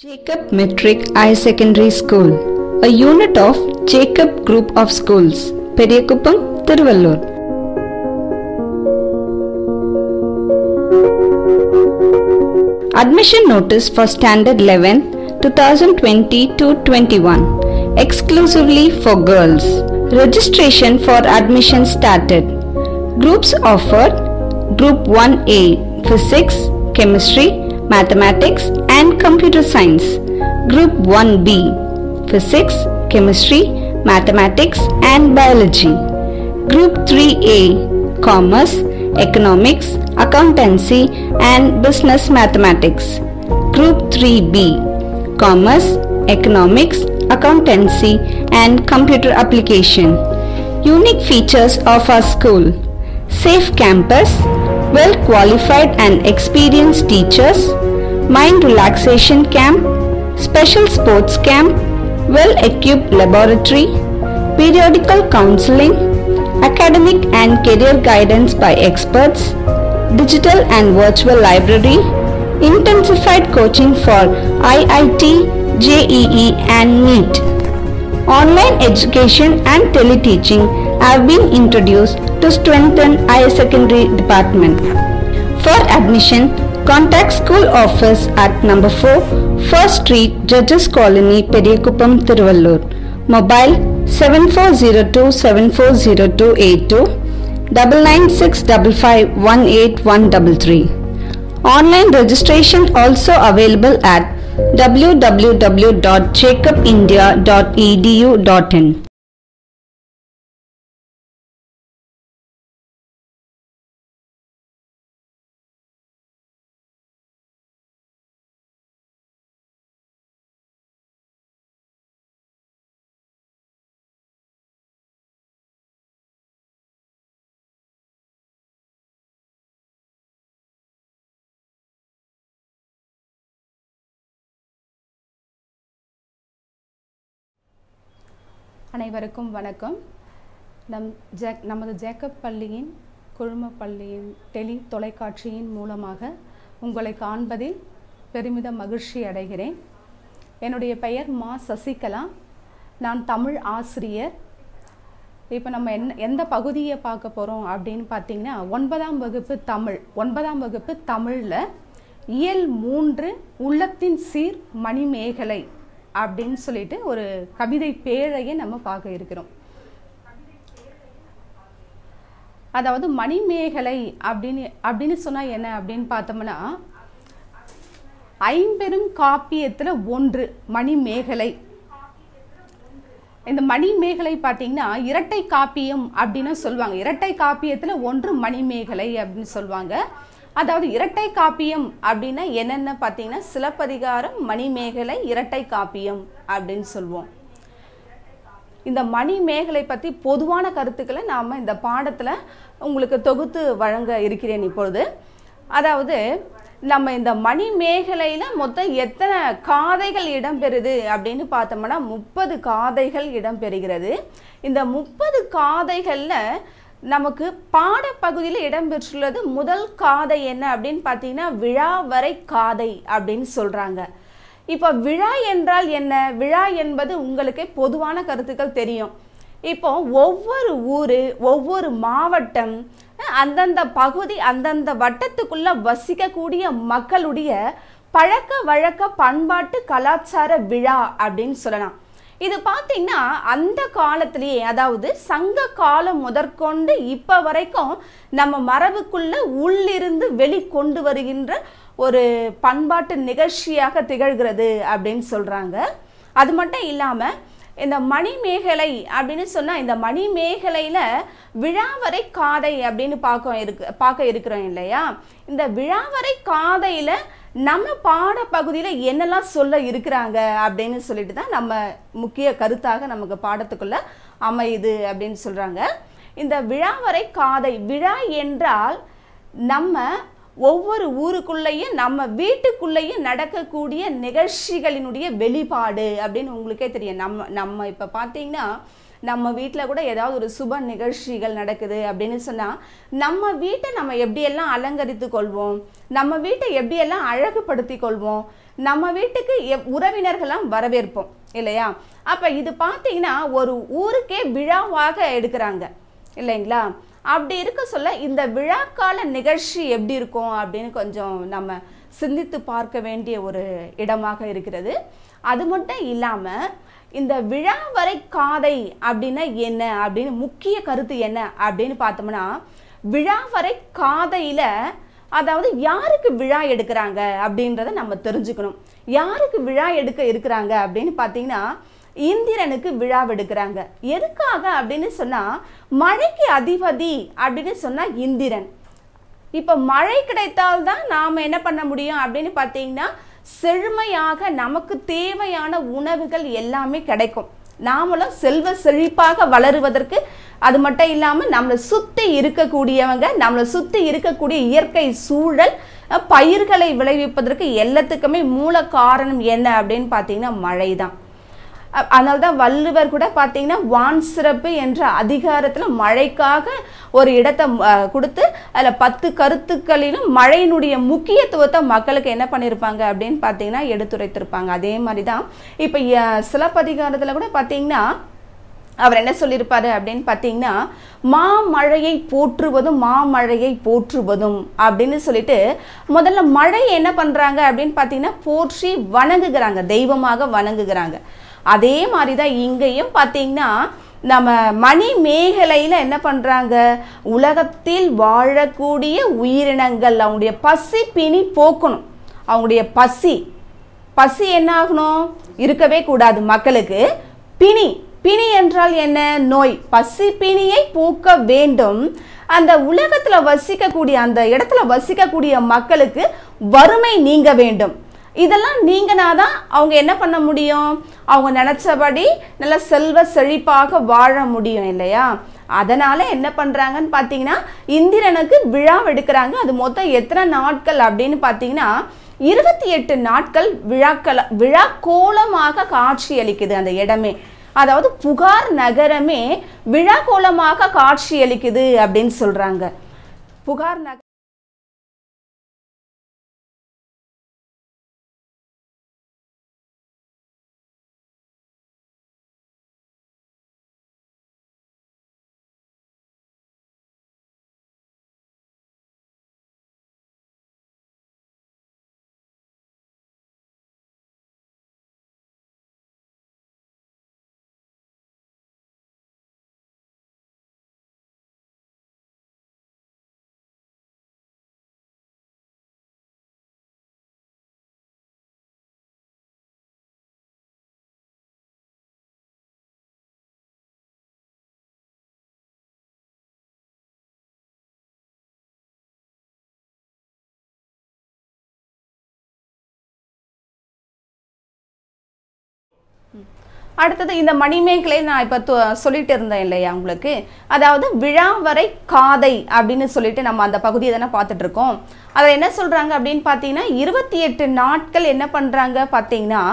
Jacob Metric Higher Secondary School, a unit of Jacob Group of Schools, Periyakkuppam, Thiruvallur. Admission notice for Standard 11, 2020-21, exclusively for girls. Registration for admission started. Groups offered: Group 1A, Physics, Chemistry, Mathematics and Computer Science. Group 1B, Physics, Chemistry, Mathematics and Biology. Group 3A, Commerce, Economics, Accountancy and Business Mathematics. Group 3B, Commerce, Economics, Accountancy and Computer Application. Unique features of our school: safe campus, well qualified and experienced teachers, mind relaxation camp, special sports camp, well equipped laboratory, periodical counseling, academic and career guidance by experts, digital and virtual library, intensified coaching for IIT, JEE and NEET. Online education and teleteaching have been introduced to strengthen higher secondary department. For admission, contact school office at number 4, 1st Street, Judges Colony, Periyakkuppam, Thiruvallur. Mobile 7402740282 99655181133. Online registration also available at www.jacobindia.edu.in. அனைவருக்கும் வணக்கம். நமது Jacob பள்ளியின் குழும பள்ளியின் டெலி தொலைக்காட்சியின் மூலமாக உங்களை காண்பதில் பெருமித மகிழ்ச்சி அடைகிறேன். என்னுடைய பெயர் மா சசிகலா. நான் தமிழ் ஆசிரியர். இப்போ நம்ம எந்த பகுதியை பார்க்க போகிறோம் அப்படின்னு பார்த்தீங்கன்னா 9ஆம் வகுப்பு தமிழ். 9ஆம் வகுப்பு தமிழில் இயல் 3 உள்ளத்தின் சீர் மணிமேகலை அப்படின்னு சொல்லிட்டு ஒரு கவிதை பேழையை நம்ம பார்க்க இருக்கிறோம். அதாவது மணிமேகலை அப்படின்னு சொன்னால் என்ன அப்படின்னு பார்த்தோம்னா, ஐம்பெரும் காப்பியத்தில் ஒன்று மணிமேகலை. இந்த மணிமேகலை பார்த்தீங்கன்னா இரட்டை காப்பியம் அப்படின்னு சொல்லுவாங்க. இரட்டை காப்பியத்தில் ஒன்று மணிமேகலை அப்படின்னு சொல்லுவாங்க. அதாவது இரட்டை காப்பியம் அப்படின்னா என்னென்ன பார்த்தீங்கன்னா, சிலப்பதிகாரம், மணிமேகலை, இரட்டை காப்பியம் அப்படின்னு சொல்லுவோம். இந்த மணிமேகலை பற்றி பொதுவான கருத்துக்களை நாம் இந்த பாடத்தில் உங்களுக்கு தொகுத்து வழங்க இருக்கிறேன் இப்பொழுது. அதாவது நம்ம இந்த மணிமேகலையில் மொத்தம் எத்தனை காதைகள் இடம்பெறுது அப்படின்னு பார்த்தோம்னா 30 காதைகள் இடம்பெறுகிறது. இந்த 30 காதைகளில் நமக்கு பாடப்பகுதியில் இடம்பெற்றுள்ளது முதல் காதை என்ன அப்படின்னு பார்த்தீங்கன்னா விழாவரை காதை அப்படின்னு சொல்கிறாங்க. இப்போ விழா என்றால் என்ன? விழா என்பது உங்களுக்கே பொதுவான கருத்துக்கள் தெரியும். இப்போ ஒவ்வொரு ஊர், ஒவ்வொரு மாவட்டம், அந்தந்த பகுதி, அந்தந்த வட்டத்துக்குள்ளே வசிக்கக்கூடிய மக்களுடைய பழக்க வழக்க பண்பாட்டு கலாச்சார விழா அப்படின்னு சொல்லலாம். இது பார்த்தீங்கன்னா அந்த காலத்திலேயே, அதாவது சங்க காலம் முதற்கொண்டு இப்போ வரைக்கும் நம்ம மரபுக்குள்ள உள்ளிருந்து வெளிக்கொண்டு வருகின்ற ஒரு பண்பாட்டு நிகழ்ச்சியாக திகழ்கிறது அப்படின்னு சொல்கிறாங்க. அது மட்டும் இல்லாமல் இந்த மணிமேகலை அப்படின்னு சொன்னால், இந்த மணிமேகலையில் விழாவரை காதை அப்படின்னு பார்க்க இருக்கிறோம் இல்லையா? இந்த விழாவரை காதையில் நம்ம பாடப்பகுதியில் என்னெல்லாம் சொல்ல இருக்கிறாங்க அப்படின்னு சொல்லிட்டு தான் நம்ம முக்கிய கருத்தாக நமக்கு பாடத்துக்குள்ள அமையுது அப்படின்னு சொல்கிறாங்க. இந்த விழாவரை காதை, விழா என்றால் நம்ம ஒவ்வொரு ஊருக்குள்ளேயும் நம்ம வீட்டுக்குள்ளேயும் நடக்கக்கூடிய நிகழ்ச்சிகளினுடைய வெளிப்பாடு அப்படின்னு உங்களுக்கே தெரியும். நம்ம இப்போ பார்த்தீங்கன்னா நம்ம வீட்டில் கூட ஏதாவது ஒரு சுப நிகழ்ச்சிகள் நடக்குது அப்படின்னு சொன்னால் நம்ம வீட்டை நம்ம எப்படியெல்லாம் அலங்கரித்து கொள்வோம், நம்ம வீட்டை எப்படியெல்லாம் அழகுபடுத்தி கொள்வோம், நம்ம வீட்டுக்கு உறவினர்கள்லாம் வரவேற்போம் இல்லையா? அப்போ இது பார்த்தீங்கன்னா ஒரு ஊருக்கே விழாவாக எடுக்கிறாங்க இல்லைங்களா? அப்படி இருக்க சொல்ல இந்த விழாக்கால நிகழ்ச்சி எப்படி இருக்கும் அப்படின்னு கொஞ்சம் நம்ம சிந்தித்து பார்க்க வேண்டிய ஒரு இடமாக இருக்கிறது. அது மட்டும் இல்லாமல் இந்த விழா வரை காதை அப்படின்னா என்ன அப்படின்னு முக்கிய கருத்து என்ன அப்படின்னு பார்த்தோம்னா, விழா வரை காதையில் அதாவது யாருக்கு விழா எடுக்கிறாங்க அப்படின்றத நம்ம தெரிஞ்சுக்கணும். யாருக்கு விழா எடுக்க இருக்கிறாங்க அப்படின்னு பார்த்தீங்கன்னா, இந்திரனுக்கு விழா எடுக்கிறாங்க. எதுக்காக அப்படின்னு சொன்னால், மழைக்கு அதிபதி அப்படின்னு சொன்னால் இந்திரன். இப்போ மழை கிடைத்தால்தான் நாம் என்ன பண்ண முடியும் அப்படின்னு பார்த்தீங்கன்னா, செழுமையாக நமக்கு தேவையான உணவுகள் எல்லாமே கிடைக்கும். நாமளும் செல்வ செழிப்பாக வளருவதற்கு, அது மட்டும் இல்லாமல் நம்மளை சுற்றி இருக்கக்கூடியவங்க, நம்மளை சுற்றி இருக்கக்கூடிய இயற்கை சூழல், பயிர்களை விளைவிப்பதற்கு எல்லாத்துக்குமே மூல காரணம் என்ன அப்படின்னு பார்த்தீங்கன்னா மழை தான். அதனால தான் வள்ளுவர் கூட பார்த்தீங்கன்னா வான் சிறப்பு என்ற அதிகாரத்தில் மழைக்காக ஒரு இடத்தை கொடுத்து அதில் 10 கருத்துக்களிலும் மழையினுடைய முக்கியத்துவத்தை மக்களுக்கு என்ன பண்ணியிருப்பாங்க அப்படின்னு பார்த்தீங்கன்னா எடுத்துரைத்திருப்பாங்க. அதே மாதிரி தான் இப்போ சிலப்பதிகாரத்தில் கூட பார்த்தீங்கன்னா அவர் என்ன சொல்லியிருப்பாரு அப்படின்னு பார்த்தீங்கன்னா, மாமழையை போற்றுவதும் மாமழையை போற்றுவதும் அப்படின்னு சொல்லிட்டு முதல்ல மழை என்ன பண்ணுறாங்க அப்படின்னு பார்த்தீங்கன்னா போற்றி வணங்குகிறாங்க, தெய்வமாக வணங்குகிறாங்க. அதே மாதிரி தான் இங்கேயும் பார்த்தீங்கன்னா நம்ம மணி மேகலையில் என்ன பண்ணுறாங்க, உலகத்தில் வாழக்கூடிய உயிரினங்கள் அவங்களுடைய பசி பிணி போக்கணும். அவங்களுடைய பசி என்ன ஆகணும், இருக்கவே கூடாது மக்களுக்கு. பிணி என்றால் என்ன, நோய். பசி பிணியை போக்க வேண்டும். அந்த உலகத்தில் வசிக்கக்கூடிய, அந்த இடத்துல வசிக்கக்கூடிய மக்களுக்கு வறுமை நீங்க வேண்டும். இதெல்லாம் நீங்கனாதான் அவங்க என்ன பண்ண முடியும், அவங்க நினச்சபடி நல்ல செல்வ செழிப்பாக வாழ முடியும் இல்லையா? அதனால் என்ன பண்ணுறாங்கன்னு பார்த்தீங்கன்னா இந்திரனுக்கு விழா எடுக்கிறாங்க. அது மொத்தம் எத்தனை நாட்கள் அப்படின்னு பார்த்தீங்கன்னா 28 நாட்கள் விழா கோலமாக காட்சி அளிக்குது அந்த இடமே. அதாவது புகார் நகரமே விழா கோலமாக காட்சி அளிக்குது அப்படின்னு சொல்கிறாங்க. புகார் நகர் அடுத்தது இந்த மணிமேகலை நான் இப்போ சொல்லிட்டு இருந்தேன் இல்லையா உங்களுக்கு. அதாவது விழா வரை காதை அப்படின்னு சொல்லிட்டு நம்ம அந்த பகுதியை தானே பார்த்துட்டு இருக்கோம். அதை என்ன சொல்கிறாங்க அப்படின்னு பார்த்தீங்கன்னா 28 நாட்கள் என்ன பண்ணுறாங்க பார்த்தீங்கன்னா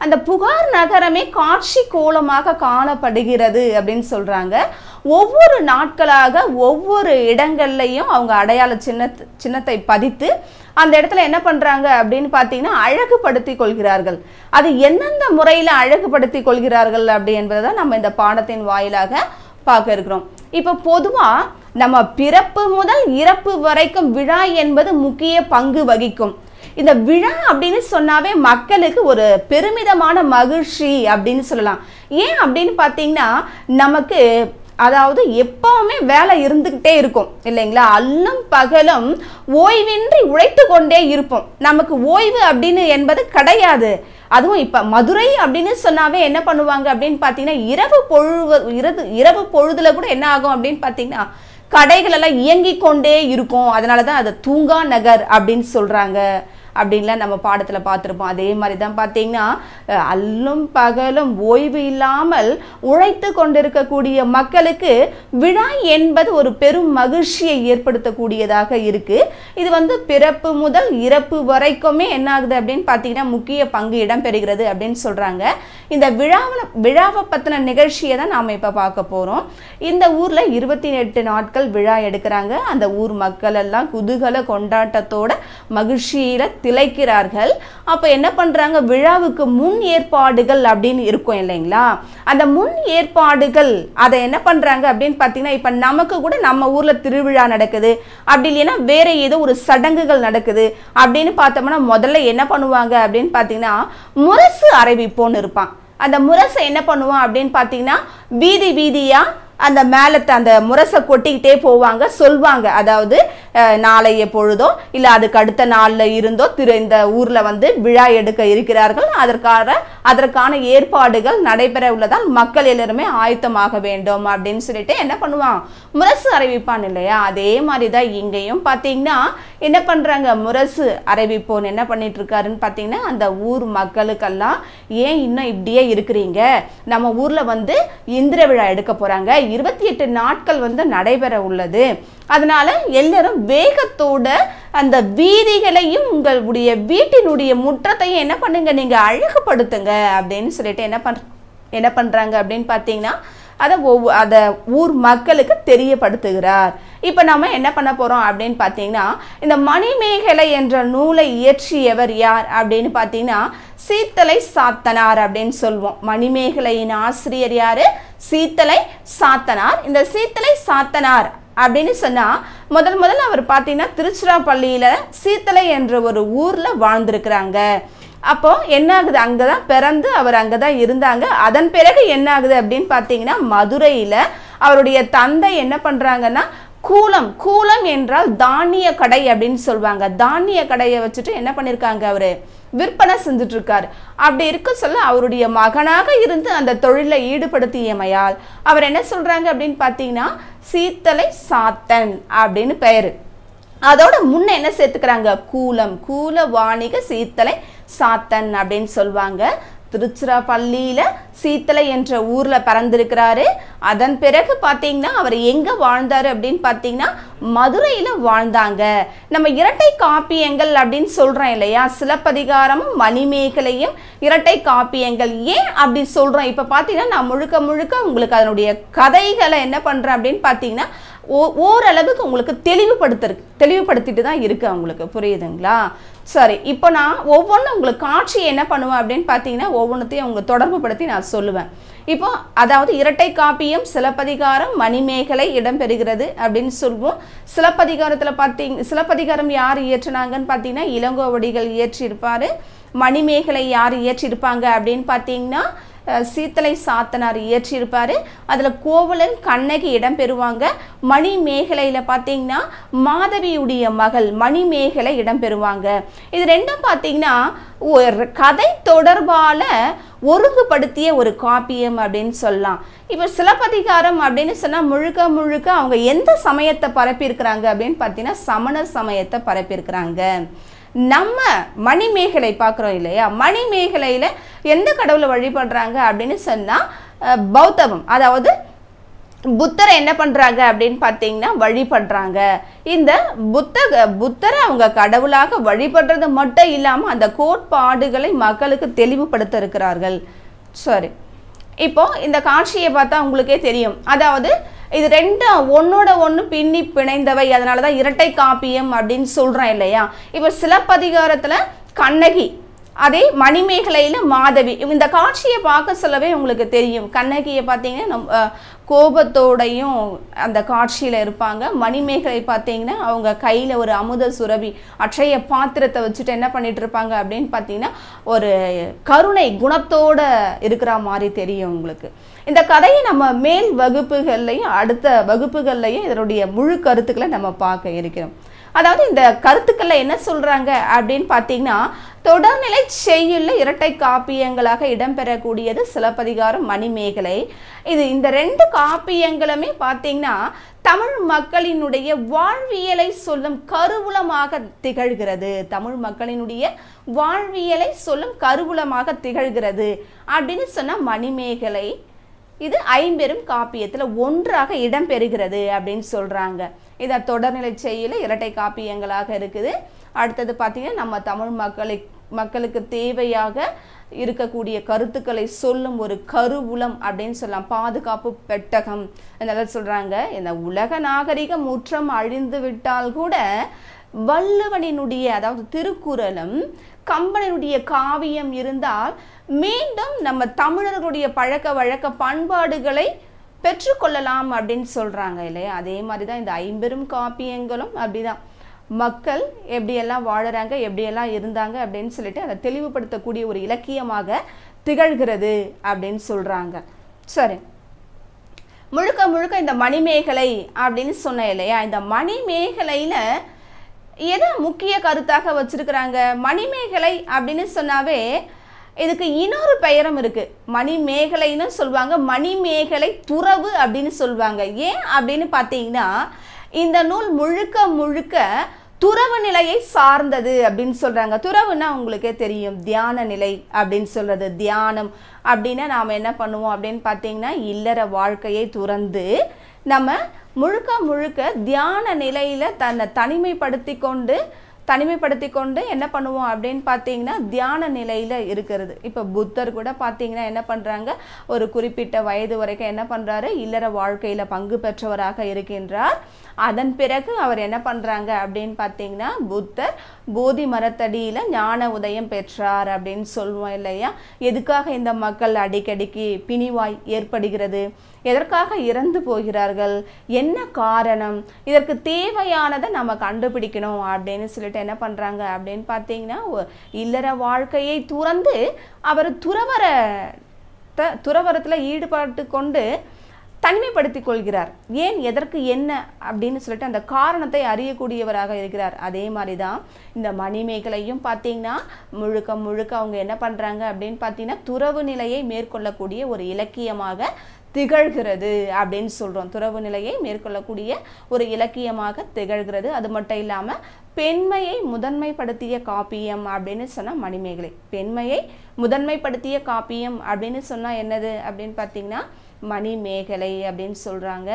அந்த புகார் நகரமே காட்சி கோலமாக காணப்படுகிறது அப்படின்னு சொல்கிறாங்க. ஒவ்வொரு நாட்களாக ஒவ்வொரு இடங்கள்லையும் அவங்க அடையாள சின்னத்தை பதித்து அந்த இடத்துல என்ன பண்ணுறாங்க அப்படின்னு பார்த்தீங்கன்னா அழகுபடுத்தி கொள்கிறார்கள். அது எந்தெந்த முறையில் அழகுபடுத்தி கொள்கிறார்கள் அப்படி என்பதை தான் நம்ம இந்த பாடத்தின் வாயிலாக பார்க்க இருக்கிறோம். இப்போ பொதுவாக நம்ம பிறப்பு முதல் இறப்பு வரைக்கும் விழா என்பது முக்கிய பங்கு வகிக்கும். இந்த விழா அப்படின்னு சொன்னாவே மக்களுக்கு ஒரு பெருமிதமான மகிழ்ச்சி அப்படின்னு சொல்லலாம். ஏன் அப்படின்னு பார்த்தீங்கன்னா நமக்கு அதாவது எப்பவுமே வேலை இருந்துக்கிட்டே இருக்கும் இல்லைங்களா? அல்லும் பகலும் ஓய்வின்றி உழைத்து கொண்டே இருப்போம். நமக்கு ஓய்வு அப்படின்னு என்பது கிடையாது. அதுவும் இப்போ மதுரை அப்படின்னு சொன்னாவே என்ன பண்ணுவாங்க அப்படின்னு பார்த்தீங்கன்னா இரவு பொழுதுல கூட என்ன ஆகும் அப்படின்னு பார்த்தீங்கன்னா கடைகள் எல்லாம் இயங்கி கொண்டே இருக்கும். அதனால தான் அதை தூங்கா நகர் அப்படின்னு சொல்கிறாங்க அப்படின்லாம் நம்ம பாடத்தில் பார்த்துருப்போம். அதே மாதிரி தான் பார்த்தீங்கன்னா அல்லும் பகலும் ஓய்வு இல்லாமல் உழைத்து கொண்டிருக்கக்கூடிய மக்களுக்கு விழா என்பது ஒரு பெரும் மகிழ்ச்சியை ஏற்படுத்தக்கூடியதாக இருக்குது. இது பிறப்பு முதல் இறப்பு வரைக்குமே என்ன ஆகுது அப்படின்னு பார்த்தீங்கன்னா முக்கிய பங்கு இடம்பெறுகிறது அப்படின்னு சொல்கிறாங்க. இந்த விழாவை பற்றின நிகழ்ச்சியை தான் நாம் இப்போ பார்க்க போகிறோம். இந்த ஊரில் 28 நாட்கள் விழா எடுக்கிறாங்க. அந்த ஊர் மக்கள் எல்லாம் குதூகல கொண்டாட்டத்தோட மகிழ்ச்சியில் திளைக்கிறார்கள். அப்போ என்ன பண்ணுறாங்க, விழாவுக்கு முன் ஏற்பாடுகள் அப்படின்னு இருக்கும் இல்லைங்களா, அந்த முன் ஏற்பாடுகள் அதை என்ன பண்ணுறாங்க அப்படின்னு பார்த்தீங்கன்னா, இப்போ நமக்கு கூட நம்ம ஊரில் திருவிழா நடக்குது, அப்படி இல்லைன்னா வேற ஏதோ ஒரு சடங்குகள் நடக்குது அப்படின்னு பார்த்தோம்னா முதல்ல என்ன பண்ணுவாங்க அப்படின்னு பார்த்தீங்கன்னா, முரசு அறிவிப்போன்னு இருப்பான். அந்த முரசை என்ன பண்ணுவான் அப்படின்னு பார்த்தீங்கன்னா, வீதி வீதியாக அந்த மேலத்தை அந்த முரசை கொட்டிக்கிட்டே போவாங்க, சொல்வாங்க. அதாவது நாளைய பொழுதோ இல்லை அதுக்கு அடுத்த நாளில் இருந்தோ இந்த ஊரில் வந்து விழா எடுக்க இருக்கிறார்கள், அதற்கான ஏற்பாடுகள் நடைபெற உள்ளதால் மக்கள் எல்லாருமே ஆயத்தமாக வேண்டும் அப்படின்னு சொல்லிட்டு என்ன பண்ணுவான், முரசு அறிவிப்பான் இல்லையா. அதே மாதிரி தான் இங்கேயும் பார்த்தீங்கன்னா என்ன பண்ணுறாங்க, முரசு அறிவிப்போன் என்ன பண்ணிட்டு இருக்காருன்னு பார்த்தீங்கன்னா, அந்த ஊர் மக்களுக்கெல்லாம் ஏன் இன்னும் இப்படியே இருக்கிறீங்க, நம்ம ஊரில் வந்து இந்திர விழா எடுக்க போகிறாங்க, 28 நாட்கள் வந்து நடைபெற உள்ளது, அதனால எல்லாரும் வேகத்தோட அந்த வீதிகளையும் உங்களுடைய வீட்டினுடைய முற்றத்தையும் என்ன பண்ணுங்க, நீங்க அழகுபடுத்துங்க அப்படின்னு சொல்லிட்டு என்ன பண்றாங்க அப்படின்னு பார்த்தீங்கன்னா அதை ஊர் மக்களுக்கு தெரியப்படுத்துகிறார். இப்போ நம்ம என்ன பண்ண போறோம் அப்படின்னு பார்த்தீங்கன்னா, இந்த மணிமேகலை என்ற நூலை இயற்றியவர் யார் அப்படின்னு பார்த்தீங்கன்னா சீத்தலை சாத்தனார் அப்படின்னு சொல்லுவோம். மணிமேகலையின் ஆசிரியர் யாரு, சீத்தலை சாத்தனார். இந்த சீத்தலை சாத்தனார் அப்படின்னு சொன்னா முதல்ல அவர் பார்த்தீங்கன்னா திருச்சிராப்பள்ளியில சீத்தலை என்ற ஒரு ஊர்ல வாழ்ந்திருக்கிறாங்க. அப்போ என்ன ஆகுது, அங்கதான் பிறந்து அவர் அங்கதான் இருந்தாங்க. அதன் பிறகு என்ன ஆகுது அப்படின்னு பார்த்தீங்கன்னா, மதுரையில அவருடைய தந்தை என்ன பண்றாங்கன்னா கூலம் என்றால் தானிய கடை அப்படின்னு சொல்லுவாங்க. தானிய கடையை வச்சுட்டு என்ன பண்ணிருக்காங்க, அவரு விற்பனை செஞ்சுட்டு இருக்காரு. அப்படி இருக்க சொல்ல அவருடைய மகனாக இருந்து அந்த தொழிலை ஈடுபடுத்தியமையால் அவர் என்ன சொல்றாங்க அப்படின்னு பார்த்தீங்கன்னா சீத்தலை சாத்தன் அப்படின்னு பெயரு. அதோட முன்ன என்ன சேர்த்துக்கிறாங்க, கூல வாணிக சீத்தலை சாத்தன் அப்படின்னு சொல்லுவாங்க. திருச்சிராப்பள்ளியில சீத்தலை என்ற ஊர்ல பிறந்திருக்கிறாரு. அதன் பிறகு பார்த்தீங்கன்னா அவர் எங்க வாழ்ந்தாரு அப்படின்னு பார்த்தீங்கன்னா மதுரையில வாழ்ந்தாங்க. நம்ம இரட்டை காப்பியங்கள் அப்படின்னு சொல்றோம் இல்லையா, சிலப்பதிகாரமும் மணிமேகலையும் இரட்டை காப்பியங்கள். ஏன் அப்படி சொல்றோம், இப்ப பார்த்தீங்கன்னா நான் முழுக்க உங்களுக்கு அதனுடைய கதைகளை என்ன பண்றேன் அப்படின்னு பார்த்தீங்கன்னா ஓரளவுக்கு உங்களுக்கு தெளிவுபடுத்திட்டு தான் இருக்கு, உங்களுக்கு புரியுதுங்களா. சரி, இப்போ நான் ஒவ்வொன்றும் உங்களுக்கு காட்சி என்ன பண்ணுவேன் அப்படின்னு பார்த்தீங்கன்னா ஒவ்வொன்றத்தையும் உங்களுக்கு தொடர்பு படுத்தி நான் சொல்லுவேன். இப்போ அதாவது இரட்டை காப்பியம் சிலப்பதிகாரம் மணிமேகலை இடம்பெறுகிறது அப்படின்னு சொல்லுவோம். சிலப்பதிகாரம் யார் இயற்றினாங்கன்னு பார்த்தீங்கன்னா இளங்கோவடிகள் இயற்றியிருப்பாரு. மணிமேகலை யார் இயற்றியிருப்பாங்க அப்படின்னு பார்த்தீங்கன்னா சீத்தலை சாத்தனார் இயற்றியிருப்பாரு. அதில் கோவலன் கண்ணகி இடம்பெறுவாங்க. மணிமேகலையில் பார்த்தீங்கன்னா மாதவியுடைய மகள் மணிமேகலை இடம்பெறுவாங்க. இது ரெண்டும் பார்த்தீங்கன்னா ஒரு கதை தொடர்பால ஒருங்குபடுத்திய ஒரு காப்பியம் அப்படின்னு சொல்லலாம். இப்போ சிலப்பதிகாரம் அப்படின்னு சொன்னால் முழுக்க அவங்க எந்த சமயத்தை பரப்பியிருக்கிறாங்க அப்படின்னு பார்த்தீங்கன்னா சமண சமயத்தை பரப்பியிருக்கிறாங்க. நம்ம மணிமேகலை பார்க்குறோம் இல்லையா, மணிமேகலையில் எந்த கடவுளை வழிபடுறாங்க அப்படின்னு சொன்னால் பௌத்தவம், அதாவது புத்தரை என்ன பண்ணுறாங்க அப்படின்னு பார்த்தீங்கன்னா வழிபடுறாங்க. இந்த புத்தரை அவங்க கடவுளாக வழிபடுறது மட்டும் இல்லாமல் அந்த கோட்பாடுகளை மக்களுக்கு தெளிவுபடுத்த இருக்கிறார்கள். சரி, இப்போ இந்த காட்சியை பார்த்தா உங்களுக்கே தெரியும். அதாவது இது ரெண்டும் ஒன்னோட ஒன்று பின்னி பிணைந்தவை, அதனால தான் இரட்டை காப்பியம் அப்படின்னு சொல்கிறோம் இல்லையா. இப்போ சிலப்பதிகாரத்தில் கண்ணகி, அதே மணிமேகலையில் மாதவி. இந்த காட்சியை பார்க்க சொல்லவே உங்களுக்கு தெரியும். கண்ணகியை பார்த்தீங்கன்னா கோபத்தோடையும் அந்த காட்சியில் இருப்பாங்க. மணிமேகலை பார்த்தீங்கன்னா அவங்க கையில் ஒரு அமுத சுரபி அற்றைய பாத்திரத்தை வச்சுட்டு என்ன பண்ணிட்டு இருப்பாங்க அப்படின்னு பார்த்தீங்கன்னா ஒரு கருணை குணத்தோட இருக்கிற மாதிரி தெரியும் உங்களுக்கு. இந்த கதையை நம்ம மேல் வகுப்புகள்லையும் அடுத்த வகுப்புகள்லையும் இதனுடைய முழு கருத்துக்களை நம்ம பார்க்க இருக்கிறோம். அதாவது இந்த கருத்துக்களை என்ன சொல்றாங்க அப்படின்னு பார்த்தீங்கன்னா தொடர்நிலை செய்யுள்ள இரட்டை காப்பியங்களாக இடம்பெறக்கூடியது சிலப்பதிகாரம் மணிமேகலை. இந்த ரெண்டு காப்பியங்களுமே பார்த்தீங்கன்னா தமிழ் மக்களினுடைய வாழ்வியலை சொல்லும் கருவூலமாக திகழ்கிறது. தமிழ் மக்களினுடைய வாழ்வியலை சொல்லும் கருவூலமாக திகழ்கிறது அப்படின்னு சொன்னா மணிமேகலை இது ஐம்பெரும் காப்பியத்தில் ஒன்றாக இடம்பெறுகிறது அப்படின்னு சொல்றாங்க. இதை தொடர்நிலை செய்யல இரட்டை காப்பியங்களாக இருக்குது. அடுத்தது பார்த்தீங்கன்னா நம்ம தமிழ் மக்களுக்கு தேவையாக இருக்கக்கூடிய கருத்துக்களை சொல்லும் ஒரு கருவூலம் அப்படின்னு சொல்லலாம். பாதுகாப்பு பெட்டகம் அதனால சொல்றாங்க. இந்த உலக நாகரிக முற்றம் அழிந்து விட்டால் கூட வள்ளுவனினுடைய அதாவது திருக்குறளும் கம்பனினுடைய காவியம் இருந்தால் மீண்டும் நம்ம தமிழர்களுடைய பழக்க வழக்க பண்பாடுகளை பெற்றுக்கொள்ளலாம் அப்படின்னு சொல்றாங்க இல்லையா. அதே மாதிரி தான் இந்த ஐம்பெரும் காப்பியங்களும் அப்படிதான். மக்கள் எப்படியெல்லாம் வாழறாங்க, எப்படியெல்லாம் இருந்தாங்க அப்படின்னு சொல்லிட்டு அதை தெளிவுபடுத்தக்கூடிய ஒரு இலக்கியமாக திகழ்கிறது அப்படின்னு சொல்றாங்க. சரி, முழுக்க முழுக்க இந்த மணிமேகலை அப்படின்னு சொன்ன இல்லையா, இந்த மணிமேகலையில எதை முக்கிய கருத்தாக வச்சிருக்கிறாங்க? மணிமேகலை அப்படின்னு சொன்னாவே இதுக்கு இன்னொரு பெயரும் இருக்கு. மணிமேகலைன்னு சொல்லுவாங்க, மணிமேகலை துறவு அப்படின்னு சொல்லுவாங்க. ஏன் அப்படின்னு பார்த்தீங்கன்னா இந்த நூல் முழுக்க முழுக்க துறவு நிலையை சார்ந்தது அப்படின்னு சொல்றாங்க. துறவுன்னா உங்களுக்கே தெரியும், தியான நிலை அப்படின்னு சொல்றது. தியானம் அப்படின்னா நாம் என்ன பண்ணுவோம் அப்படின்னு பார்த்தீங்கன்னா இல்லற வாழ்க்கையை துறந்து நம்ம முழுக்க முழுக்க தியான நிலையில தன்னை தனிமைப்படுத்தி கொண்டு என்ன பண்ணுவோம் அப்படின்னு பார்த்தீங்கன்னா தியான நிலையில இருக்கிறது. இப்போ புத்தர் கூட பார்த்தீங்கன்னா என்ன பண்றாங்க, ஒரு குறிப்பிட்ட வயது வரைக்கும் என்ன பண்றாரு, இல்லற வாழ்க்கையில பங்கு பெற்றவராக இருக்கின்றார். அதன் பிறகு அவர் என்ன பண்றாங்க அப்படின்னு பார்த்தீங்கன்னா புத்தர் போதி மரத்தடியில ஞான உதயம் பெற்றார் அப்படின்னு சொல்லுவோம் இல்லையா. எதுக்காக இந்த மக்கள் அடிக்கடிக்கு பிணிவாய் ஏற்படுகிறது, எதற்காக இறந்து போகிறார்கள், என்ன காரணம், இதற்கு தேவையானதை நம்ம கண்டுபிடிக்கணும் அப்படின்னு சொல்லிட்டு என்ன பண்றாங்க அப்படின்னு பார்த்தீங்கன்னா இல்லற வாழ்க்கையை துறந்து அவர் துறவரத்துல ஈடுபாட்டு கொண்டு தனிமைப்படுத்திக் கொள்கிறார். ஏன், எதற்கு, என்ன அப்படின்னு சொல்லிட்டு அந்த காரணத்தை அறியக்கூடியவராக இருக்கிறார். அதே மாதிரி தான் இந்த மணிமேகலையும் பார்த்தீங்கன்னா முழுக்க முழுக்க அவங்க என்ன பண்றாங்க அப்படின்னு பார்த்தீங்கன்னா துறவு நிலையை மேற்கொள்ளக்கூடிய ஒரு இலக்கியமாக திகழ்கிறது அப்படின்னு சொல்றோம். துறவு நிலையை மேற்கொள்ளக்கூடிய ஒரு இலக்கியமாக திகழ்கிறது. அது மட்டும் இல்லாம பெண்மையை முதன்மைப்படுத்திய காப்பியம் அப்படின்னு சொன்னா மணிமேகலை. பெண்மையை முதன்மைப்படுத்திய காப்பியம் அப்படின்னு சொன்னா என்னது அப்படின்னு பார்த்தீங்கன்னா மணிமேகலை அப்படின்னு சொல்றாங்க.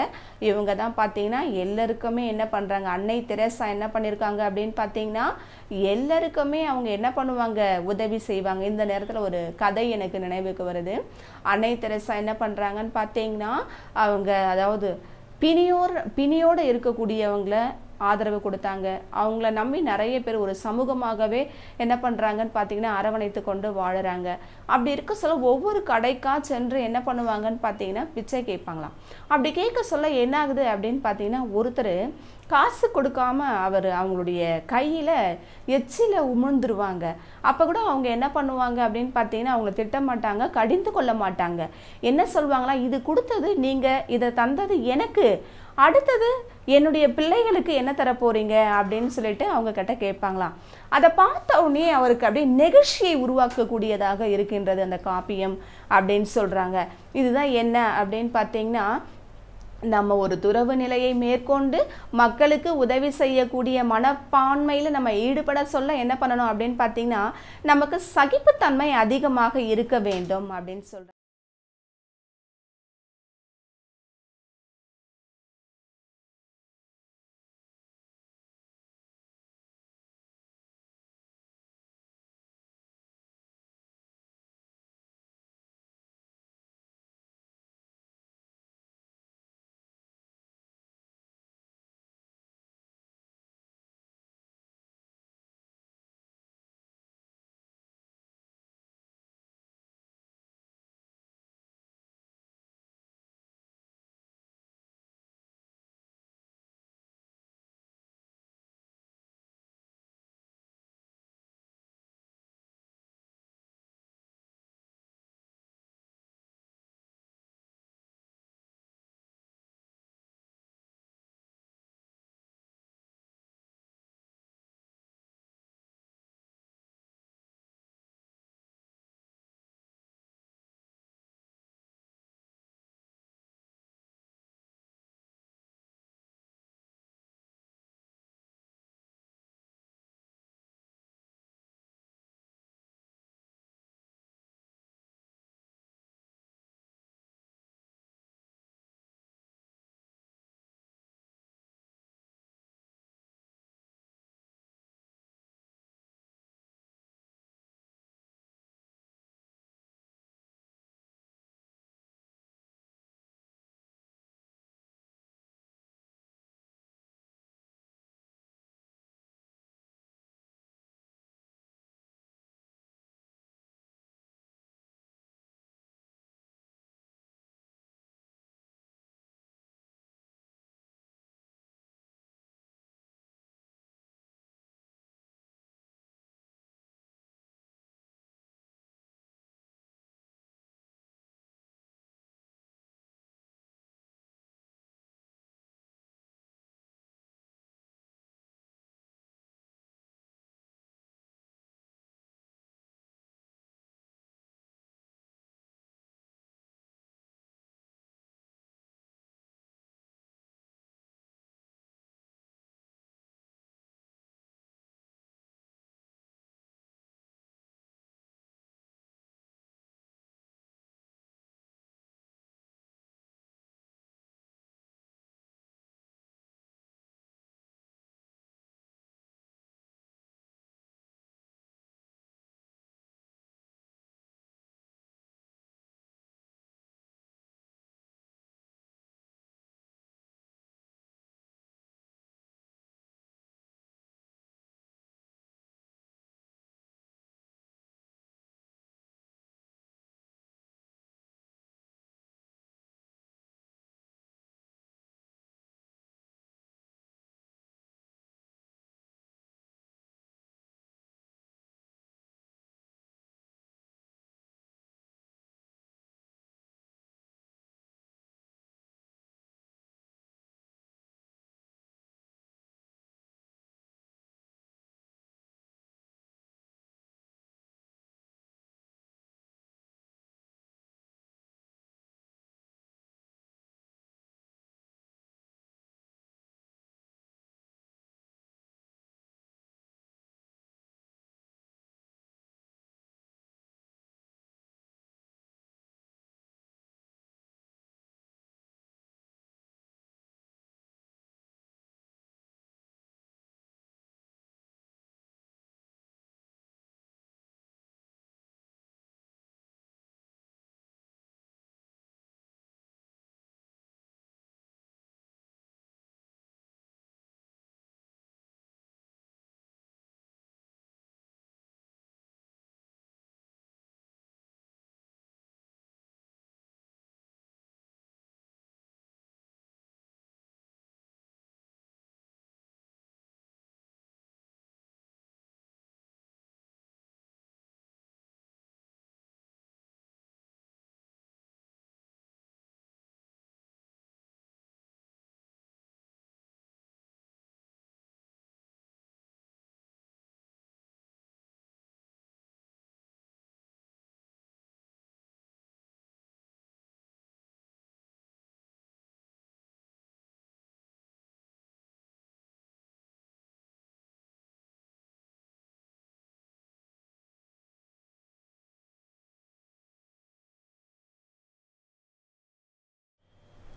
இவங்க தான் பார்த்தீங்கன்னா எல்லாருக்குமே என்ன பண்றாங்க, அன்னை தெரசா என்ன பண்ணியிருக்காங்க அப்படின்னு பார்த்தீங்கன்னா எல்லாருக்குமே அவங்க என்ன பண்ணுவாங்க, உதவி செய்வாங்க. இந்த நேரத்தில் ஒரு கதை எனக்கு நினைவுக்கு வருது. அன்னை தெரசா என்ன பண்றாங்கன்னு பார்த்தீங்கன்னா அவங்க அதாவது பிணியோடு இருக்கக்கூடியவங்கள ஆதரவு கொடுத்தாங்க. அவங்கள நம்பி நிறைய பேர் ஒரு சமூகமாகவே என்ன பண்றாங்கன்னு பார்த்தீங்கன்னா அரவணைத்து கொண்டு வாழுறாங்க. அப்படி இருக்க சொல்ல ஒவ்வொரு கடைக்கா சென்று என்ன பண்ணுவாங்கன்னு பார்த்தீங்கன்னா பிச்சை கேட்பாங்களாம். அப்படி கேட்க சொல்ல என்ன ஆகுது அப்படின்னு பார்த்தீங்கன்னா ஒருத்தர் காசு கொடுக்காம அவங்களுடைய கையில எச்சில உமிழ்ந்துருவாங்க. அப்ப கூட அவங்க என்ன பண்ணுவாங்க அப்படின்னு பார்த்தீங்கன்னா அவங்கள திட்ட மாட்டாங்க, கடிந்து கொள்ள மாட்டாங்க. என்ன சொல்லுவாங்களா, இது கொடுத்தது நீங்க, இதை தந்தது எனக்கு, அடுத்தது என்னுடைய பிள்ளைகளுக்கு என்ன தர போறீங்க அப்படின்னு சொல்லிட்டு அவங்க கிட்ட கேட்பாங்களாம். அதை பார்த்த உடனே அவருக்கு அப்படியே நெகிழ்ச்சியை உருவாக்கக்கூடியதாக இருக்கின்றது அந்த காப்பியம் அப்படின்னு சொல்றாங்க. இதுதான் என்ன அப்படின்னு பார்த்தீங்கன்னா நம்ம ஒரு துறவு நிலையை மேற்கொண்டு மக்களுக்கு உதவி செய்யக்கூடிய மனப்பான்மையில நம்ம ஈடுபட சொல்ல என்ன பண்ணணும் அப்படின்னு பார்த்தீங்கன்னா நமக்கு சகிப்புத்தன்மை அதிகமாக இருக்க வேண்டும் அப்படின்னு சொல்றாங்க.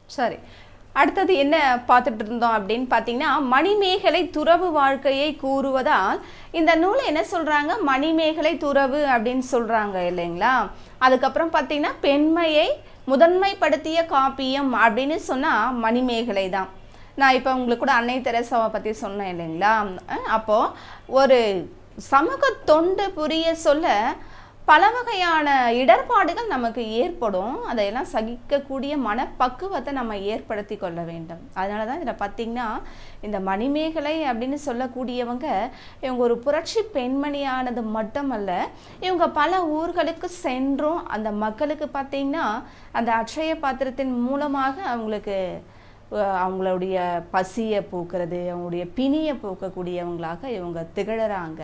சரி, அடுத்தது என்ன பார்த்துட்டு இருந்தோம் அப்படின்னு பார்த்தீங்கன்னா, மணிமேகலை துறவு வாழ்க்கையை கூறுவதால் இந்த நூலை என்ன சொல்றாங்க, மணிமேகலை துறவு அப்படின்னு சொல்றாங்க இல்லைங்களா. அதுக்கப்புறம் பார்த்தீங்கன்னா, பெண்மையை முதன்மைப்படுத்திய காப்பியம் அப்படின்னு சொன்னா மணிமேகலை தான். நான் இப்போ உங்களுக்கு கூட அன்னை தெரசாவை பற்றி சொன்னேன் இல்லைங்களா. அப்போது ஒரு சமூக தொண்டு புரிய சொல்ல பல வகையான இடர்பாடுகள் நமக்கு ஏற்படும். அதையெல்லாம் சகிக்கக்கூடிய மனப்பக்குவத்தை நம்ம ஏற்படுத்தி கொள்ள வேண்டும். அதனால தான் இதில் பார்த்திங்கன்னா, இந்த மணிமேகலை அப்படின்னு சொல்லக்கூடியவங்க இவங்க ஒரு புரட்சி பெண்மணியானது மட்டுமல்ல, இவங்க பல ஊர்களுக்கு சென்றும் அந்த மக்களுக்கு பார்த்திங்கன்னா அந்த அட்சய பாத்திரத்தின் மூலமாக அவங்களுடைய பசியை போக்குறது, அவங்களுடைய பிணியை போக்கக்கூடியவங்களாக இவங்க திகழறாங்க.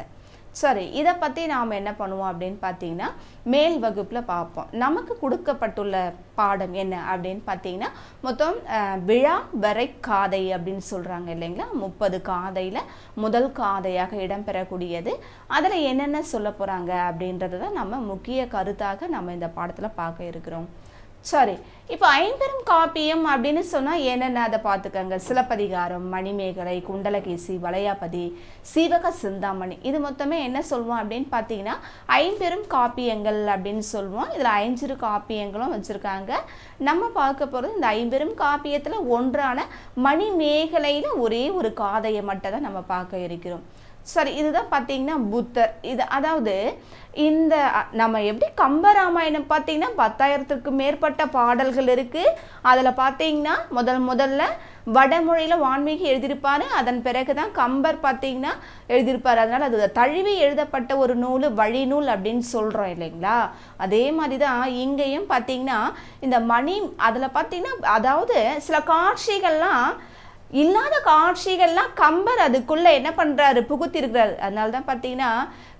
சரி, இதை பற்றி நாம் என்ன பண்ணுவோம் அப்படின்னு பார்த்தீங்கன்னா, மேல் வகுப்பில் பார்ப்போம். நமக்கு கொடுக்கப்பட்டுள்ள பாடம் என்ன அப்படின்னு பார்த்தீங்கன்னா, மொத்தம் விழா வரை காதை அப்படின்னு சொல்கிறாங்க இல்லைங்களா. 30 காதையில் முதல் காதையாக இடம்பெறக்கூடியது. அதில் என்னென்ன சொல்ல போகிறாங்க அப்படின்றது தான் நம்ம முக்கிய கருத்தாக நம்ம இந்த பாடத்தில் பார்க்க இருக்கிறோம். சரி, இப்போ ஐம்பெரும் காப்பியம் அப்படின்னு சொன்னால் என்னென்ன அதை பார்த்துக்கங்க. சிலப்பதிகாரம், மணிமேகலை, குண்டலகேசி, வளையாபதி, சீவக சிந்தாமணி, இது மொத்தமே என்ன சொல்லுவோம் அப்படின்னு பார்த்தீங்கன்னா ஐம்பெரும் காப்பியங்கள் அப்படின்னு சொல்லுவோம். இதில் 5 காப்பியங்களும் வச்சுருக்காங்க. நம்ம பார்க்க போகிறது இந்த ஐம்பெரும் காப்பியத்தில் ஒன்றான மணிமேகலையில் ஒரே ஒரு காதையை மட்டும் தான் நம்ம பார்க்க இருக்கிறோம். சரி, இதுதான் பார்த்தீங்கன்னா புத்தர். இது அதாவது இந்த நம்ம எப்படி கம்பராமாயணம் பார்த்தீங்கன்னா 10,000க்கும் மேற்பட்ட பாடல்கள் இருக்குது. அதில் பார்த்தீங்கன்னா முதல்ல வடமொழியில் வான்மீகி எழுதியிருப்பார். அதன் பிறகு தான் கம்பர் பார்த்தீங்கன்னா எழுதியிருப்பார். அதனால் அது தழுவி எழுதப்பட்ட ஒரு நூல், வழிநூல் அப்படின்னு சொல்கிறோம் இல்லைங்களா. அதே மாதிரி தான் இங்கேயும் பார்த்தீங்கன்னா இந்த அதில் பார்த்தீங்கன்னா அதாவது சில காட்சிகள்லாம் இல்லாத காட்சிகள்லாம் கம்பர் அதுக்குள்ளே என்ன பண்ணுறாரு, புகுத்திருக்கிறார். அதனால தான் பார்த்தீங்கன்னா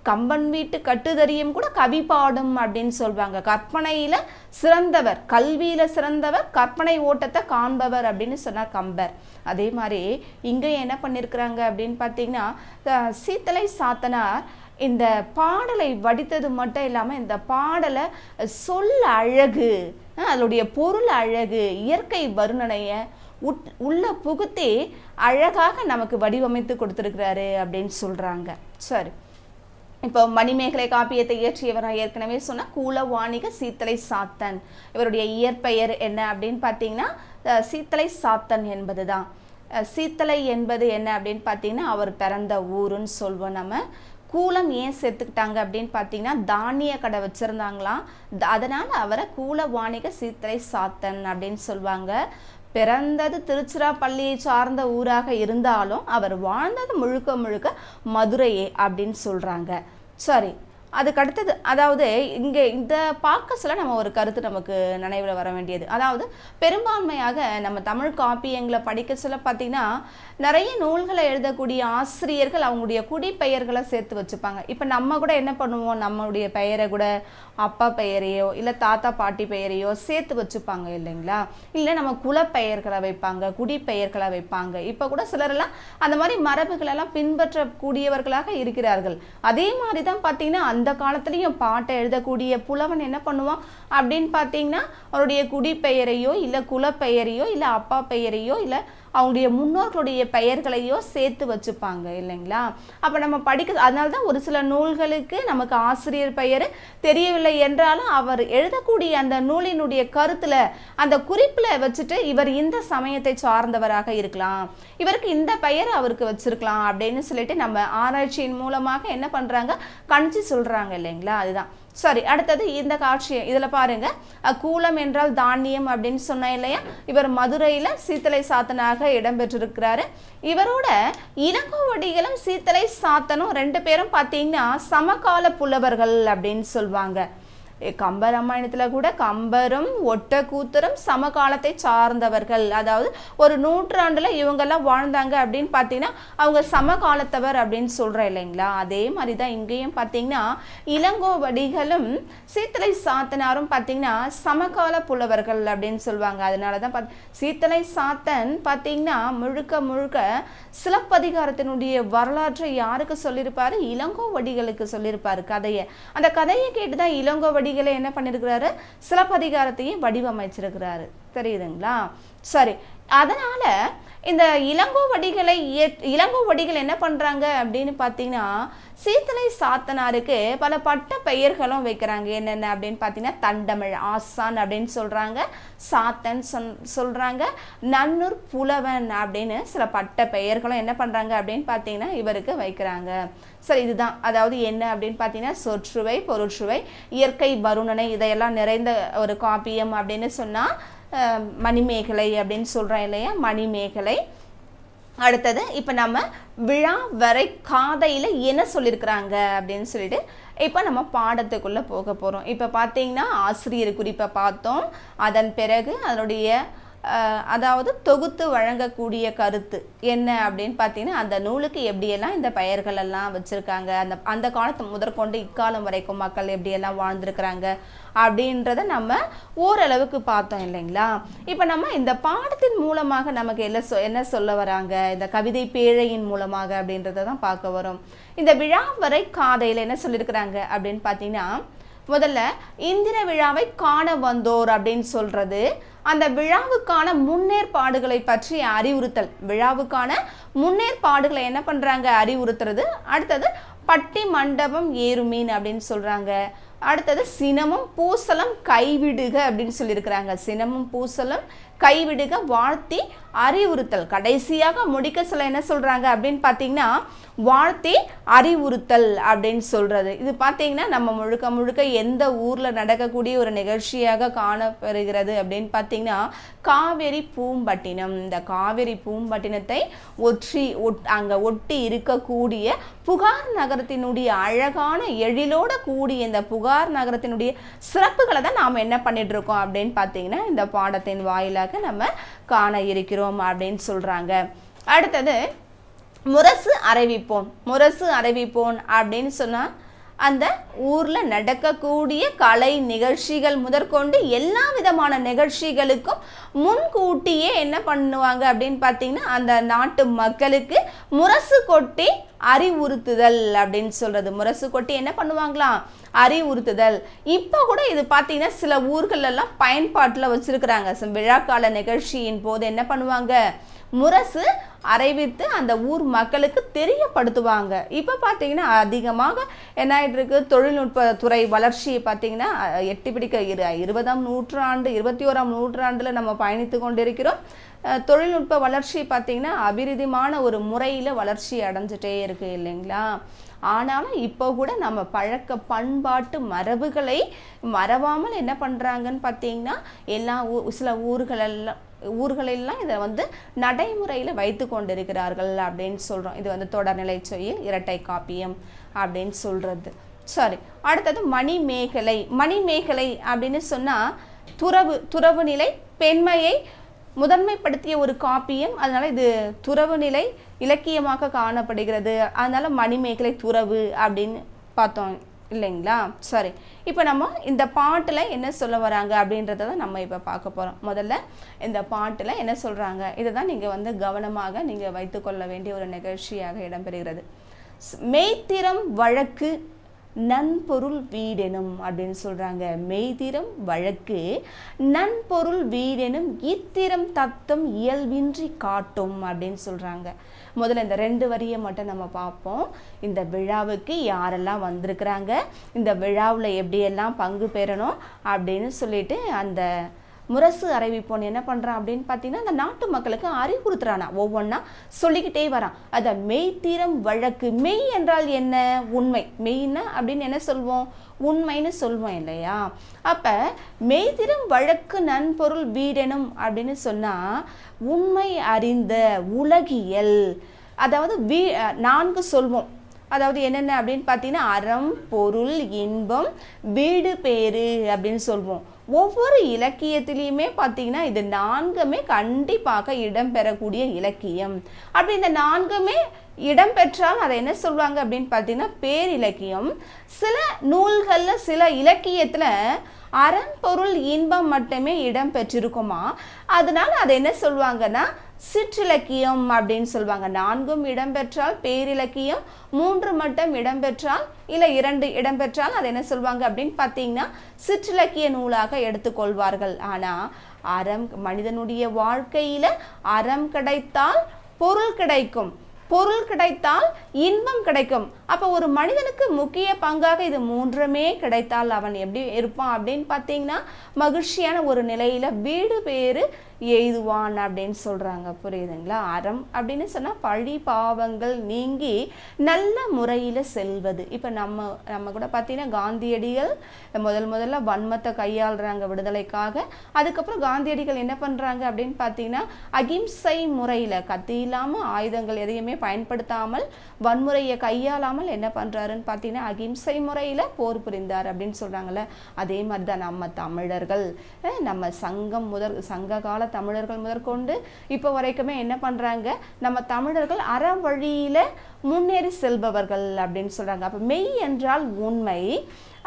கம்பன் வீட்டு கட்டுதறியும் கூட கவி பாடும் அப்படின்னு சொல்லுவாங்க. கற்பனையில் சிறந்தவர், கல்வியில் சிறந்தவர், கற்பனை ஓட்டத்தை காண்பவர் அப்படின்னு சொன்னார் கம்பர். அதே மாதிரி இங்கே என்ன பண்ணியிருக்கிறாங்க அப்படின்னு பார்த்தீங்கன்னா, சீத்தலை சாத்தனார் இந்த பாடலை வடித்தது மட்டும் இல்லாமல் இந்த பாடலை சொல் அழகு, அதனுடைய பொருள் அழகு, இயற்கை வர்ணனையை உள்ள புகுத்தி அழகாக நமக்கு வடிவமைத்து கொடுத்துருக்கிறாரு அப்படின்னு சொல்கிறாங்க. சரி, இப்போ மணிமேகலை காப்பியத்தை இயற்றியவர் நான் ஏற்கனவே சொன்ன கூலவாணிக சீத்தலை சாத்தன். இவருடைய இயற்பெயர் என்ன அப்படின்னு பார்த்தீங்கன்னா சீத்தலை சாத்தன் என்பது தான். சீத்தலை என்பது என்ன அப்படின்னு பார்த்தீங்கன்னா அவர் பிறந்த ஊருன்னு சொல்வோம். நம்ம கூலம் ஏன் சேர்த்துக்கிட்டாங்க அப்படின்னு பார்த்தீங்கன்னா தானிய கடை வச்சுருந்தாங்களாம். அதனால் அவரை கூலவாணிக சீத்தலை சாத்தன் அப்படின்னு சொல்லுவாங்க. பிறந்தது திருச்சிராப்பள்ளியை சார்ந்த ஊராக இருந்தாலும் அவர் வாழ்ந்தது முழுக்க முழுக்க மதுரையே அப்படின்னு சொல்கிறாங்க. சரி, அதுக்கு அடுத்தது அதாவது இங்கே இந்த பார்க்க சொல்ல நம்ம ஒரு கருத்து நமக்கு நினைவில் வர வேண்டியது. அதாவது பெரும்பான்மையாக நம்ம தமிழ் காப்பியங்களை படிக்க சொல்ல பார்த்திங்கன்னா நிறைய நூல்களை எழுதக்கூடிய ஆசிரியர்கள் அவங்களுடைய குடிப்பெயர்களை சேர்த்து வச்சுப்பாங்க. இப்போ நம்ம கூட என்ன பண்ணுவோம், நம்மளுடைய பெயரை கூட அப்பா பெயரையோ இல்லை தாத்தா பாட்டி பெயரையோ சேர்த்து வச்சுப்பாங்க இல்லைங்களா. இல்லை நம்ம குலப்பெயர்களை வைப்பாங்க, குடிப்பெயர்களை வைப்பாங்க. இப்போ கூட சிலரெல்லாம் அந்த மாதிரி மரபுகளெல்லாம் பின்பற்றக்கூடியவர்களாக இருக்கிறார்கள். அதே மாதிரி தான் பார்த்தீங்கன்னா அந்த காலத்துலேயும் பாட்டை எழுதக்கூடிய புலவன் என்ன பண்ணுவான் அப்படின்னு பார்த்தீங்கன்னா அவருடைய குடிப்பெயரையோ இல்லை குலப்பெயரையோ இல்லை அப்பா பெயரையோ இல்லை அவங்களுடைய முன்னோர்களுடைய பெயர்களையோ சேர்த்து வச்சுப்பாங்க இல்லைங்களா. அப்போ நம்ம அதனால தான் ஒரு சில நூல்களுக்கு நமக்கு ஆசிரியர் பெயர் தெரியவில்லை என்றாலும் அவர் எழுதக்கூடிய அந்த நூலினுடைய கருத்தில் அந்த குறிப்பில் வச்சுட்டு இவர் இந்த சமயத்தை சார்ந்தவராக இருக்கலாம், இவருக்கு இந்த பெயர் அவருக்கு வச்சிருக்கலாம் அப்படின்னு சொல்லிட்டு நம்ம ஆராய்ச்சியின் மூலமாக என்ன பண்ணுறாங்க, கணிச்சு சொல்கிறாங்க இல்லைங்களா. அதுதான். சரி, அடுத்தது இந்த காட்சி இதில் பாருங்க, கூலம் என்றால் தானியம் அப்படின்னு சொன்ன இல்லையா. இவர் மதுரையில் சீத்தலை சாத்தனாக இடம்பெற்றிருக்கிறாரு. இவரோட இளங்கோவடிகளும் சீத்தலை சாத்தனும் 2 பேரும் பார்த்தீங்கன்னா சமகால புலவர்கள் அப்படின்னு சொல்லுவாங்க. கம்பராமாயணத்தில் கூட கம்பரும் ஒட்டக்கூத்தரும் சமகாலத்தை சார்ந்தவர்கள். அதாவது ஒரு நூற்றாண்டில் இவங்கெல்லாம் வாழ்ந்தாங்க அப்படின்னு பார்த்தீங்கன்னா அவங்க சமகாலத்தவர் அப்படின்னு சொல்கிறேன் இல்லைங்களா. அதே மாதிரி தான் இங்கேயும் பார்த்தீங்கன்னா இளங்கோவடிகளும் சீத்தலை சாத்தனாரும் பார்த்தீங்கன்னா சமகால புலவர்கள் அப்படின்னு சொல்லுவாங்க. அதனால தான் சீத்தலை சாத்தன் பார்த்தீங்கன்னா முழுக்க முழுக்க சிலப்பதிகாரத்தினுடைய வரலாற்றை யாருக்கு சொல்லியிருப்பாரு, இளங்கோவடிகளுக்கு சொல்லியிருப்பாரு கதையை. அந்த கதையை கேட்டு தான் இளங்கோவடி என்ன பண்ணிருக்கிறாரு, சிலப்பதிகாரத்தையும் வடிவமைச்சிருக்கிறாரு. தெரியுதுங்களா. சரி, அதனால இந்த இளங்கோவடிகள் என்ன பண்றாங்க அப்படின்னு பார்த்தீங்கன்னா, சீத்தலை சாத்தனாருக்கு பல பட்ட பெயர்களும் வைக்கிறாங்க. என்னென்ன அப்படின்னு பார்த்தீங்கன்னா, தண்டமிழ் ஆசான் அப்படின்னு சொல்றாங்க, சாத்தன் சொல்றாங்க, நன்னூர் புலவன் அப்படின்னு சில பட்ட பெயர்களும் என்ன பண்றாங்க அப்படின்னு பார்த்தீங்கன்னா இவருக்கு வைக்கிறாங்க. சரி, இதுதான் அதாவது என்ன அப்படின்னு பார்த்தீங்கன்னா, சொற்றுவை, பொருட்சுவை, இயற்கை வருணனை இதையெல்லாம் நிறைந்த ஒரு காப்பியம் அப்படின்னு சொன்னா மணிமேகலை அப்படின்னு சொல்றோம் இல்லையா, மணிமேகலை. அடுத்தது இப்போ நம்ம விழா வரை காதையில் என்ன சொல்லியிருக்கிறாங்க அப்படின்னு சொல்லிட்டு இப்போ நம்ம பாடத்துக்குள்ளே போக போகிறோம். இப்போ பார்த்தீங்கன்னா ஆசிரியர் குறிப்பை பார்த்தோம். அதன் பிறகு அதனுடைய அதாவது தொகுத்து வழங்கக்கூடிய கருத்து என்ன அப்படின்னு பார்த்தீங்கன்னா, அந்த நூலுக்கு எப்படியெல்லாம் இந்த பெயர்கள் எல்லாம் வச்சுருக்காங்க, அந்த காலத்து முதற்கொண்டு இக்காலம் வரைக்கும் மக்கள் எப்படியெல்லாம் வாழ்ந்துருக்கிறாங்க அப்படின்றத நம்ம ஓரளவுக்கு பார்த்தோம் இல்லைங்களா. இப்போ நம்ம இந்த பாடத்தின் மூலமாக நமக்கு என்ன சொல்ல வராங்க, இந்த கவிதை பேழையின் மூலமாக அப்படின்றத தான் பார்க்க வரோம். இந்த விழா வரை காதையில் என்ன சொல்லியிருக்கிறாங்க அப்படின்னு பார்த்தீங்கன்னா, முதல்ல இந்திர விழாவை காண வந்தோர் அப்படின்னு சொல்றது, அந்த விழாவுக்கான முன்னேற்பாடுகளை பற்றி அறிவுறுத்தல், விழாவுக்கான முன்னேற்பாடுகளை என்ன பண்றாங்க அறிவுறுத்துறது. அடுத்தது பட்டி மண்டபம் ஏறுமீன் அப்படின்னு சொல்றாங்க. அடுத்தது சினமும் பூசலம் கைவிடுக அப்படின்னு சொல்லியிருக்கிறாங்க. சினமும் பூசலம் கைவிடுக வாழ்த்தி அறிவுறுத்தல். கடைசியாக முடிக்க சொல்ல என்ன சொல்றாங்க அப்படின்னு பார்த்தீங்கன்னா, வாழ்த்தி அறிவுறுத்தல் அப்படின்னு சொல்றது. இது பார்த்தீங்கன்னா நம்ம முழுக்க எந்த ஊர்ல நடக்கக்கூடிய ஒரு நிகழ்ச்சியாக காணப்படுகிறது அப்படின்னு பார்த்தீங்கன்னா, காவேரி பூம்பட்டினம். இந்த காவேரி பூம்பட்டினத்தை அங்க ஒட்டி இருக்கக்கூடிய புகார் நகரத்தினுடைய அழகான எழிலோட கூடிய இந்த புகார் நகரத்தினுடைய சிறப்புகளை தான் நாம் என்ன பண்ணிட்டு இருக்கோம் அப்படின்னு பார்த்தீங்கன்னா இந்த பாடத்தின் வாயிலாக நம்ம காண இருக்கிறோம் அப்படின்னு சொல்றாங்க. அடுத்தது முரசு அறிவிப்போன் அப்படின்னு சொன்னா, அந்த ஊர்ல நடக்கக்கூடிய கலை நிகழ்ச்சிகள் முதற்கொண்டு எல்லா விதமான நிகழ்ச்சிகளுக்கும் முன்கூட்டியே என்ன பண்ணுவாங்க அப்படின்னு பார்த்தீங்கன்னா, அந்த நாட்டு மக்களுக்கு முரசு கொட்டி அறிவுறுத்துதல் அப்படின்னு சொல்றது. முரசு கொட்டி என்ன பண்ணுவாங்களாம் அறிவுறுத்துதல். இப்போ கூட இது பார்த்தீங்கன்னா சில ஊர்கள் எல்லாம் பயன்பாட்டில் வச்சிருக்கிறாங்க. விழாக்கால நிகழ்ச்சியின் போது என்ன பண்ணுவாங்க, முரசு அறிவித்து அந்த ஊர் மக்களுக்கு தெரியப்படுத்துவாங்க. இப்போ பார்த்தீங்கன்னா அதிகமாக என்ன ஆகிட்டு இருக்கு, தொழில்நுட்பத்துறை வளர்ச்சி பார்த்தீங்கன்னா எட்டி பிடிக்க 20ஆம் நூற்றாண்டு 21ஆம் நூற்றாண்டில் நம்ம பயணித்து கொண்டிருக்கிறோம். தொழில்நுட்ப வளர்ச்சி பார்த்தீங்கன்னா அபிவிருத்திமான ஒரு முறையில் வளர்ச்சி அடைஞ்சிட்டே இருக்கு இல்லைங்களா. ஆனாலும் இப்போ கூட நம்ம பழக்க பண்பாட்டு மரபுகளை மறவாமல் என்ன பண்ணுறாங்கன்னு பார்த்தீங்கன்னா, சில ஊர்களெல்லாம் இதை நடைமுறையில் வைத்து கொண்டிருக்கிறார்கள் அப்படின்னு சொல்கிறோம். இது தொடர்நிலை சொல் இரட்டை காப்பியம் அப்படின்னு சொல்கிறது. சரி, அடுத்தது மணிமேகலை அப்படின்னு சொன்னால் துறவு நிலை பெண்மையை முதன்மைப்படுத்திய ஒரு காப்பியம். அதனால இது துறவு நிலை இலக்கியமாக காணப்படுகிறது. அதனால மணிமேகலை துறவு அப்படின்னு பார்த்தோம் இல்லைங்களா. சரி, இப்போ நம்ம இந்த பாட்டில் என்ன சொல்ல வராங்க அப்படின்றத நம்ம இப்போ பார்க்க போகிறோம். முதல்ல இந்த பாட்டில் என்ன சொல்கிறாங்க இதை தான் நீங்கள் கவனமாக நீங்கள் வைத்துக்கொள்ள வேண்டிய ஒரு நிகழ்ச்சியாக இடம்பெறுகிறது. மெய்த்திறம் வழக்கு நன்பொருள் வீடெனும் அப்படின்னு சொல்றாங்க. மெய்திறம் வழக்கு நன்பொருள் வீடெனும் இத்திரம் தத்தம் இயல்பின்றி காட்டும் அப்படின்னு சொல்றாங்க. முதல்ல இந்த 2 வரியை மட்டும் நம்ம பார்ப்போம். இந்த விழாவுக்கு யாரெல்லாம் வந்திருக்கிறாங்க, இந்த விழாவில் எப்படியெல்லாம் பங்கு பெறணும் அப்படின்னு சொல்லிட்டு அந்த முரசு அறிவிப்போன் என்ன பண்ணுறான் அப்படின்னு பார்த்தீங்கன்னா, அந்த நாட்டு மக்களுக்கு அறிவுறுத்துறானா, ஒவ்வொன்றா சொல்லிக்கிட்டே வரான். அதை மெய்த்திறம் வழக்கு. மெய் என்றால் என்ன, உண்மை. மெய்னா அப்படின்னு என்ன சொல்வோம், உண்மைன்னு சொல்வோம் இல்லையா. அப்போ மெய்த்திறம் வழக்கு நன்பொருள் வீடெனும் அப்படின்னு சொன்னால் உண்மை அறிந்த உலகியல், அதாவது 4 சொல்வோம். அதாவது என்னென்ன அப்படின்னு பார்த்தீங்கன்னா, அறம் பொருள் இன்பம் வீடு பேரு அப்படின்னு சொல்வோம். ஒவ்வொரு இலக்கியத்திலையுமே பார்த்தீங்கன்னா இது 4மே கண்டிப்பாக இடம்பெறக்கூடிய இலக்கியம். அப்படி இந்த 4மே இடம்பெற்றால் அதை என்ன சொல்லுவாங்க அப்படின்னு பார்த்தீங்கன்னா பேரிலக்கியம். சில நூல்களில் சில இலக்கியத்தில் அறம் பொருள் இன்பம் மட்டுமே இடம்பெற்றிருக்குமா, அதனால அதை என்ன சொல்லுவாங்கன்னா சிற்றிலக்கியம் அப்படின்னு சொல்லுவாங்க. 4ம் இடம்பெற்றால் பேரிலக்கியம், 3 மட்டும் இடம்பெற்றால் இல்லை 2 இடம்பெற்றால் அது என்ன சொல்லுவாங்க அப்படின்னு பார்த்தீங்கன்னா சிற்றிலக்கிய நூலாக எடுத்துக்கொள்வார்கள். ஆனால் அறம், மனிதனுடைய வாழ்க்கையில அறம் கிடைத்தால் பொருள் கிடைக்கும், பொருள் கிடைத்தால் இன்பம் கிடைக்கும். அப்போ ஒரு மனிதனுக்கு முக்கிய பங்காக இது 3மே கிடைத்தால் அவன் எப்படி இருப்பான் அப்படின்னு பார்த்தீங்கன்னா மகிழ்ச்சியான ஒரு நிலையில வீடு பேறு எய்துவான் அப்படின்னு சொல்றாங்க. புரியுதுங்களா? அறம் அப்படின்னு சொன்னா பழி பாவங்கள் நீங்கி நல்ல முறையில செல்வது. இப்போ நம்ம கூட பார்த்தீங்கன்னா காந்தியடிகள் முதல்ல வன்மத்தை கையாளுறாங்க விடுதலைக்காக. அதுக்கப்புறம் காந்தியடிகள் என்ன பண்றாங்க அப்படின்னு பார்த்தீங்கன்னா அகிம்சை முறையில கத்தி இல்லாம ஆயுதங்கள் எதையுமே பயன்படுத்தாமல் வன்முறையை கையாளாமல் என்ன பண்றாருன்னு பார்த்தீங்கன்னா அகிம்சை முறையில போர் புரிந்தார் அப்படின்னு சொல்றாங்கல்ல. அதே மாதிரி தான் நம்ம தமிழர்கள், நம்ம சங்க கால தமிழர்கள் முதற்கொண்டு இப்போ வரைக்குமே என்ன பண்றாங்க, நம்ம தமிழர்கள் அற வழியில முன்னேறி செல்பவர்கள் அப்படின்னு சொல்றாங்க. அப்ப மெய் என்றால் உண்மை.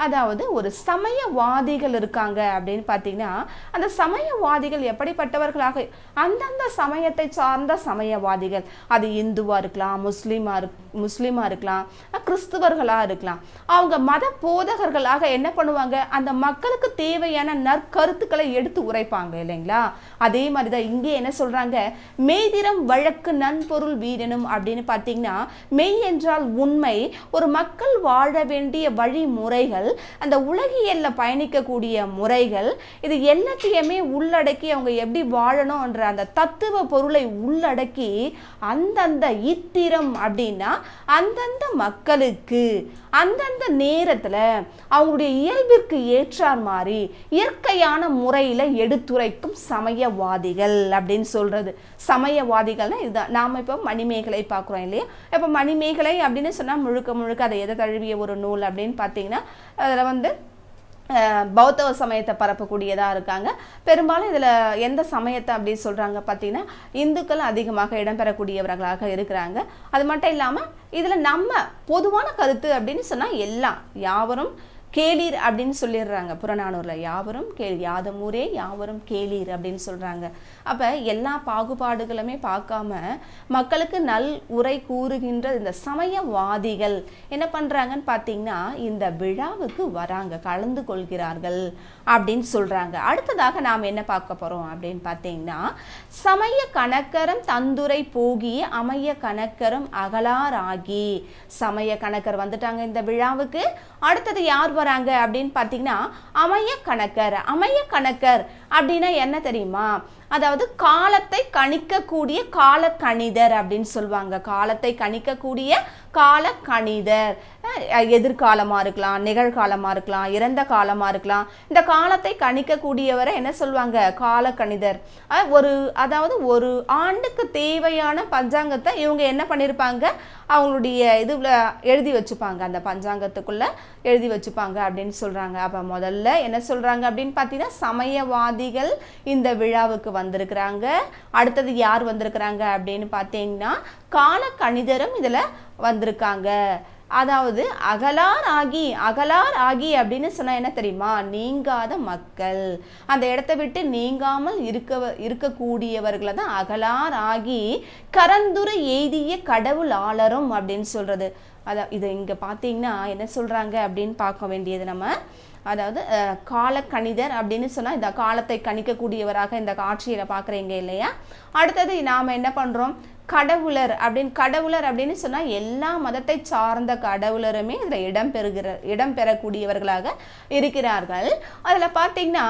அதாவது ஒரு சமயவாதிகள் இருக்காங்க அப்படின்னு பார்த்தீங்கன்னா அந்த சமயவாதிகள் எப்படிப்பட்டவர்களாக, அந்தந்த சமயத்தை சார்ந்த சமயவாதிகள், அது இந்துவா இருக்கலாம், முஸ்லீமா இருக்கலாம், கிறிஸ்துவர்களா இருக்கலாம், அவங்க மத போதகர்களாக என்ன பண்ணுவாங்க, அந்த மக்களுக்கு தேவையான நற்கருத்துக்களை எடுத்து உரைப்பாங்க இல்லைங்களா. அதே மாதிரிதான் இங்கே என்ன சொல்றாங்க, மெய்திறம் வழக்கு நன்பொருள் வீரனும் அப்படின்னு பார்த்தீங்கன்னா மெய் என்றால் உண்மை, ஒரு மக்கள் வாழ வேண்டிய வழிமுறைகள், அந்த உலகியல்ல பயணிக்கக்கூடிய முறைகள், இது எல்லாத்தையுமே உள்ளடக்கி அவங்க எப்படி வாழணும்ன்ற அந்த தத்துவ பொருளை உள்ளடக்கி அந்தந்த இத்திரம் அப்படின்னா அந்தந்த மக்களுக்கு அந்தந்த நேரத்துல அவங்களுடைய இயல்பிற்கு ஏற்றார் மாதிரி இயற்கையான முறையில எடுத்துரைக்கும் சமயவாதிகள் அப்படின்னு சொல்றது. சமயவாதிகள்னா இதுதான். நாம இப்போ மணிமேகலை பார்க்குறோம் இல்லையா. இப்போ மணிமேகலை அப்படின்னு சொன்னா முழுக்க அதை எதை தழுவிய ஒரு நூல் அப்படின்னு பார்த்தீங்கன்னா அதில் பௌத்த சமயத்தை பரப்பக்கூடியதாக இருக்காங்க. பெரும்பாலும் இதில் எந்த சமயத்தை அப்படி சொல்கிறாங்க பார்த்தீங்கன்னா இந்துக்கள் அதிகமாக இடம்பெறக்கூடியவர்களாக இருக்கிறாங்க. அது மட்டும் இல்லாமல் இதில் நம்ம பொதுவான கருத்து அப்படின்னு சொன்னால் எல்லாம் யாவரும் கேளீர் அப்படின்னு சொல்லிடுறாங்க. புறநானூரில் யாவரும் யாதும் ஊரே யாவரும் கேளீர் அப்படின்னு சொல்கிறாங்க. அப்போ எல்லா பாகுபாடுகளுமே பார்க்காம மக்களுக்கு நல் உரை கூறுகின்ற இந்த சமயவாதிகள் என்ன பண்ணுறாங்கன்னு பார்த்தீங்கன்னா இந்த விழாவுக்கு வராங்க, கலந்து கொள்கிறார்கள் அப்படின்னு சொல்கிறாங்க. அடுத்ததாக நாம் என்ன பார்க்க போகிறோம் அப்படின்னு பார்த்தீங்கன்னா சமய கணக்கரம் தந்துரை போகி அமைய கணக்கரும் அகலாராகி. சமய கணக்கர் வந்துட்டாங்க இந்த விழாவுக்கு. அடுத்தது யார் வராங்க அப்படின்னு பார்த்தீங்கன்னா அமைய கணக்கர். அமைய கணக்கர் அப்படின்னா என்ன தெரியுமா, அதாவது காலத்தை கணிக்கக்கூடிய கால கணிதர் அப்படின்னு சொல்லுவாங்க. காலத்தை கணிக்கக்கூடிய கால கணிதர், எதிர்காலமா இருக்கலாம், நிகழ்காலமா இருக்கலாம், இறந்த காலமா இருக்கலாம். இந்த காலத்தை கணிக்கக்கூடியவரை என்ன சொல்லுவாங்க, கால கணிதர். அதாவது ஒரு ஆண்டுக்கு தேவையான பஞ்சாங்கத்தை இவங்க என்ன பண்ணியிருப்பாங்க, அவங்களுடைய இதுல எழுதி வச்சுப்பாங்க, அந்த பஞ்சாங்கத்துக்குள்ள எழுதி வச்சுப்பாங்க அப்படின்னு சொல்றாங்க. அப்ப முதல்ல என்ன சொல்றாங்க அப்படின்னு பார்த்தீங்கன்னா சமயவாதிகள் இந்த விழாவுக்கு வந்திருக்கிறாங்க. அடுத்தது யார் வந்திருக்கிறாங்க அப்படின்னு பார்த்தீங்கன்னா கால கணிதரும் இதுல வந்திருக்காங்க. அதாவது அகலார் ஆகி அப்படின்னு சொன்னா என்ன தெரியுமா, நீங்காத மக்கள், அந்த இடத்தை விட்டு நீங்காமல் இருக்கக்கூடியவர்களை தான் அகலார் ஆகி கரந்துரை எய்திய கடவுள் ஆளரும் அப்படின்னு சொல்றது. இதை இங்க பார்த்தீங்கன்னா என்ன சொல்றாங்க அப்படின்னு பார்க்க வேண்டியது நம்ம. அதாவது கால கணிதர் அப்படின்னு சொன்னா இந்த காலத்தை கணிக்கக்கூடியவராக இந்த காட்சியில பார்க்குறீங்க இல்லையா. அடுத்தது நாம் என்ன பண்றோம், கடவுளர் அப்படின்னு சொன்னா எல்லா மதத்தை சார்ந்த கடவுளருமே இதில் இடம்பெறக்கூடியவர்களாக இருக்கிறார்கள். அதுல பார்த்தீங்கன்னா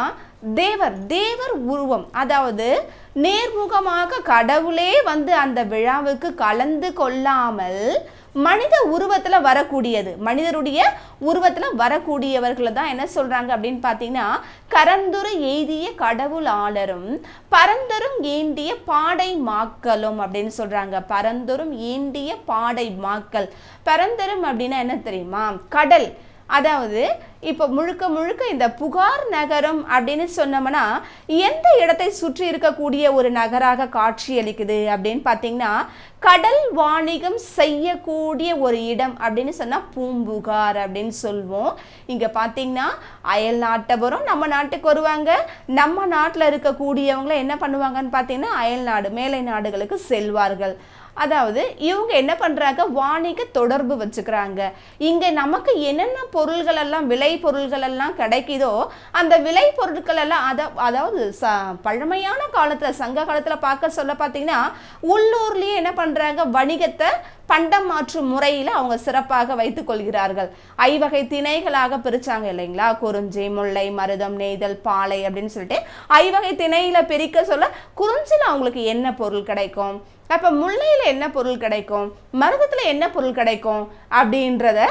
தேவர் உருவம், அதாவது நேர்முகமாக கடவுளே வந்து அந்த விழாவுக்கு கலந்து கொள்ளாமல் மனித உருவத்துல வரக்கூடியது, மனிதருடைய உருவத்துல வரக்கூடியவர்களை தான் என்ன சொல்றாங்க அப்படின்னு பார்த்தீங்கன்னா கரந்துரை எய்திய கடவுள் ஆளரும் பரந்தரும் ஏண்டிய பாடை மாக்களும் அப்படின்னு சொல்றாங்க. பரந்தரும் ஏண்டிய பாடை மாக்கள். பரந்தரும் அப்படின்னா என்ன தெரியுமா, கடல். அதாவது இப்போ முழுக்க முழுக்க இந்த புகார் நகரம் அப்படின்னு சொன்னோம்னா எந்த இடத்தை சுற்றி இருக்கக்கூடிய ஒரு நகராக காட்சியளிக்குது அப்படின்னு பார்த்தீங்கன்னா கடல் வாணிகம் செய்யக்கூடிய ஒரு இடம் அப்படின்னு சொன்னால் பூம்புகார் அப்படின்னு சொல்லுவோம். இங்கே பார்த்தீங்கன்னா அயல் நாட்டவரும் நம்ம நாட்டுக்கு வருவாங்க, நம்ம நாட்டில் இருக்கக்கூடியவங்களை என்ன பண்ணுவாங்கன்னு பார்த்தீங்கன்னா அயல் நாடு மேலை நாடுகளுக்கு செல்வார்கள். அதாவது இவங்க என்ன பண்ணுறாங்க, வாணிக தொடர்பு வச்சுக்கிறாங்க. இங்கே நமக்கு என்னென்ன பொருள்கள் எல்லாம் விளை பொருள்கள் எல்லாம் கிடைக்குதோ அந்த விளை பொருட்கள் எல்லாம் அதாவது பழமையான காலத்தில் சங்க காலத்தில் பார்க்க சொல்ல பார்த்தீங்கன்னா உள்ளூர்லேயே என்ன பண்ணுறாங்க, வணிகத்தை பண்டம் மாற்றும் முறையில் அவங்க சிறப்பாக வைத்துக் கொள்கிறார்கள். ஐவகை திணைகளாக பிரிச்சாங்க இல்லைங்களா, குறிஞ்சி, முல்லை, மருதம், நெய்தல், பாலை அப்படின்னு சொல்லிட்டு ஐவகை திணையில பிரிக்க சொல்ல குறிஞ்சியில் அவங்களுக்கு என்ன பொருள் கிடைக்கும், அப்ப முல்லையில என்ன பொருள் கிடைக்கும், மருதத்துல என்ன பொருள் கிடைக்கும் அப்படின்றத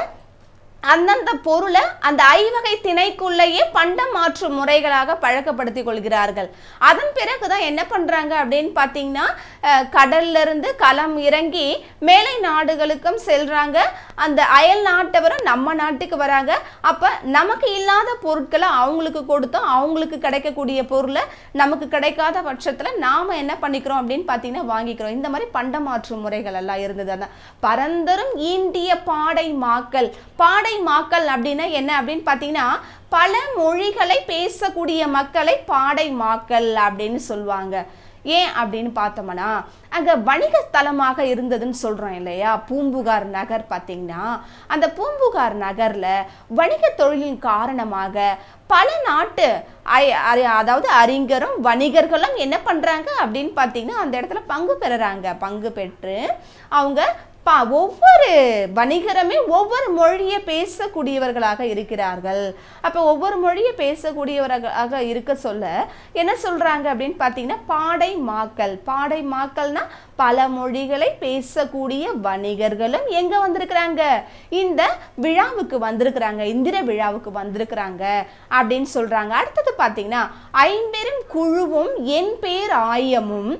அந்தந்த பொருளை அந்த ஐவகை திணைக்குள்ளேயே பண்டம் மாற்றும் முறைகளாக பழக்கப்படுத்தி கொள்கிறார்கள். அதன் பிறகுதான் என்ன பண்றாங்க அப்படின்னு பார்த்தீங்கன்னா கடல்ல இருந்து களம் இறங்கி மேலை நாடுகளுக்கும் செல்றாங்க. அந்த அயல் நாட்டவரும் நம்ம நாட்டுக்கு வராங்க. அப்ப நமக்கு இல்லாத பொருட்களை அவங்களுக்கு கொடுத்தோம், அவங்களுக்கு கிடைக்கக்கூடிய பொருளை நமக்கு கிடைக்காத பட்சத்துல நாம என்ன பண்ணிக்கிறோம் அப்படின்னு பார்த்தீங்கன்னா வாங்கிக்கிறோம். இந்த மாதிரி பண்டம் மாற்றும் முறைகள் எல்லாம் இருந்தது. அதான் பரந்தரும் ஈண்டிய பாடை மாக்கள். பாடை மாக்கள் அப்படின்னா என்ன அப்படின்னு பார்த்தீங்கன்னா பல மொழிகளை பேசக்கூடிய மக்களை பாடை மாக்கள் அப்படின்னு சொல்லுவாங்க. ஏன் அப்படின்னு பார்த்தோம்னா அங்கே வணிக ஸ்தலமாக இருந்ததுன்னு சொல்கிறோம் இல்லையா. பூம்புகார் நகர் பார்த்தீங்கன்னா அந்த பூம்புகார் நகரில் வணிக தொழிலின் காரணமாக பல நாட்டு அதாவது அறிஞரும் வணிகர்களும் என்ன பண்ணுறாங்க அப்படின்னு பார்த்தீங்கன்னா அந்த இடத்துல பங்கு பெறுறாங்க. பங்கு பெற்று அவங்க ஒவ்வொரு வணிகருமே ஒவ்வொரு மொழியை பேசக்கூடியவர்களாக இருக்கிறார்கள். அப்போ ஒவ்வொரு மொழியை பேசக்கூடியவர்களாக இருக்க சொல்ல என்ன சொல்றாங்க அப்படின்னு பார்த்தீங்கன்னா பாடை மாக்கள். பாடை மாக்கள்னா பல மொழிகளை பேசக்கூடிய வணிகர்களும் எங்க வந்திருக்கிறாங்க, இந்த விழாவுக்கு வந்திருக்கிறாங்க, இந்திர விழாவுக்கு வந்திருக்கிறாங்க அப்படின்னு சொல்றாங்க. அடுத்தது பார்த்தீங்கன்னா ஐம்பெரும் குழுவும் என் பேர் ஆயமும்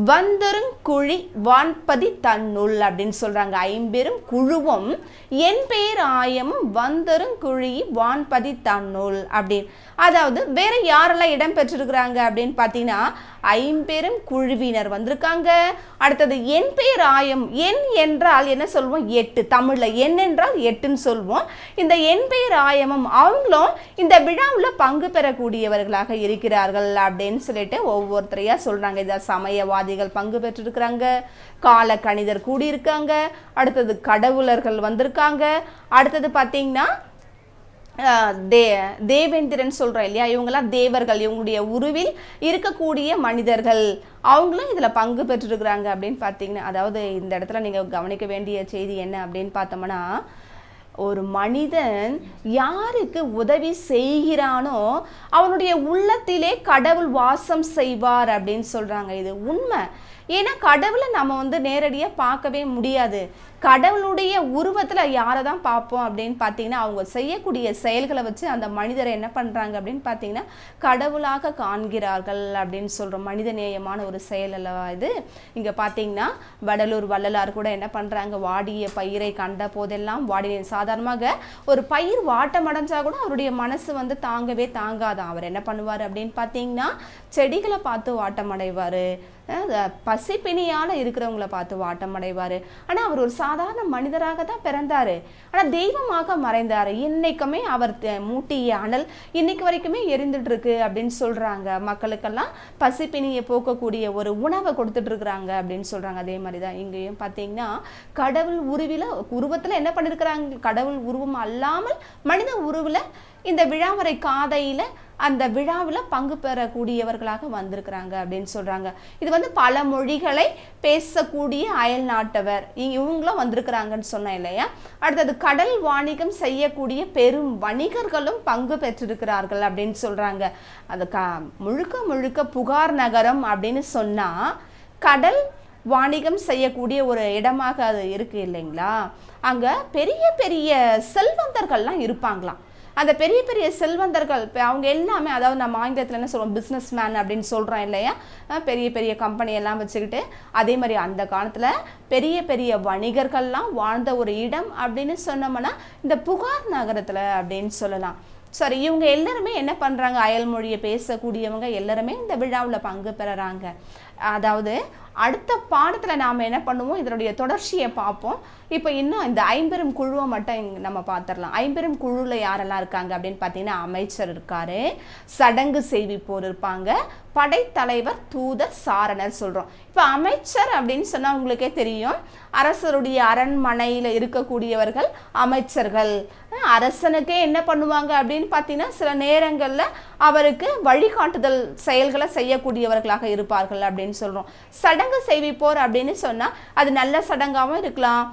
வந்தருங்குழி வான்பதி தன்னுள் அப்படின்னு சொல்றாங்க. ஐம்பெரும் குழுவும் என் பேர் ஆயமும் வந்தருங்குழி வான்பதி தன்னுள் அப்படின்னு. அதாவது வேற யாரெல்லாம் இடம் பெற்றிருக்கிறாங்க அப்படின்னு பார்த்தீங்கன்னா ஐம்பெரும் குழுவினர் வந்திருக்காங்க. அடுத்தது என் பேர் ஆயம். எண் என்றால் என்ன சொல்லுவோம், 8. தமிழ்ல எண் என்றால் 8ன்னு சொல்லுவோம். இந்த என் பேர் ஆயமும் அவங்களும் இந்த விழாவில் பங்கு பெறக்கூடியவர்களாக இருக்கிறார்கள் அப்படின்னு சொல்லிட்டு ஒவ்வொருத்தரையா சொல்றாங்க. இதை சமயவாதிகள் பங்கு பெற்றிருக்கிறாங்க, கால கணிதர் கூடியிருக்காங்க, அடுத்தது கடவுளர்கள் வந்திருக்காங்க, அடுத்தது பார்த்தீங்கன்னா தேவேந்திரன் சொல்கிறோம் இல்லையா, இவங்கெல்லாம் தேவர்கள், இவங்களுடைய உருவில் இருக்கக்கூடிய மனிதர்கள், அவங்களும் இதில் பங்கு பெற்றிருக்கிறாங்க அப்படின்னு பார்த்தீங்கன்னா. அதாவது இந்த இடத்துல நீங்கள் கவனிக்க வேண்டிய செய்தி என்ன அப்படின்னு பார்த்தோம்னா ஒரு மனிதன் யாருக்கு உதவி செய்கிறானோ அவனுடைய உள்ளத்திலே கடவுள் வாசம் செய்வார் அப்படின்னு சொல்கிறாங்க. இது உண்மை. ஏன்னா கடவுளை நம்ம நேரடியாக பார்க்கவே முடியாது. கடவுளுடைய உருவத்தில் யாரை தான் பார்ப்போம் அப்படின்னு பார்த்தீங்கன்னா அவங்க செய்யக்கூடிய செயல்களை வச்சு அந்த மனிதரை என்ன பண்ணுறாங்க அப்படின்னு பார்த்தீங்கன்னா கடவுளாக காண்கிறார்கள் அப்படின்னு சொல்கிறோம். மனித நேயமான ஒரு செயல் அல்லவா இது. இங்கே பார்த்தீங்கன்னா வடலூர் வள்ளலார் கூட என்ன பண்ணுறாங்க, வாடிய பயிரை கண்ட போதெல்லாம் வாடிய. சாதாரணமாக ஒரு பயிர் வாட்டமடைஞ்சா கூட அவருடைய மனசு தாங்கவே தாங்காதான். அவர் என்ன பண்ணுவார் அப்படின்னு பார்த்தீங்கன்னா செடிகளை பார்த்து வாட்டமடைவார், பசிப்பினியால் இருக்கிறவங்கள பார்த்து வாட்டம் அடைவார். ஆனால் அவர் ஒரு சாதாரண மனிதராக தான் பிறந்தார், ஆனால் தெய்வமாக மறைந்தார். இன்னைக்குமே அவர் மூட்டிய அனல் இன்னைக்கு வரைக்குமே எரிந்துட்டு இருக்கு அப்படின்னு சொல்கிறாங்க. மக்களுக்கெல்லாம் பசிப்பினியை போக்கக்கூடிய ஒரு உணவை கொடுத்துட்டு இருக்கிறாங்க அப்படின்னு சொல்கிறாங்க. அதே மாதிரி தான் இங்கேயும் பார்த்தீங்கன்னா கடவுள் உருவத்தில் என்ன பண்ணியிருக்கிறாங்க, கடவுள் உருவம் அல்லாமல் மனித உருவில் இந்த விழாவரை காதையில் அந்த விழாவில் பங்கு பெறக்கூடியவர்களாக வந்திருக்கிறாங்க அப்படின்னு சொல்கிறாங்க. இது பல மொழிகளை பேசக்கூடிய அயல் நாட்டவர் இவங்களும் வந்திருக்கிறாங்கன்னு சொன்னேன் இல்லையா. அடுத்தது கடல் வாணிகம் செய்யக்கூடிய பெரும் வணிகர்களும் பங்கு பெற்றிருக்கிறார்கள் அப்படின்னு சொல்கிறாங்க. அது முழுக்க முழுக்க புகார் நகரம் அப்படின்னு சொன்னால் கடல் வாணிகம் செய்யக்கூடிய ஒரு இடமாக அது இருக்கு இல்லைங்களா. அங்கே பெரிய பெரிய செல்வந்தர்கள்லாம் இருப்பாங்களாம். அந்த பெரிய பெரிய செல்வந்தர்கள் அவங்க எல்லாமே, அதாவது நம்ம ஆங்கிலத்தில் என்ன சொல்லுவோம், பிஸ்னஸ் மேன் அப்படின்னு சொல்கிறோம் இல்லையா. பெரிய பெரிய கம்பெனி எல்லாம் வச்சுக்கிட்டு அதே மாதிரி அந்த காலத்தில் பெரிய பெரிய வணிகர்கள்லாம் வாழ்ந்த ஒரு இடம் அப்படின்னு சொன்னோம்னா இந்த புகார் நகரத்தில் அப்படின்னு சொல்லலாம். சாரி இவங்க எல்லாருமே என்ன பண்ணுறாங்க, அயல் மொழியை பேசக்கூடியவங்க எல்லாருமே இந்த விழாவில் பங்கு பெறுறாங்க. அதாவது அடுத்த பாடத்தில் நாம் என்ன பண்ணுவோம், இதனுடைய தொடர்ச்சியை பார்ப்போம். இப்போ இன்னும் இந்த ஐம்பெரும் குழுவை மட்டும் நம்ம பார்த்துடலாம். ஐம்பெரும் குழுவில் யாரெல்லாம் இருக்காங்க அப்படின்னு பார்த்தீங்கன்னா, அமைச்சர் இருக்காரு, சடங்கு செய்விப்போர் இருப்பாங்க, படைத்தலைவர், தூதர், சாரணர் சொல்கிறோம். இப்போ அமைச்சர் அப்படின்னு சொன்னால் உங்களுக்கே தெரியும், அரசருடைய அரண்மனையில் இருக்கக்கூடியவர்கள் அமைச்சர்கள். அரசனுக்கே என்ன பண்ணுவாங்க அப்படின்னு பார்த்தீங்கன்னா, சில நேரங்களில் அவருக்கு வழிகாட்டுதல் செயல்களை செய்யக்கூடியவர்களாக இருப்பார்கள் அப்படின்னு சொல்கிறோம். சடங்கு செய்விப்போர் அப்படின்னு சொன்னால் அது நல்ல சடங்காகவும் இருக்கலாம்,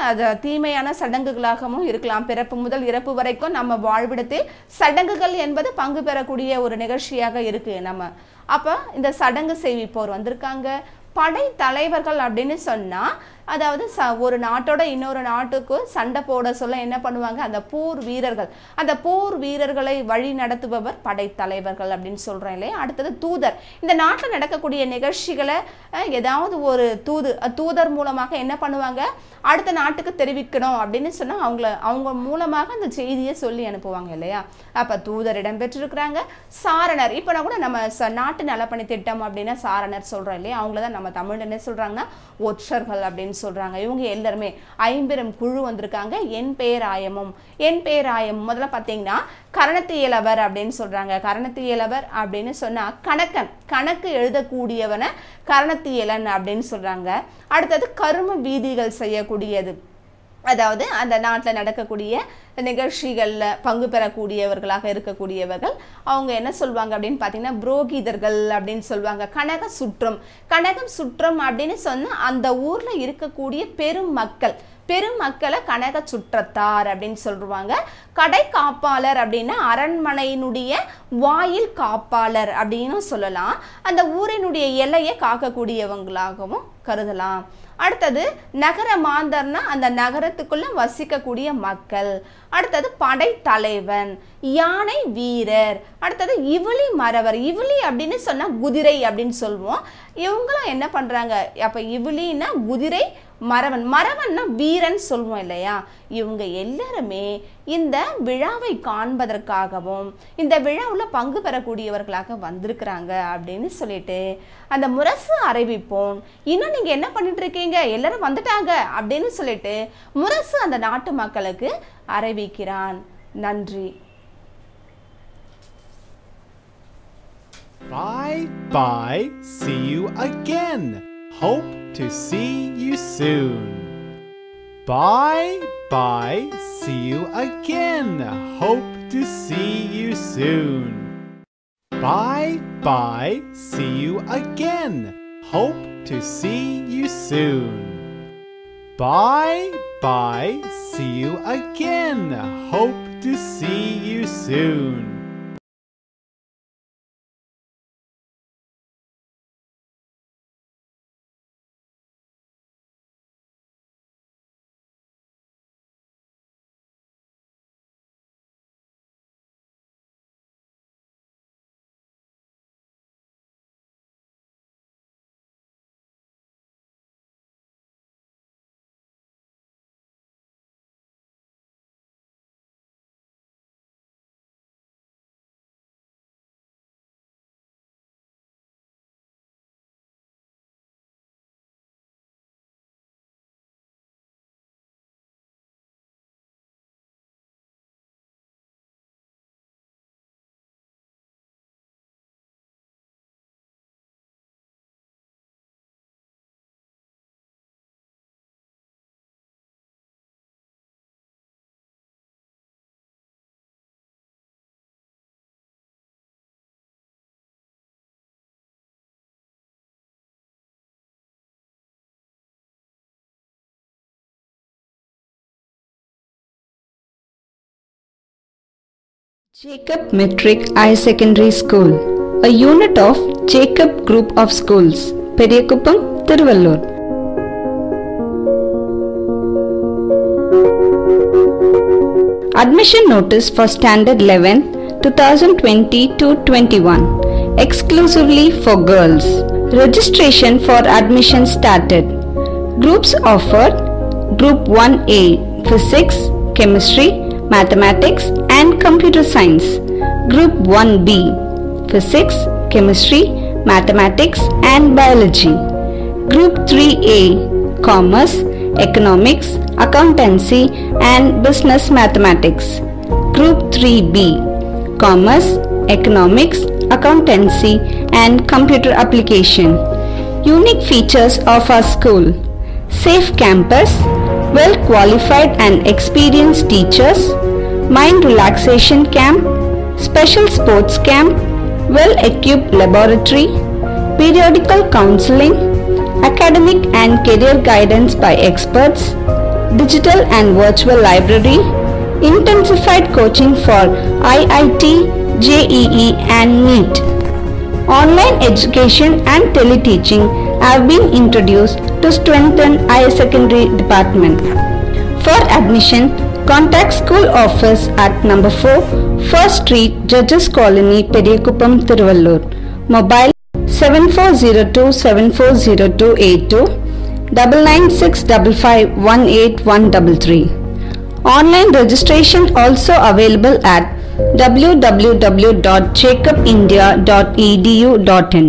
அது தீமையான சடங்குகளாகவும் இருக்கலாம். பிறப்பு முதல் இறப்பு வரைக்கும் நம்ம வாழ்விடத்தில் சடங்குகள் என்பது பங்கு பெறக்கூடிய ஒரு நிகழ்ச்சியாக இருக்குது நம்ம. அப்போ இந்த சடங்கு செய்விப்போர் வந்திருக்காங்க. படை தலைவர்கள் அப்படின்னு சொன்னால் அதாவது ஒரு நாட்டோட இன்னொரு நாட்டுக்கு சண்டை போட சொல்ல என்ன பண்ணுவாங்க, அந்த போர் வீரர்கள், அந்த போர் வீரர்களை வழி நடத்துபவர் படைத்தலைவர்கள் அப்படின்னு சொல்கிறோம் இல்லையா. அடுத்தது தூதர். இந்த நாட்டில் நடக்கக்கூடிய நிகழ்ச்சிகளை ஏதாவது ஒரு தூதர் மூலமாக என்ன பண்ணுவாங்க, அடுத்த நாட்டுக்கு தெரிவிக்கணும் அப்படின்னு சொன்னால் அவங்க மூலமாக அந்த செய்தியை சொல்லி அனுப்புவாங்க இல்லையா. அப்போ தூதர் இடம்பெற்றிருக்கிறாங்க. சாரணர், இப்போ கூட நம்ம நாட்டு நலப்பணி திட்டம் அப்படின்னா சாரணர் சொல்கிறோம் இல்லையா, அவங்கள தான் நம்ம தமிழ் என்ன சொல்கிறாங்கன்னா ஒற்றர்கள் அப்படின்னு சொல்றாங்க. இவங்க எல்லாருமே ஐம்பெரும் குழு வந்திருக்காங்க. என் பேராயமும் முதல்ல பார்த்தீங்கன்னா கரணத்தியலவர் அப்படின்னு சொல்றாங்க. கரணத்தியலவர் அப்படின்னு சொன்னா கணக்கு எழுதக்கூடியவன கரணத்தியலன் அப்படின்னு சொல்றாங்க. அடுத்தது கரும வீதிகள் செய்யக்கூடியது, அதாவது அந்த நாட்டில் நடக்கக்கூடிய நிகழ்ச்சிகளில் பங்கு பெறக்கூடியவர்களாக இருக்கக்கூடியவர்கள் அவங்க என்ன சொல்லுவாங்க அப்படின்னு பார்த்தீங்கன்னா புரோகிதர்கள் அப்படின்னு சொல்லுவாங்க. கனகம் சுற்றம் அப்படின்னு சொன்னால் அந்த ஊரில் இருக்கக்கூடிய பெருமக்களை கனக சுற்றத்தார் அப்படின்னு சொல்லுவாங்க. கடை காப்பாளர் அப்படின்னா அரண்மனையினுடைய வாயில் காப்பாளர் அப்படின்னு சொல்லலாம். அந்த ஊரினுடைய எல்லையை காக்கக்கூடியவங்களாகவும் கருதலாம். அடுத்தது நகர மாந்தர்னா அந்த நகரத்துக்குள்ள வசிக்கக்கூடிய மக்கள். அடுத்தது படைத்தலைவன், யானை வீரர். அடுத்தது இவிலி மறவர். இவிலி அப்படின்னு சொன்னா குதிரை அப்படின்னு சொல்லுவோம். இவங்களும் என்ன பண்றாங்க, அப்ப இவிலின்னா குதிரை, மறவன்னா வீரன் சொல்லுவோம் இல்லையா. இவங்க எல்லாருமே இந்த விழாவை காண்பதற்காகவும் இந்த விழாவில் பங்கு பெறக்கூடியவர்களாக வந்திருக்கிறாங்க அப்படின்னு சொல்லிட்டு அந்த முரசு அறிவிப்போம். இன்னும் நீங்க என்ன பண்ணிட்டு இருக்கீங்க, எல்லாரும் வந்துட்டாங்க அப்படின்னு சொல்லிட்டு முரசு அந்த நாட்டு மக்களுக்கு அறிவிக்கிறான். நன்றி. Bye bye, see you again. Hope to see you soon. Bye bye, see you again. Hope to see you soon. Bye bye, see you again. Hope to see you soon. Bye bye, see you again. Hope to see you soon. Jacob Metric Higher Secondary School, a unit of Jacob Group of Schools, Periyakkuppam, Thiruvallur. Admission notice for Standard 11, 2020-21, exclusively for girls. Registration for admission started. Groups offered: Group 1A, Physics, Chemistry, Mathematics and Computer Science. Group 1B, Physics, Chemistry, Mathematics and Biology. Group 3A, Commerce, Economics, Accountancy and Business Mathematics. Group 3B, Commerce, Economics, Accountancy and Computer Application. Unique features of our school: safe campus, well qualified and experienced teachers, mind relaxation camp, special sports camp, well equipped laboratory, periodical counseling, academic and career guidance by experts, digital and virtual library, intensified coaching for IIT, JEE and NEET. Online education and teleteaching have been introduced to strengthen higher secondary department. For admission, contact school office at number 4, 1st Street, Judges Colony, Periyakkuppam, Thiruvallur. Mobile 7402740282 9965518133. Online registration also available at www.jacobindia.edu.in.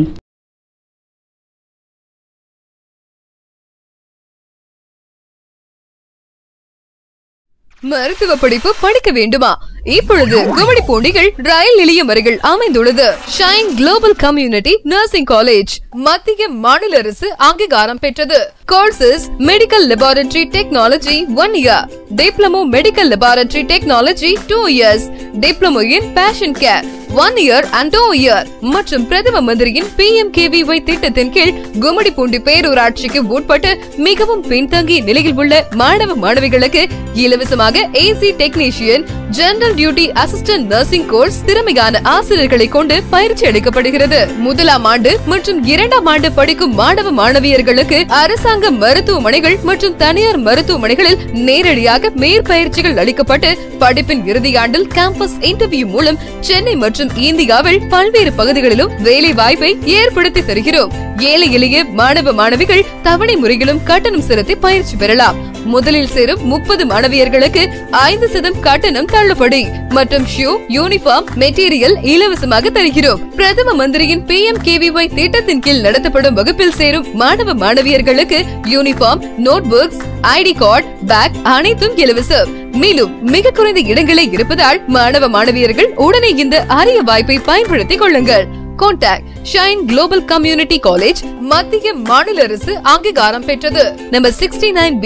மருத்துவ படிப்பு படிக்க வேண்டுமா? இப்பொழுது கும்மிடிப்பூண்டிகள் ரயில் நிலையம் அருகில் அமைந்துள்ளது Shine Global Community Nursing College. மத்திய மாநில அரசு அங்கீகாரம் பெற்றது. Courses: medical laboratory technology 1 year, diploma medical laboratory technology 2 years, diploma in patient care 1 year and 2 year மற்றும் பிரதம மந்திரியின் PMKVY திட்டத்தின் கீழ் கும்மிடிப்பூண்டி பேரூராட்சிக்கு உட்பட்டு மிகவும் பின்தங்கிய நிலையில் உள்ள மாணவ மாணவிகளுக்கு இலவசமாக AC technician, general duty assistant nursing course திறமையான ஆசிரியர்களை கொண்டு பயிற்சி அளிக்கப்படுகிறது. முதலாம் ஆண்டு மற்றும் 2ஆம் ஆண்டு படிக்கும் மாணவ மாணவியர்களுக்கு அரசாங்க மருத்துவமனைகள் மற்றும் தனியார் மருத்துவமனைகளில் நேரடியாக மேற்பயிற்சிகள் அளிக்கப்பட்டு படிப்பின் இறுதியாண்டில் கேம்பஸ் இன்டர்வியூ மூலம் சென்னை மற்றும் இந்தியாவில் பல்வேறு பகுதிகளிலும் வேலை வாய்ப்பை ஏற்படுத்தி தருகிறோம். ஏழை எளிய மாணவ மாணவிகள் தவணை முறையிலும் கட்டணம் செலுத்தி பயிற்சி பெறலாம். முதலில் சேரும் 30 மாணவியர்களுக்கு 5% கட்டணம் தள்ளுபடி மற்றும் ஷூ, யூனிஃபார்ம், மெட்டீரியல் இலவசமாக தருகிறோம். பிரதம மந்திரியின் PMKVY திட்டத்தின் கீழ் நடத்தப்படும் வகுப்பில் சேரும் மாணவ மாணவியர்களுக்கு uniform, notebooks, ID card, bag அனைத்தும் இலவசம். மேலும் மிக குறைந்த இடங்களே இருப்பதால் மாணவ மாணவியர்கள் உடனே இந்த அரிய வாய்ப்பை பயன்படுத்திக் கொள்ளுங்கள். Contact Shine Global Community College, மத்திய மாநில அரசு அங்கீகாரம் பெற்றது. Number 69B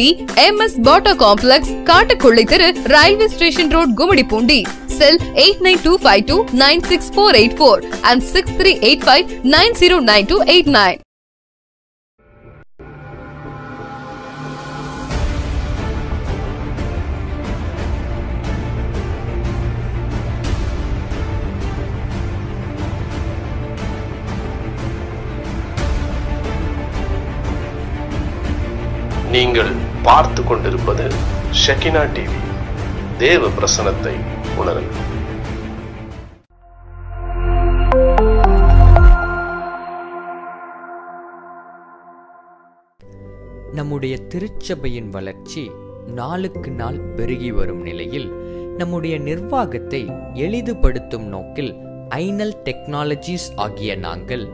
MS Bota Complex, காட்டுக்குள்ளை தெரு, railway station road, Gummidipoondi. Sell 8925296484 and 6385909289. நீங்கள் பார்த்து கொண்டிருப்பது ஷெகினா டிவி. தேவ பிரசன்னத்தை உணருங்கள். நம்முடைய திருச்சபையின் வளர்ச்சி நாளுக்கு நாள் பெருகி வரும் நிலையில் நம்முடைய நிர்வாகத்தை எளிதுபடுத்தும் நோக்கில் ஐனல் டெக்னாலஜிஸ் ஆகிய நாங்கள்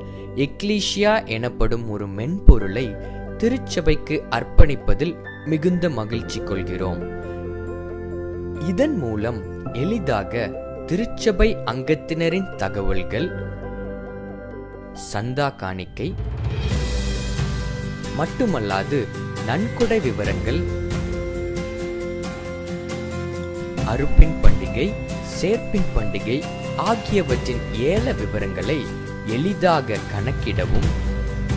எக்லீசியா எனப்படும் ஒரு மென்பொருளை திருச்சபைக்கு அர்ப்பணிப்பதில் மிகுந்த மகிழ்ச்சி கொள்கிறோம். இதன் மூலம் எளிதாக திருச்சபை அங்கத்தினரின் தகவல்கள், சந்தா காணிக்கை மட்டுமல்லாது நன்கொடை விவரங்கள், அறுப்பின் பண்டிகை, சேர்ப்பின் பண்டிகை ஆகியவற்றின் ஏல விவரங்களை எளிதாக கணக்கிடவும்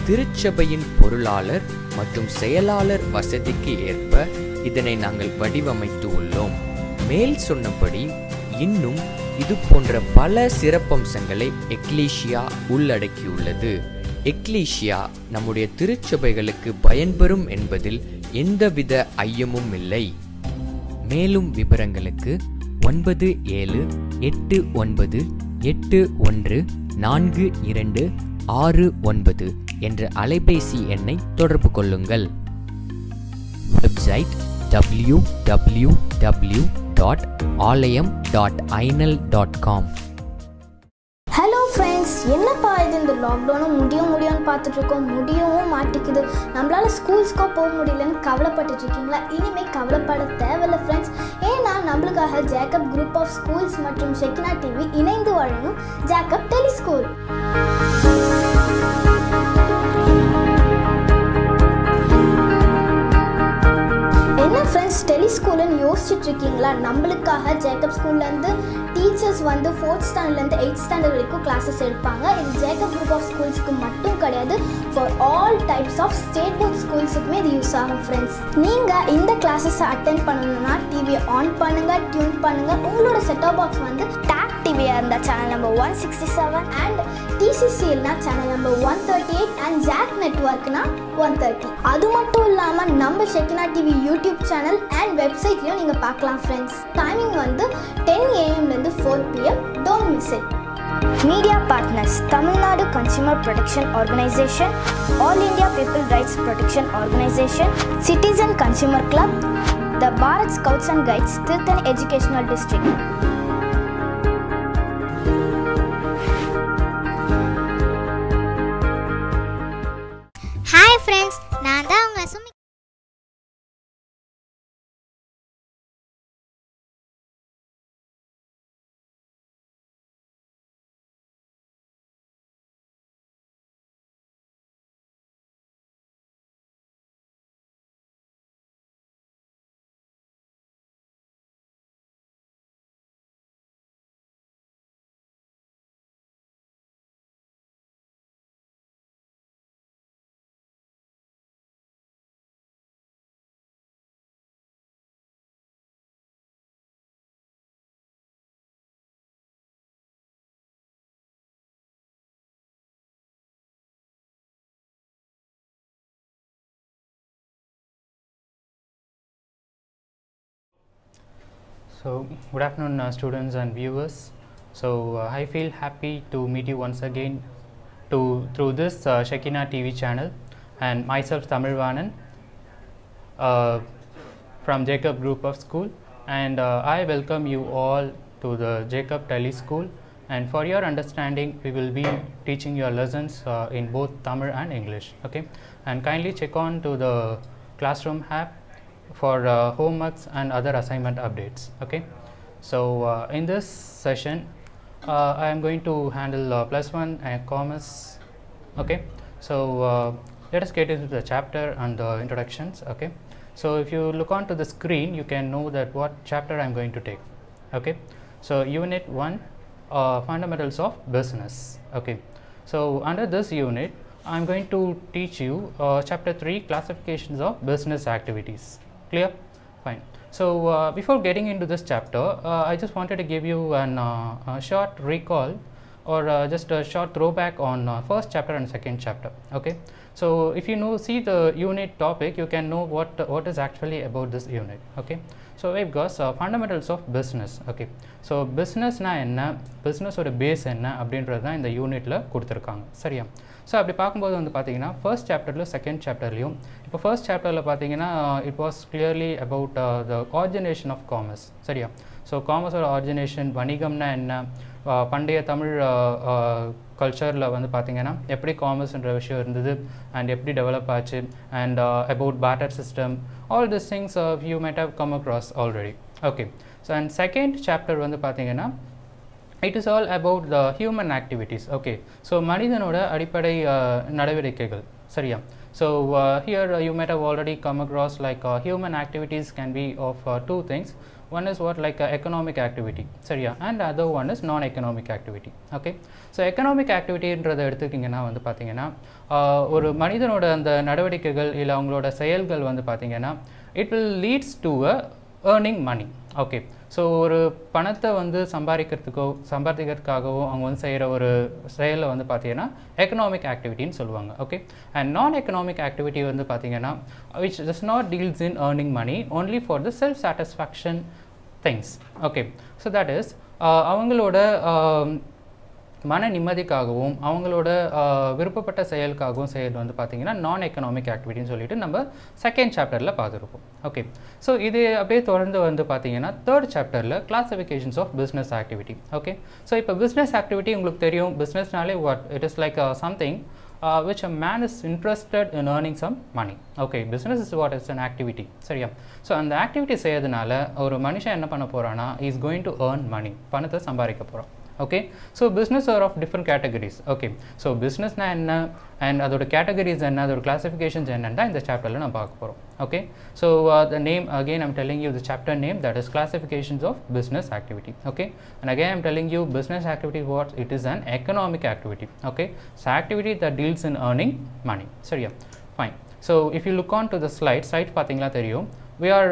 திருச்சபையின் பொருளாளர் மற்றும் செயலாளர் வசதிக்கு ஏற்ப இதனை நாங்கள் வடிவமைத்து உள்ளோம். மேல் சொன்னபடி இன்னும் இது போன்ற பல சிறப்பம்சங்களை எக்லீசியா உள்ளடக்கியுள்ளது. எக்லீசியா நம்முடைய திருச்சபைகளுக்கு பயன்பெறும் என்பதில் எந்தவித ஐயமும் இல்லை. மேலும் விவரங்களுக்கு 9789814269 என்ற அலைபேசி எண்ணை தொடர்பு கொள்ளுங்கள். Website www.shine-global.org. www.alayam.inal.com. Hello friends, என்னப்பா இது இந்த லாக்டவுனும் முடியும்னு பார்த்துட்ருக்கோம், முடியவும் மாட்டேங்குது, நம்மளால் ஸ்கூல்ஸ்க்கோ போக முடியலன்னு கவலைப்பட்டுட்டு இருக்கீங்களா? இனிமேல் கவலைப்பட தேவையில்லை ஃப்ரெண்ட்ஸ். ஏன்னா நம்மளுக்காக ஜேக்கப் குரூப் ஆஃப் ஸ்கூல்ஸ் மற்றும் ஷெக்கினா டிவி இணைந்து வழங்கும் ஜேக்கப் டெலி ஸ்கூல். என்ன ஃப்ரெண்ட்ஸ், டெலி ஸ்கூலுன்னு யோசிச்சுட்டு இருக்கீங்களா? நம்மளுக்காக ஜேக்கப் ஸ்கூல்லேருந்து டீச்சர்ஸ் வந்து 4th ஸ்டாண்டர்ட்லேருந்து 8th ஸ்டாண்டர்ட் வரைக்கும் கிளாஸஸ் எடுப்பாங்க. இது ஜேக்கப் குரூப் ஆஃப் ஸ்கூல்ஸ்க்கு மட்டும் கிடையாது, for all types of state board ஸ்கூல்ஸுக்குமே இது யூஸ் ஆகும் ஃப்ரெண்ட்ஸ். நீங்கள் இந்த கிளாஸஸை அட்டென்ட் பண்ணணும்னா டிவியை ஆன் பண்ணுங்கள், டியூன் பண்ணுங்கள். உங்களோட செட்டாப் பாக்ஸ் வந்து டாக் டிவியாக இருந்தால் சேனல் நம்பர் 167 அண்ட் டிசிசிஎல்னா சேனல் நம்பர் 138 அண்ட் ஜாக் நெட்வொர்க்னா 130. அது மட்டும் இல்லாமல் நம்ம Shekinah TV YouTube channel and வெப்சைட்லையும் நீங்கள் பார்க்கலாம் ஃப்ரெண்ட்ஸ். டைமிங் வந்து 10 AM 4 PM. Don't miss it. Media partners: Tamil Nadu Consumer Protection Organization, All India People Rights Protection Organization, Citizen Consumer Club, the Bharat Scouts and Guides, Tirthani Educational District. Hi friends, நான் தான் உங்க Sumi. So good afternoon students and viewers. So I feel happy to meet you once again through this Shekina TV channel, and myself Tamilvanan from Jacob Group of School, and I welcome you all to the Jacob Tele School. And for your understanding, we will be teaching your lessons in both Tamil and English. Okay, and kindly check on to the classroom app for homeworks and other assignment updates. Okay, so in this session I am going to handle +1 and commerce. Okay, so let us get into the chapter and the introductions. Okay, so if you look onto the screen, you can know that what chapter I am going to take. Okay, so unit 1, fundamentals of business. Okay, so under this unit I am going to teach you chapter 3, classifications of business activities. Clear? Fine. So before getting into this chapter, I just wanted to give you a short recall or just a short throwback on first chapter and second chapter. Okay, so if you see the unit topic, you can know what is actually about this unit. Okay, so we've got fundamentals of business. Okay, so business na enna, business oda base enna அப்படின்றது தான் இந்த யூனிட்ல கொடுத்திருக்காங்க. சரியா? So அப்படி பார்க்கும்போது வந்து பார்த்தீங்கன்னா ஃபர்ஸ்ட் சாப்டரில் செகண்ட் சாப்டர்லையும் இப்போ ஃபர்ஸ்ட் சாப்டரில் பார்த்தீங்கன்னா it was clearly about the origination of commerce. சரியா? ஸோ காமர்ஸோட ஆர்ஜினேஷன், வணிகம்னா என்ன, பண்டைய தமிழ் கல்ச்சரில் வந்து பார்த்திங்கன்னா எப்படி காமர்ஸ்ன்ற விஷயம் இருந்தது அண்ட் எப்படி டெவலப் ஆச்சு, and about barter system, all this things you might have come across already. Okay, so and second chapter வந்து பார்த்திங்கன்னா it is all about the human activities. Okay, so மனிதனோட அடிப்படை நடவடிக்கைகள். சரியா? So here you might have already come across like human activities can be of two things. One is what, like economic activity. சரியா? And other one is non-economic activity. Okay, so economic activityன்றதை எடுத்துக்கிங்கன்னா வந்து பார்த்தீங்கன்னா ஒரு மனிதனோட அந்த நடவடிக்கைகள் இல்லை அவங்களோட செயல்கள் வந்து பார்த்தீங்கன்னா it will leads to earning money. Okay, so ஒரு பணத்தை வந்து சம்பாதிக்கிறதுக்காகவும் அவங்க வந்து செய்கிற ஒரு செயலை வந்து பார்த்தீங்கன்னா எக்கனாமிக் ஆக்டிவிட்டின்னு சொல்லுவாங்க. ஓகே, அண்ட் நான் எக்கனாமிக் ஆக்டிவிட்டி வந்து பார்த்தீங்கன்னா which does not deals in earning money, only for the self satisfaction things. Okay, so that is அவங்களோட மன நிம்மதிக்காகவும் அவங்களோட விருப்பப்பட்ட செயலுக்காகவும் செய்யறது வந்து பார்த்தீங்கன்னா நான் எக்கனாமிக் ஆக்டிவிட்டின்னு சொல்லிட்டு நம்ம செகண்ட் சாப்டரில் பார்த்துருப்போம். ஓகே, ஸோ இது அப்படியே தொடர்ந்து வந்து பார்த்தீங்கன்னா தேர்ட் சாப்டரில் classifications of business activity. Okay, so இப்போ பிஸ்னஸ் ஆக்டிவிட்டி உங்களுக்கு தெரியும், பிஸ்னஸ்னாலே what it is like something which a man is interested in earning some money. Okay, business is what is an activity. சரியா? ஸோ அந்த activity செய்யறதுனால ஒரு மனுஷன் என்ன பண்ண போகிறான்னா is going to earn money, பணத்தை சம்பாதிக்க போகிறான். Okay, so business are of different categories. Okay, so business na enna and adoda categories enna adoda classifications enna in the chapter la na paaka porom. Okay, so the name again I'm telling you the chapter name, that is classifications of business activity. Okay, and again I'm telling you business activity what it is, an economic activity. Okay, so activity that deals in earning money. Seriya? Fine. So if you look on to the slide pathingala theriyum, we are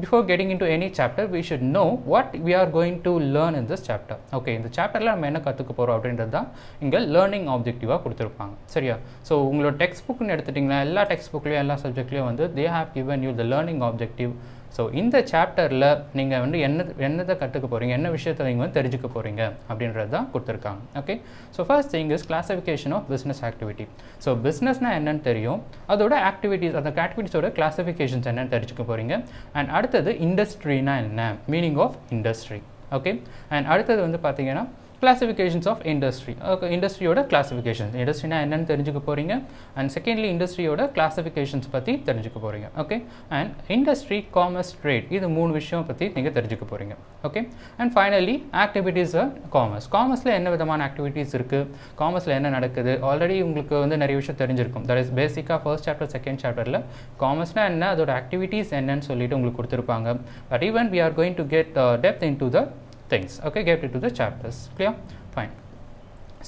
before getting into any chapter we should know what we are going to learn in this chapter. Okay, இந்த சாப்டர்ல நம்ம என்ன கத்துக்க போறோம் அப்படின்றது தான் இங்க learning ஆப்ஜெக்டிவா கொடுத்திருப்பாங்க. சரியா? ஸோ உங்களோட டெக்ஸ்ட் புக்னு எடுத்துட்டீங்கன்னா எல்லா டெக்ஸ்ட் புக்லயும் எல்லா சப்ஜெக்ட்லயும் வந்து they have given you the learning objective. So இந்த சாப்டரில் நீங்கள் வந்து என்னத்தை கற்றுக்க போகிறீங்க, என்ன விஷயத்தை நீங்கள் வந்து தெரிஞ்சுக்க போகிறீங்க அப்படின்றது தான் கொடுத்துருக்காங்க. Okay, so first thing is classification of business activity. So பிஸ்னஸ்னால் என்னென்னு தெரியும், அதோட ஆக்டிவிட்டீஸ், அந்த ஆக்டிவிட்டீஸோட கிளாசிஃபிகேஷன்ஸ் என்னென்னு தெரிஞ்சுக்க போகிறீங்க. அண்ட் அடுத்தது இண்டஸ்ட்ரினா என்ன, meaning of industry. Okay, and அடுத்தது வந்து பார்த்தீங்கன்னா classifications of industry. Okay, industry oda classifications, industry na enna therinjukka poringa, and secondly industry oda classifications pathi therinjukka poringa. Okay, and industry, commerce, trade, idu moonu vishayam pathi neenga therinjukka poringa. Okay, and finally activities of commerce. Commerce la enna vidhamana activities irukku, commerce la enna nadakudhu, already ungalku vandu nariya vishayam therinjirukkum. That is basic ah first chapter second chapter la commerce na enna adoda activities enna nu solliட்டு உங்களுக்கு கொடுத்திருப்பாங்க. But even we are going to get depth into the things. Okay, get into the chapters. Clear? Fine.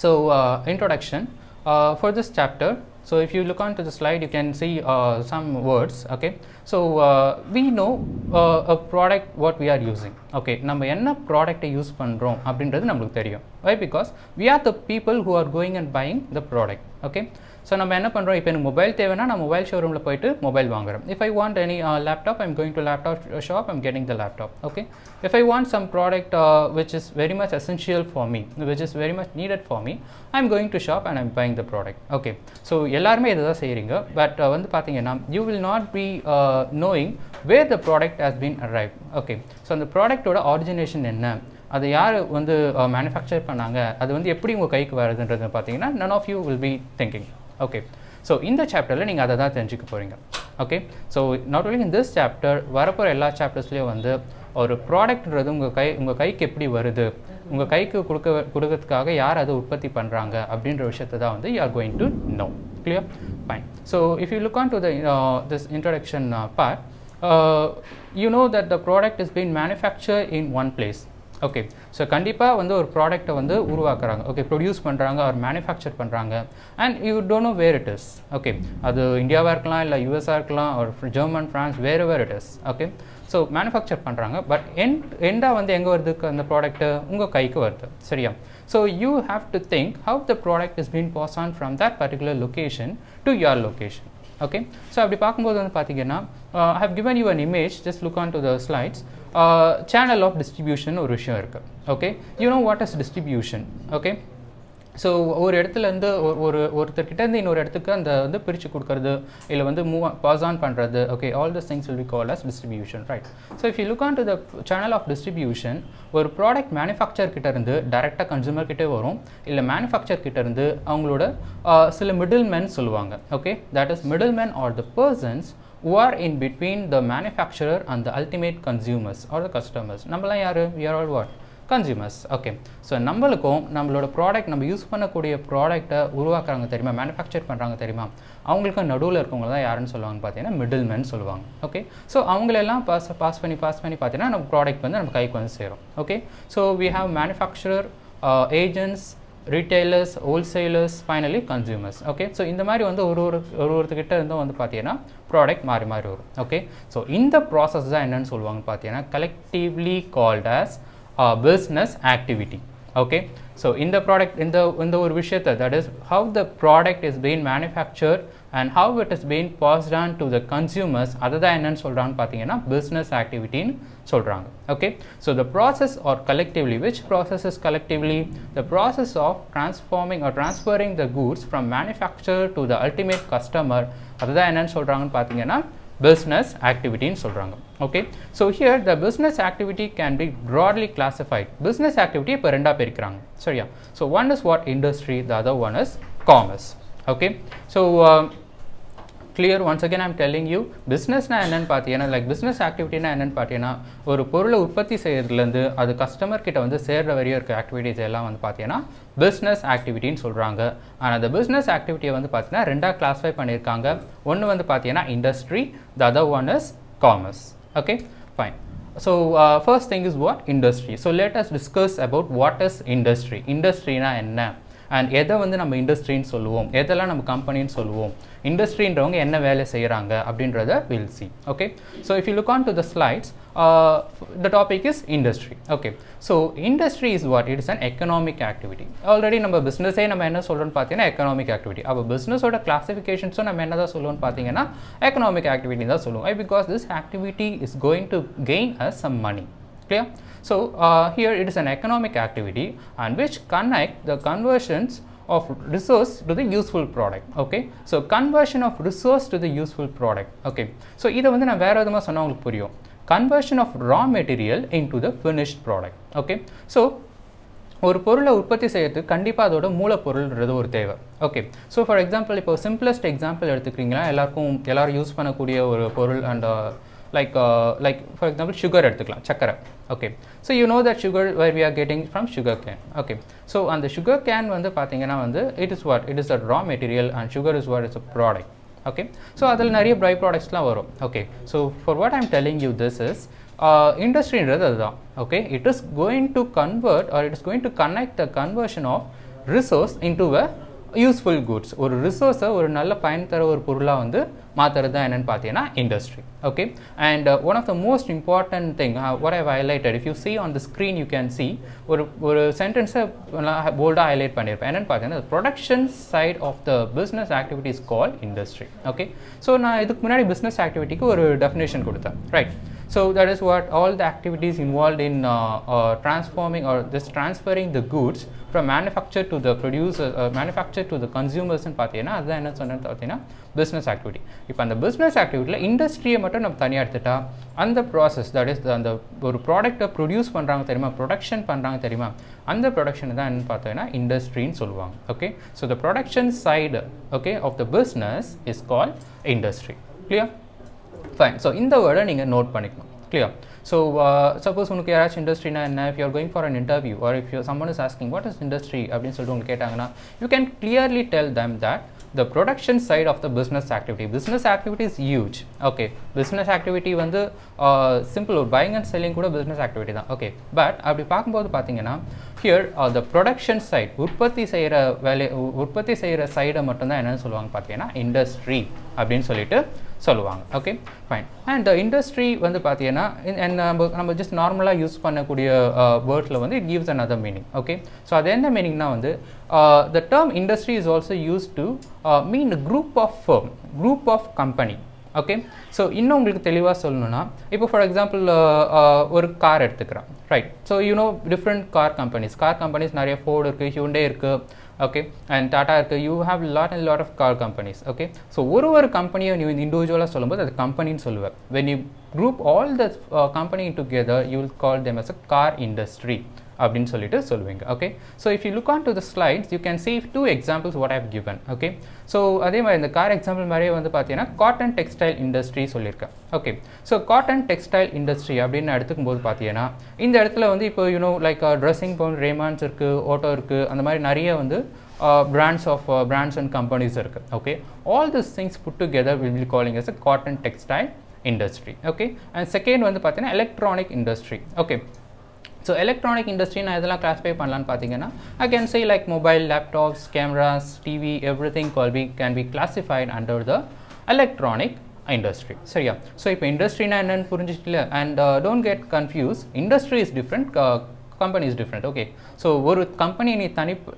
So introduction for this chapter. So if you look on to the slide you can see some words. Okay, so we know a product what we are using. Okay, நம்ம என்ன ப்ராடக்ட்டை use பண்ணுறோம் அப்படின்றது நம்மளுக்கு தெரியும். Why? Because we are the people who are going and buying the product. Okay, so நம்ம என்ன பண்ணுறோம், இப்போ எனக்கு மொபைல் தேவைன்னா நான் மொபைல் ஷோரூமில் போயிட்டு மொபைல் வாங்குறோம். If I want any laptop, I'm going to laptop shop, I'm getting the laptop. Okay, if I want some product which is very much essential for me, which is very much needed for me, I'm going to shop and I'm buying the product. Okay, so எல்லாருமே இதை தான் செய்கிறீங்க. But வந்து பார்த்தீங்கன்னா you will not be knowing where the product has been arrived. Okay, so அந்த ப்ராடக்டோட origination என்ன, அதை யார் வந்து மேனுஃபேக்சர் பண்ணாங்க, அது வந்து எப்படி உங்கள் கைக்கு வருதுன்றது பார்த்தீங்கன்னா none of you will be thinking. Okay, so இந்த சாப்டரில் நீங்கள் அதை தான் தெரிஞ்சுக்க போகிறீங்க. Okay, so not only in this chapter, வரப்போகிற எல்லா சாப்டர்ஸ்லேயும் வந்து ஒரு ப்ராடக்ட்ன்றது உங்கள் கைக்கு எப்படி வருது, உங்கள் கைக்கு கொடுக்கறதுக்காக யார் அதை உற்பத்தி பண்ணுறாங்க அப்படின்ற விஷயத்தை தான் வந்து you are going to know. Clear? Fine. So if you look on to the this introduction part, you know that the product is being manufactured in one place. Okay, so கண்டிப்பாக வந்து ஒரு ப்ராடக்டை வந்து உருவாக்குறாங்க. ஓகே, ப்ரொடியூஸ் பண்ணுறாங்க, ஒரு manufacture பண்ணுறாங்க, and you don't know where it is. Okay, அது இந்தியாவாக இருக்கலாம், இல்லை யூஎஸ்ஆ இருக்கலாம், ஒரு German, France, where it is. Okay, so manufacture பண்ணுறாங்க, பட் எண்டாக வந்து எங்கே வருதுக்கு அந்த ப்ராடக்ட்டு உங்கள் கைக்கு வருது. சரியா? So you have to think how the product is been pass on from that particular location to your location. Okay, so அப்படி பார்க்கும்போது வந்து பார்த்தீங்கன்னா I have given you an image, just look on to the slides. Channel of distribution ஒரு விஷயம் இருக்குது. Okay, you know what is distribution. Okay, so ஒரு இடத்துலேருந்து ஒருத்தர்கிட்டேருந்து இன்னொரு இடத்துக்கு அந்த வந்து பிரித்து கொடுக்கறது, இல்லை வந்து பாஸ் ஆன் பண்ணுறது. Okay, all this things will be called as distribution. Right? So if you look on to the channel of distribution, ஒரு ப்ராடக்ட் மேனுஃபேக்சர் கிட்டேருந்து டைரெக்டாக கன்சூமர் கிட்டே வரும், இல்லை மேனுஃபேக்சர் கிட்டேருந்து அவங்களோட சில மிடில் மேன் சொல்லுவாங்க. Okay, that is middle man R the persons who are in between the manufacturer and the ultimate consumers or the customers. நம்மலாம் யாரு? we are all what? consumers. Okay, so நம்மளுக்கும் நம்மளோட product, நம்ம use பண்ணக்கூடிய ப்ராடக்டை உருவாக்குறாங்க தெரியுமா, மேனுஃபேக்சர் பண்ணுறாங்க தெரியுமா, அவங்களுக்கு நடுவில் இருக்கவங்க தான் யாருன்னு சொல்லுவாங்க பார்த்தீங்கன்னா மிடில் மேன் சொல்லுவாங்க. ஓகே, ஸோ அவங்களெல்லாம் பாஸ் பண்ணி பார்த்தீங்கன்னா நம்ம ப்ராடக்ட் வந்து நம்ம கைக்கு வந்து சேரும். Okay, so we have manufacturer, agents, retailers, wholesalers, finally consumers. Okay, so இந்த மாதிரி வந்து ஒருத்தர்கிட்ட இருந்தும் வந்து பார்த்தீங்கன்னா ப்ராடக்ட் மாறி வரும். ஓகே, ஸோ இந்த ப்ராசஸ் தான் என்னன்னு சொல்லுவாங்க பார்த்தீங்கன்னா collectively called as business activity. Okay, so இந்த ப்ராடக்ட் இந்த ஒரு விஷயத்தை, that is how the product is being manufactured and how it is being passed on to the consumers அதுதான் என்னன்னு சொல்றாங்க பாத்தீங்கன்னா business activity ன்னு சொல்றாங்க. Okay, so the process or collectively, which process is collectively? The process of transforming or transferring the goods from manufacturer to the ultimate customer அதுதான் என்னன்னு சொல்றாங்கன்னு பாத்தீங்கன்னா business activity ன்னு சொல்றாங்க. Okay, so here the business activity can be broadly classified. Business activity இப்ப ரெண்டா பிரிக்கறாங்க. சரியா? So one is what? Industry, the other one is commerce. Okay, so clear? Once again I am telling you, business na என்னன்னு பாத்தீங்கன்னா like business activity na என்னன்னு பாத்தீங்கன்னா ஒரு பொருளை உற்பத்தி செய்யறதுல இருந்து அது கஸ்டமர் கிட்ட வந்து சேர்ற வரையும் இருக்க ஆக்டிவிட்டீஸ் எல்லாம் வந்து பாத்தீங்கன்னா business activity ன்னு சொல்றாங்க. ஆனா அந்த business activity வந்து பாத்தீங்கன்னா ரெண்டா கிளாஸிஃபை பண்ணிருக்காங்க. ஒன்னு வந்து பாத்தீங்கன்னா industry, the other one is commerce. Okay, fine. So first thing is what? Industry. So let us discuss about what is industry. Industry na என்ன and எதை வந்து நம்ம இண்டஸ்ட்ரின்னு சொல்லுவோம், எதெல்லாம் நம்ம கம்பெனின்னு சொல்லுவோம், இண்டஸ்ட்ரின்றவங்க என்ன வேலை செய்கிறாங்க அப்படின்றத we'll see. Okay, so if you look on to the slides, the topic is industry. Okay, so industry is what? It is an economic activity. Already நம்ம பிஸ்னஸே நம்ம என்ன சொல்கிறோம்னு பார்த்தீங்கன்னா எக்கனாமிக் ஆக்டிவிட்டி. அப்போ பிஸ்னஸோட கிளாசிஃபிகேஷன்ஸும் நம்ம என்ன தான் சொல்லுவோம்னு பார்த்தீங்கன்னா எக்கனாமிக் ஆக்டிவிட்டி தான் சொல்லுவோம். Why? Because this activity is going to gain us some money. Clear? So here it is an economic activity and which connect the conversions of resource to the useful product. Okay, so conversion of resource to the useful product. Okay, so இதை வந்து நான் வேற விதமாக சொன்னா உங்களுக்கு புரியும். Conversion of raw material into the finished product. Okay, so ஒரு பொருளை உற்பத்தி செய்யறதுக்கு கண்டிப்பாக அதோட மூலப்பொருள்ன்றது ஒரு தேவை. ஓகே, ஸோ ஃபார் எக்ஸாம்பிள் இப்போ சிம்பிளஸ்ட் எக்ஸாம்பிள் எடுத்துக்கிறீங்களா, எல்லாரும் யூஸ் பண்ணக்கூடிய ஒரு பொருள் and like for example sugar எடுத்துக்கலாம், சக்கரை. Okay, so you know that sugar where we are getting from sugar cane. Okay, so and the sugar cane வந்து பாத்தீங்கன்னா வந்து it is what? It is a raw material and sugar is what? It's a product. Okay, so அதில் நிறைய by productsலாம் வரும். Okay, so for what I'm telling you this is industryன்றது அதுதான். Okay, it is going to convert or it is going to connect the conversion of resource into a useful goods. ஒரு ரிசோர்ஸை ஒரு நல்ல பயன் தர ஒரு பொருளாக வந்து மாற்றுறது தான் என்னென்னு பார்த்தீங்கன்னா industry. Okay, and one of the most important thing what I've highlighted, if you see on the screen you can see ஒரு சென்டென்ஸை போல்டாக ஹைலைட் பண்ணியிருப்பேன். என்னென்னு பார்த்தீங்கன்னா production side of the business activity is called industry. Okay, so நான் இதுக்கு முன்னாடி business ஆக்டிவிட்டிக்கு ஒரு டெஃபினேஷன் கொடுத்தேன், right? So that is what all the activities involved in transforming or this transferring the goods from manufacturer to the producer, manufacturer to the consumers ன்னு பார்த்தீங்கன்னா அதுதான் என்ன சொன்னேன்னு பார்த்தீங்கன்னா பிஸ்னஸ் ஆக்டிவிட்டி. இப்போ அந்த பிஸ்னஸ் ஆக்டிவிட்டியில் இண்டஸ்ட்ரியை மட்டும் நம்ம தனியாக எடுத்துட்டா அந்த ப்ராசஸ் தட் இஸ் அந்த ஒரு ப்ராடக்டை ப்ரொடியூஸ் பண்ணுறாங்க தெரியுமா, ப்ரொடக்ஷன் பண்ணுறாங்க தெரியுமா, அந்த ப்ரொடக்ஷன் தான் என்னன்னு பார்த்தீங்கன்னா இண்டஸ்ட்ரின்னு சொல்லுவாங்க. Okay, so the production side okay of the business is called industry. Clear? Fine. So இந்த வேர்டை நீங்கள் நோட் பண்ணிக்கணும். Clear? So suppose உங்களுக்கு யாராச்சும் இண்டஸ்ட்ரினா என்ன, if you are going for an interview or if someone is asking what is industry அப்படின்னு சொல்லிட்டு உங்களுக்கு கேட்டாங்கன்னா you can clearly tell them that the production side of the business activity. Business activity is huge. Okay, business activity வந்து simple ஒரு buying and selling கூட business activity தான். Okay, but அப்படி பார்க்கும்போது பார்த்தீங்கன்னா here the production side, உற்பத்தி செய்கிற சைடை மட்டும்தான் என்னன்னு சொல்லுவாங்க பார்த்தீங்கன்னா இண்டஸ்ட்ரி அப்படின்னு சொல்லிட்டு சொல்லுவாங்க. Okay, fine. அண்ட் இண்டஸ்ட்ரி வந்து பார்த்தீங்கன்னா நம்ம ஜஸ்ட் நார்மலாக யூஸ் பண்ணக்கூடிய வேர்ட்ஸில் வந்து it gives another meaning. Okay, so அது என்ன மீனிங்னா வந்து the term industry is also used to mean a group of firm, group of company. Okay, so இன்னும் உங்களுக்கு தெளிவாக சொல்லணும்னா இப்போ ஃபார் எக்ஸாம்பிள் ஒரு கார் எடுத்துக்கிறோம், ரைட்? So you know different car companies நிறைய ஃபோர்டு இருக்குது, ஹியூண்டே இருக்குது, ஓகே, அண்ட் டாட்டா இருக்குது. You have lot of car companies. Okay, so ஒரு கம்பெனியை நீ இண்டிவிஜுவலாக சொல்லும்போது அது கம்பெனின்னு சொல்லுவேன். when you group all the company together you will call them as a car industry அப்படின்னு சொல்லிட்டு சொல்லுவீங்க. Okay, so if you look on to the slides you can see 2 examples what I have given. Okay, so அதே மாதிரி இந்த car example மாதிரியே வந்து பார்த்தீங்கன்னா cotton textile industry சொல்லியிருக்கேன். Okay, so cotton textile industry அப்படின்னு எடுத்துக்கும் போது பார்த்தீங்கன்னா இந்த இடத்துல வந்து இப்போ யூனோ லைக் ட்ரெஸ்ஸிங் பவுன் ரேமான்ஸ் இருக்குது, ஓட்டோ இருக்குது, அந்த மாதிரி நிறைய வந்து brands and companies இருக்குது. Okay, all these things put together will be calling as a cotton textile industry. Okay, and second வந்து பார்த்தீங்கன்னா electronic industry. Okay, so electronic industry நான் இதெல்லாம் classify பண்ணலான்னு பார்த்தீங்கன்னா I can say like mobile, laptops, cameras, TV, everything can be classified under the electronic industry. சரியா? So இப்போ இண்டஸ்ட்ரினா என்னன்னு புரிஞ்சிச்சுல, and don't get confused, industry is different, company is different. Okay, so ஒரு company நீ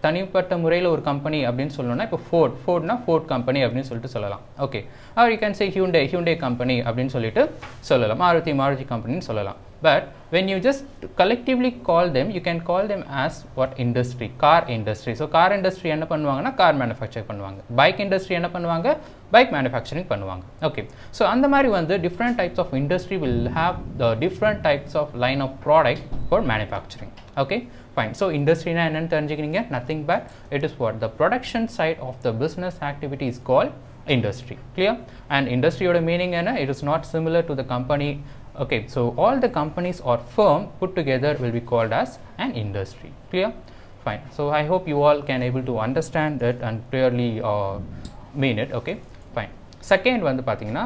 தனிப்பட்ட முறையில் ஒரு company அப்படின்னு சொல்லணும்னா இப்போ ஃபோர்ட்னா ஃபோர்ட் கம்பெனி அப்படின்னு சொல்லிட்டு சொல்லலாம். Okay, or you can say Hyundai company அப்படின்னு சொல்லிட்டு சொல்லலாம். மாருதி கம்பெனின்னு சொல்லலாம். But when you just collectively call them, you can call them as what industry? Car industry. So car industry என்ன பண்ணுவாங்கன்னா car manufacture பண்ணுவாங்க. Bike industry என்ன பண்ணுவாங்க? Bike manufacturing பண்ணுவாங்க. Okay, so அந்த மாதிரி வந்து different types of industry will have the different types of line of product for manufacturing. Okay, fine. So industry na என்னன்னு தெரிஞ்சுக்கிறீங்க? Nothing but it is what the production side of the business activity is called industry. Clear? And industry oda meaning enna? It is not similar to the company. Okay, so all the companies or firm put together will be called as an industry. Clear? Fine. So I hope you all can able to understand it and clearly mean it. Okay, fine. Second one pathina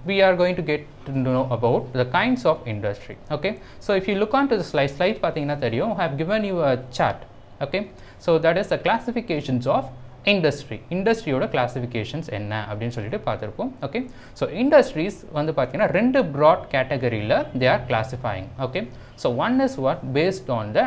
we are going to get to know about the kinds of industry. Okay, so if you look on to the slide pathina theriyum, I have given you a chart. Okay, so that is the classifications of industry ஓட classifications என்ன அப்படின்னு சொல்லிட்டு பார்த்திருப்போம். Okay, so industries வந்து பார்த்தீங்கன்னா ரெண்டு broad கேட்டகரியில் they are classifying. Okay, so one is what paste on the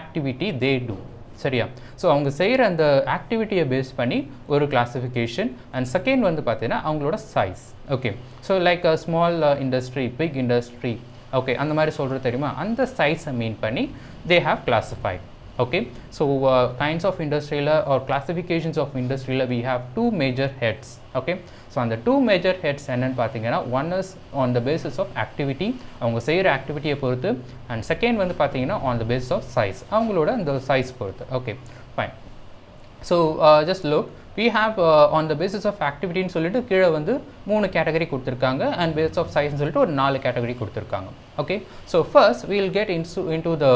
activity they do. சரியா? ஸோ அவங்க செய்கிற அந்த ஆக்டிவிட்டியை பேஸ் பண்ணி ஒரு கிளாஸிஃபிகேஷன். அண்ட் செகண்ட் வந்து பார்த்தீங்கன்னா அவங்களோட size. Okay, so like a small industry, big industry, okay அந்த மாதிரி சொல்கிறது தெரியுமா? அந்த சைஸை மீன் பண்ணி they have classified. Okay, so kinds of industrial or classifications of industrial we have two major heads. Okay, so on the two major heads என்னன்னு பார்த்தீங்கன்னா one is on the basis of activity, அவங்க செய்கிற ஆக்டிவிட்டியை பொறுத்து, and second வந்து பார்த்தீங்கன்னா on the basis of size, அவங்களோட அந்த size பொறுத்து. Okay, fine. So just look, we have on the basis of activity ன்னு சொல்லிட்டு கீழே வந்து 3 கேட்டகரி கொடுத்துருக்காங்க, and basis of size ன்னு சொல்லிட்டு ஒரு 4 கேட்டகரி கொடுத்துருக்காங்க. Okay, so first we will get into the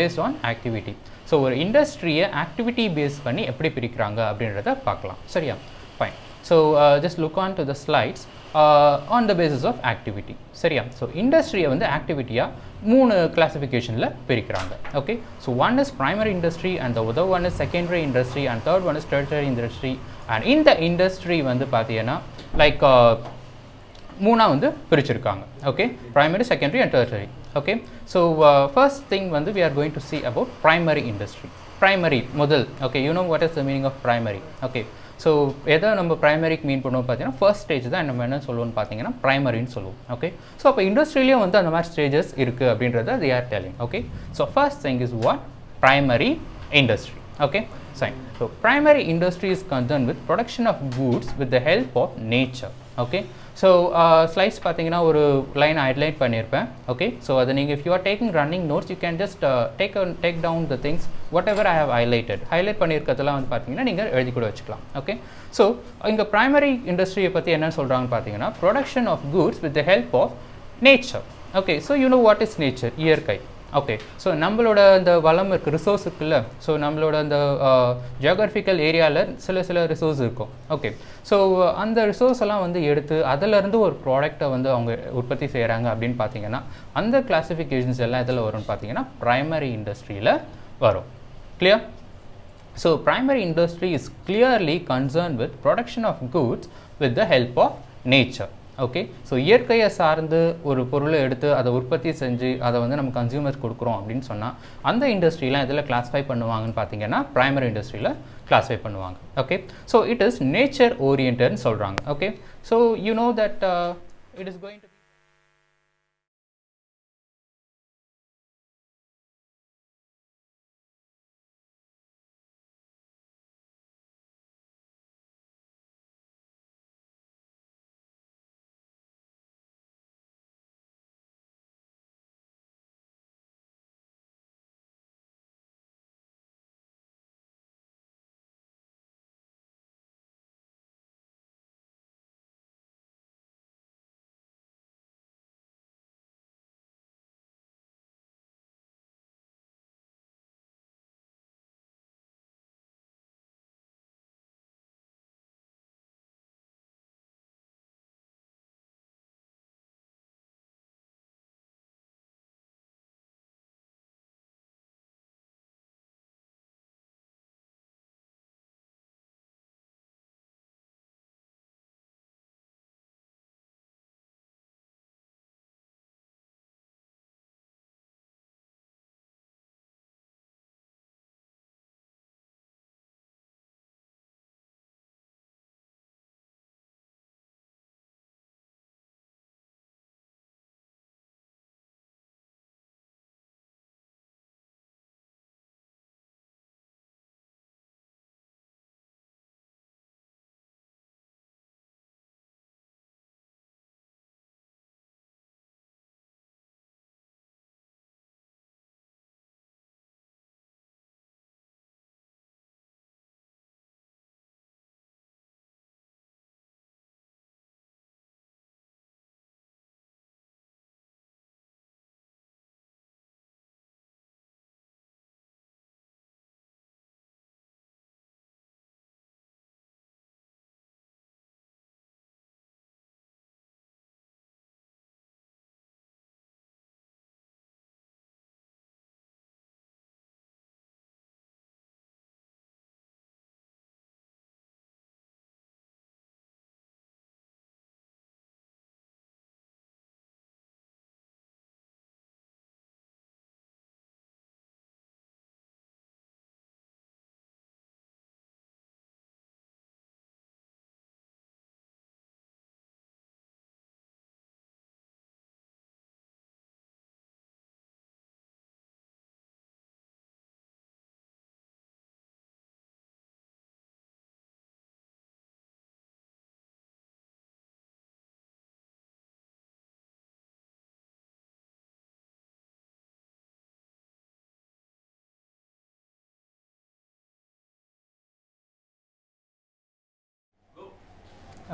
based on activity. So ஒரு இண்டஸ்ட்ரியை ஆக்டிவிட்டி பேஸ் பண்ணி எப்படி பிரிக்கிறாங்க அப்படின்றத பார்க்கலாம். சரியா? Fine. So just look on to the slides on the basis of activity. சரியா? ஸோ இண்டஸ்ட்ரியை வந்து ஆக்டிவிட்டியாக 3 கிளாஸிஃபிகேஷனில் பிரிக்கிறாங்க. Okay, so one is primary industry, and the other one is secondary industry, and third one is tertiary industry. And இந்த industry வந்து பார்த்தீங்கன்னா like 3 வந்து பிரிச்சிருக்காங்க. Okay, primary, secondary and tertiary. Okay, so first thing வந்து we are going to see about primary industry. Primary முதல். Okay, you know what is the meaning of primary? Okay, so எதை நம்ம பிரைமரிக்கு மீன் பண்ணுவோம் பார்த்தீங்கன்னா ஃபர்ஸ்ட் ஸ்டேஜ் தான் நம்ம என்ன சொல்லுவோம்னு பார்த்தீங்கன்னா ப்ரைமரின்னு சொல்லுவோம். ஓகே, ஸோ அப்போ இண்டஸ்ட்ரியிலேயே வந்து அந்த மாதிரி ஸ்டேஜஸ் இருக்குது அப்படின்றத they are telling. Okay, so first thing is what? Primary industry. Okay, fine. So primary industry is concerned with production of goods with the help of nature. Okay, so slides பார்த்தீங்கன்னா ஒரு line highlight பண்ணியிருப்பேன். Okay, so அதை நீங்கள் if you are taking running notes you can just take down the things whatever I have highlight பண்ணியிருக்கிறதுலாம் வந்து பார்த்தீங்கன்னா நீங்கள் எழுதி கூட வச்சுக்கலாம். ஓகே, ஸோ இங்கே ப்ரைமரி இண்டஸ்ட்ரியை பற்றி என்ன சொல்கிறாங்கன்னு பார்த்தீங்கன்னா production of goods with the help of nature. Okay, so you know what is nature? இயற்கை. ஓகே, ஸோ நம்மளோட அந்த வளம் இருக்குது, ரிசோர்ஸ் இருக்குல்ல, ஸோ நம்மளோட அந்த ஜியோகிராஃபிக்கல் ஏரியாவில் சில ரிசோர்ஸ் இருக்கும். ஓகே, ஸோ அந்த ரிசோர்ஸ் எல்லாம் வந்து எடுத்து அதிலேருந்து ஒரு ப்ராடக்டை வந்து அவங்க உற்பத்தி செய்கிறாங்க அப்படின்னு பார்த்தீங்கன்னா அந்த கிளாஸிஃபிகேஷன்ஸ் எல்லாம் இதில் வரும்னு பார்த்தீங்கன்னா ப்ரைமரி இண்டஸ்ட்ரியில் வரும். Clear? So primary industry is clearly concern with production of goods with the help of nature. Okay, so இயற்கையை சார்ந்து ஒரு பொருளை எடுத்து அதை உற்பத்தி செஞ்சு அதை வந்து நம்ம கன்சியூமர்ஸ் கொடுக்குறோம் அப்படின்னு சொன்னால் அந்த இண்டஸ்ட்ரியெலாம் இதில் கிளாஸிஃபை பண்ணுவாங்கன்னு பார்த்தீங்கன்னா ப்ரைமரி இண்டஸ்ட்ரியில் கிளாஸிஃபை பண்ணுவாங்க. Okay, so it is nature ஓரியன்டட்னு சொல்கிறாங்க. Okay, so you know that it is going to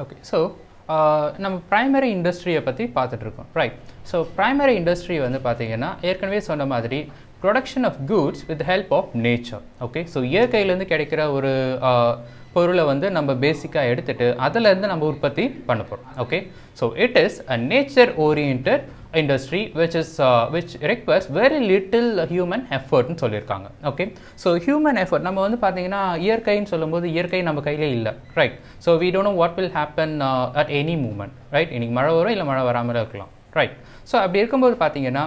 okay so நம்ம ப்ரைமரி இண்டஸ்ட்ரியை பற்றி பார்த்துட்ருக்கோம் ரைட். ஸோ ப்ரைமரி இண்டஸ்ட்ரி வந்து பார்த்திங்கன்னா ஏற்கனவே சொன்ன மாதிரி production of goods with help of nature. Okay so இயற்கையிலேருந்து கிடைக்கிற ஒரு பொருளை வந்து நம்ம பேசிக்காக எடுத்துகிட்டு அதிலேருந்து நம்ம உற்பத்தி பண்ண போகிறோம். Okay so it is a nature oriented industry which requires very little human effort னு சொல்லியிருக்காங்க. ஓகே ஸோ ஹியூமன் எஃபர்ட் நம்ம வந்து பார்த்தீங்கன்னா இயற்கைன்னு சொல்லும்போது இயற்கை நம்ம கையிலே இல்லை right. So we don't know what will happen at any moment right. இன்றைக்கி மழை வரும் இல்லை மழை வராமல் இருக்கலாம் ரைட். ஸோ அப்படி இருக்கும்போது பார்த்தீங்கன்னா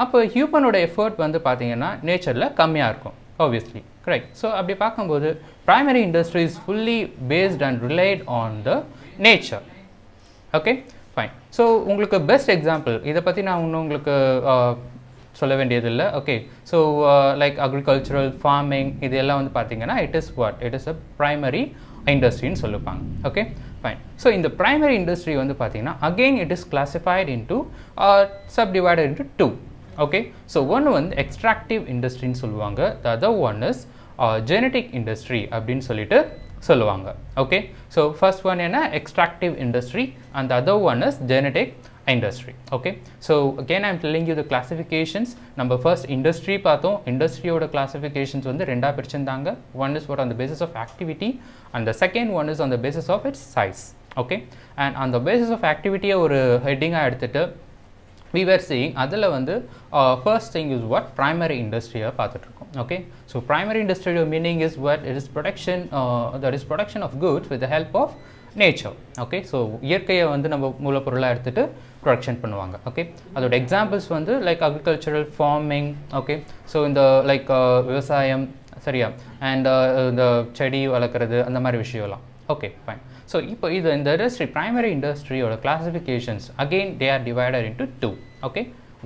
அப்போ ஹியூமனோட எஃபர்ட் வந்து பார்த்தீங்கன்னா நேச்சரில் கம்மியாக இருக்கும் obviously correct. ஸோ அப்படி பார்க்கும்போது primary industry is fully based and relied on the nature. Okay fine. So உங்களுக்கு பெஸ்ட் எக்ஸாம்பிள் இதை பற்றி நான் இன்னும் உங்களுக்கு சொல்ல வேண்டியதில்லை. Okay so like agricultural farming இது எல்லாம் வந்து பார்த்தீங்கன்னா இட் இஸ் அ ப்ரைமரி இண்டஸ்ட்ரின்னு சொல்லுவாங்க. Okay fine. ஸோ இந்த ப்ரைமரி இண்டஸ்ட்ரி வந்து பார்த்தீங்கன்னா again it is classified into subdivided into 2. Okay so ஒன்று வந்து எக்ஸ்ட்ராக்டிவ் இண்டஸ்ட்ரின்னு சொல்லுவாங்க. The other one is genetic industry அப்படின்னு சொல்லிட்டு சொல்லுவாங்க. ஓகே ஸோ ஃபர்ஸ்ட் ஒன் என்ன extractive industry and other one is genetic industry. Okay so again I am telling you the classifications. நம்ம first industry பார்த்தோம். இண்டஸ்ட்ரியோட classifications வந்து ரெண்டா பிரிச்சிருந்தாங்க. one is what on the basis of activity and the second one is on the basis of its size. Okay and on the basis of activity ஒரு heading எடுத்துட்டு we were seeing அதில் வந்து first thing is what primary industry பார்த்துட்டு இருக்கோம். Okay so primary industry meaning is what it is production that is production of goods with the help of nature. Okay so இயற்கையை வந்து நம்ம மூலப்பொருளாக எடுத்துட்டு production பண்ணுவாங்க. Okay அதோட எக்ஸாம்பிள்ஸ் வந்து like agricultural farming. Okay so இந்த லைக் விவசாயம் சரியா அண்ட் இந்த செடி வளர்க்குறது அந்த மாதிரி விஷயம்லாம். Okay fine. ஸோ இப்போ இது இந்த இண்டஸ்ட்ரி ப்ரைமரி இண்டஸ்ட்ரியோட classifications again they are divided into 2. Okay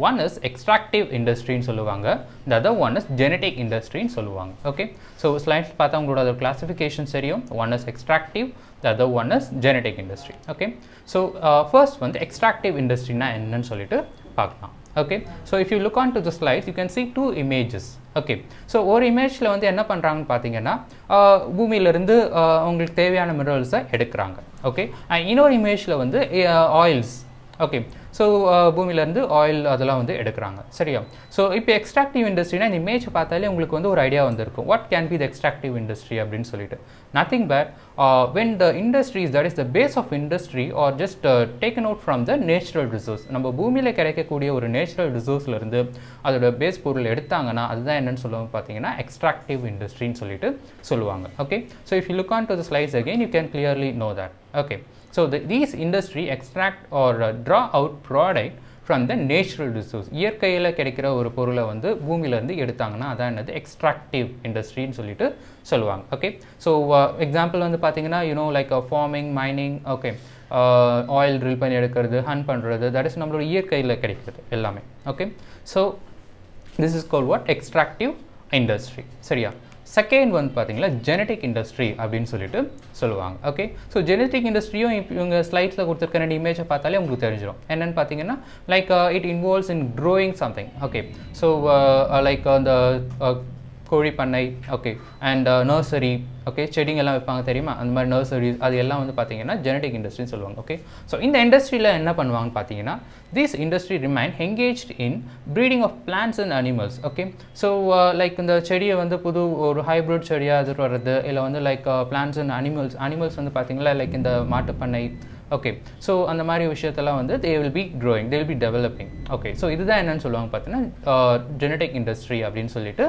one is extractive இண்டஸ்ட்ரின்னு சொல்லுவாங்க. The other one is genetic இண்டஸ்ட்ரின்னு சொல்லுவாங்க. ஓகே ஸோ ஸ்லைட்ஸ் பார்த்தா உங்களோட அதோட கிளாசிஃபிகேஷன் தெரியும். One is extractive, the other one is genetic industry. Okay so first one the extractive industry na ennu solittu paakalam. Okay so if you look on to the slides you can see two images. Okay so ஒரு இமேஜில் வந்து என்ன பண்ணுறாங்கன்னு பார்த்தீங்கன்னா பூமியிலிருந்து உங்களுக்கு தேவையான மினரல்ஸை எடுக்கிறாங்க. ஓகே இன்னொரு இமேஜில் வந்து ஆயில்ஸ். ஓகே ஸோ பூமியிலேருந்து ஆயில் அதெல்லாம் வந்து எடுக்கிறாங்க சரியா. ஸோ இப்போ எக்ஸ்ட்ராக்டிவ் இண்டஸ்ட்ரினா இந்த இமேஜ் பார்த்தாலே உங்களுக்கு வந்து ஒரு ஐடியா வந்திருக்கும் what can be the extractive industry அப்படின்னு சொல்லிட்டு. Nothing but when the industries that is the base of industry are just taken out from the natural resource. நம்ம பூமியில் கிடைக்கக்கூடிய ஒரு நேச்சுரல் ரிசோர்ஸ்லேருந்து அதோட பேஸ் பொருள் எடுத்தாங்கன்னா அதுதான் என்னென்னு சொல்லுவாங்க பார்த்தீங்கன்னா எக்ஸ்ட்ராக்டிவ் இண்டஸ்ட்ரின்னு சொல்லிட்டு சொல்லுவாங்க. Okay so if you look on to the slides again you can clearly know that. Okay so these industry extract or draw out product from the natural resource. இயற்கையில் கிடைக்கிற ஒரு பொருளை வந்து பூமியிலேருந்து எடுத்தாங்கன்னா அதான் என்னது எக்ஸ்ட்ராக்டிவ் இண்டஸ்ட்ரின்னு சொல்லிட்டு சொல்லுவாங்க. ஓகே ஸோ எக்ஸாம்பிள் வந்து பார்த்தீங்கன்னா you know like farming, mining. Okay oil drill பண்ணி எடுக்கிறது, ஹண்ட் பண்ணுறது, தட் இஸ் நம்மளோட இயற்கையில் கிடைக்கிறது எல்லாமே. Okay so this is called what extractive industry சரியா. செகண்ட் வந்து பார்த்தீங்கன்னா ஜெனட்டிக் இண்டஸ்ட்ரி அப்படின்னு சொல்லிட்டு சொல்லுவாங்க. ஓகே ஸோ ஜெனட்டிக் இண்டஸ்ட்ரியும் இவங்க ஸ்லைட்ஸில் கொடுத்துருக்க ரெண்டு இமேஜை பார்த்தாலே உங்களுக்கு தெரிஞ்சிடும். என்னென்னு பார்த்தீங்கன்னா like it involves in growing something. Okay so like அந்த கோழி பண்ணை. Okay and nursery. ஓகே செடிங்கெல்லாம் வைப்பாங்க தெரியுமா, அந்த மாதிரி நர்சரிஸ் அது எல்லாம் வந்து பார்த்தீங்கன்னா ஜெனட்டிக் இண்டஸ்ட்ரின்னு சொல்லுவாங்க. ஓகே ஸோ இந்த இண்டஸ்ட்ரியில் என்ன பண்ணுவாங்கன்னு பார்த்தீங்கன்னா this industry remain engaged in breeding of plants and animals. Okay so like இந்த செடியை வந்து புது ஒரு ஹைப்ரிட் செடியாக எதிர்த்து வர்றது, இல்லை வந்து லைக் பிளான்ட்ஸ் அண்ட் அனிமல்ஸ் வந்து பார்த்தீங்கன்னா லைக் இந்த மாட்டுப்பண்ணை. ஓகே ஸோ அந்த மாதிரி விஷயத்தெல்லாம் வந்து தே will B growing, they will B developing. Okay so இதுதான் என்னென்னு சொல்லுவாங்க பார்த்தீங்கன்னா ஜெனட்டிக் இண்டஸ்ட்ரி அப்படின்னு சொல்லிட்டு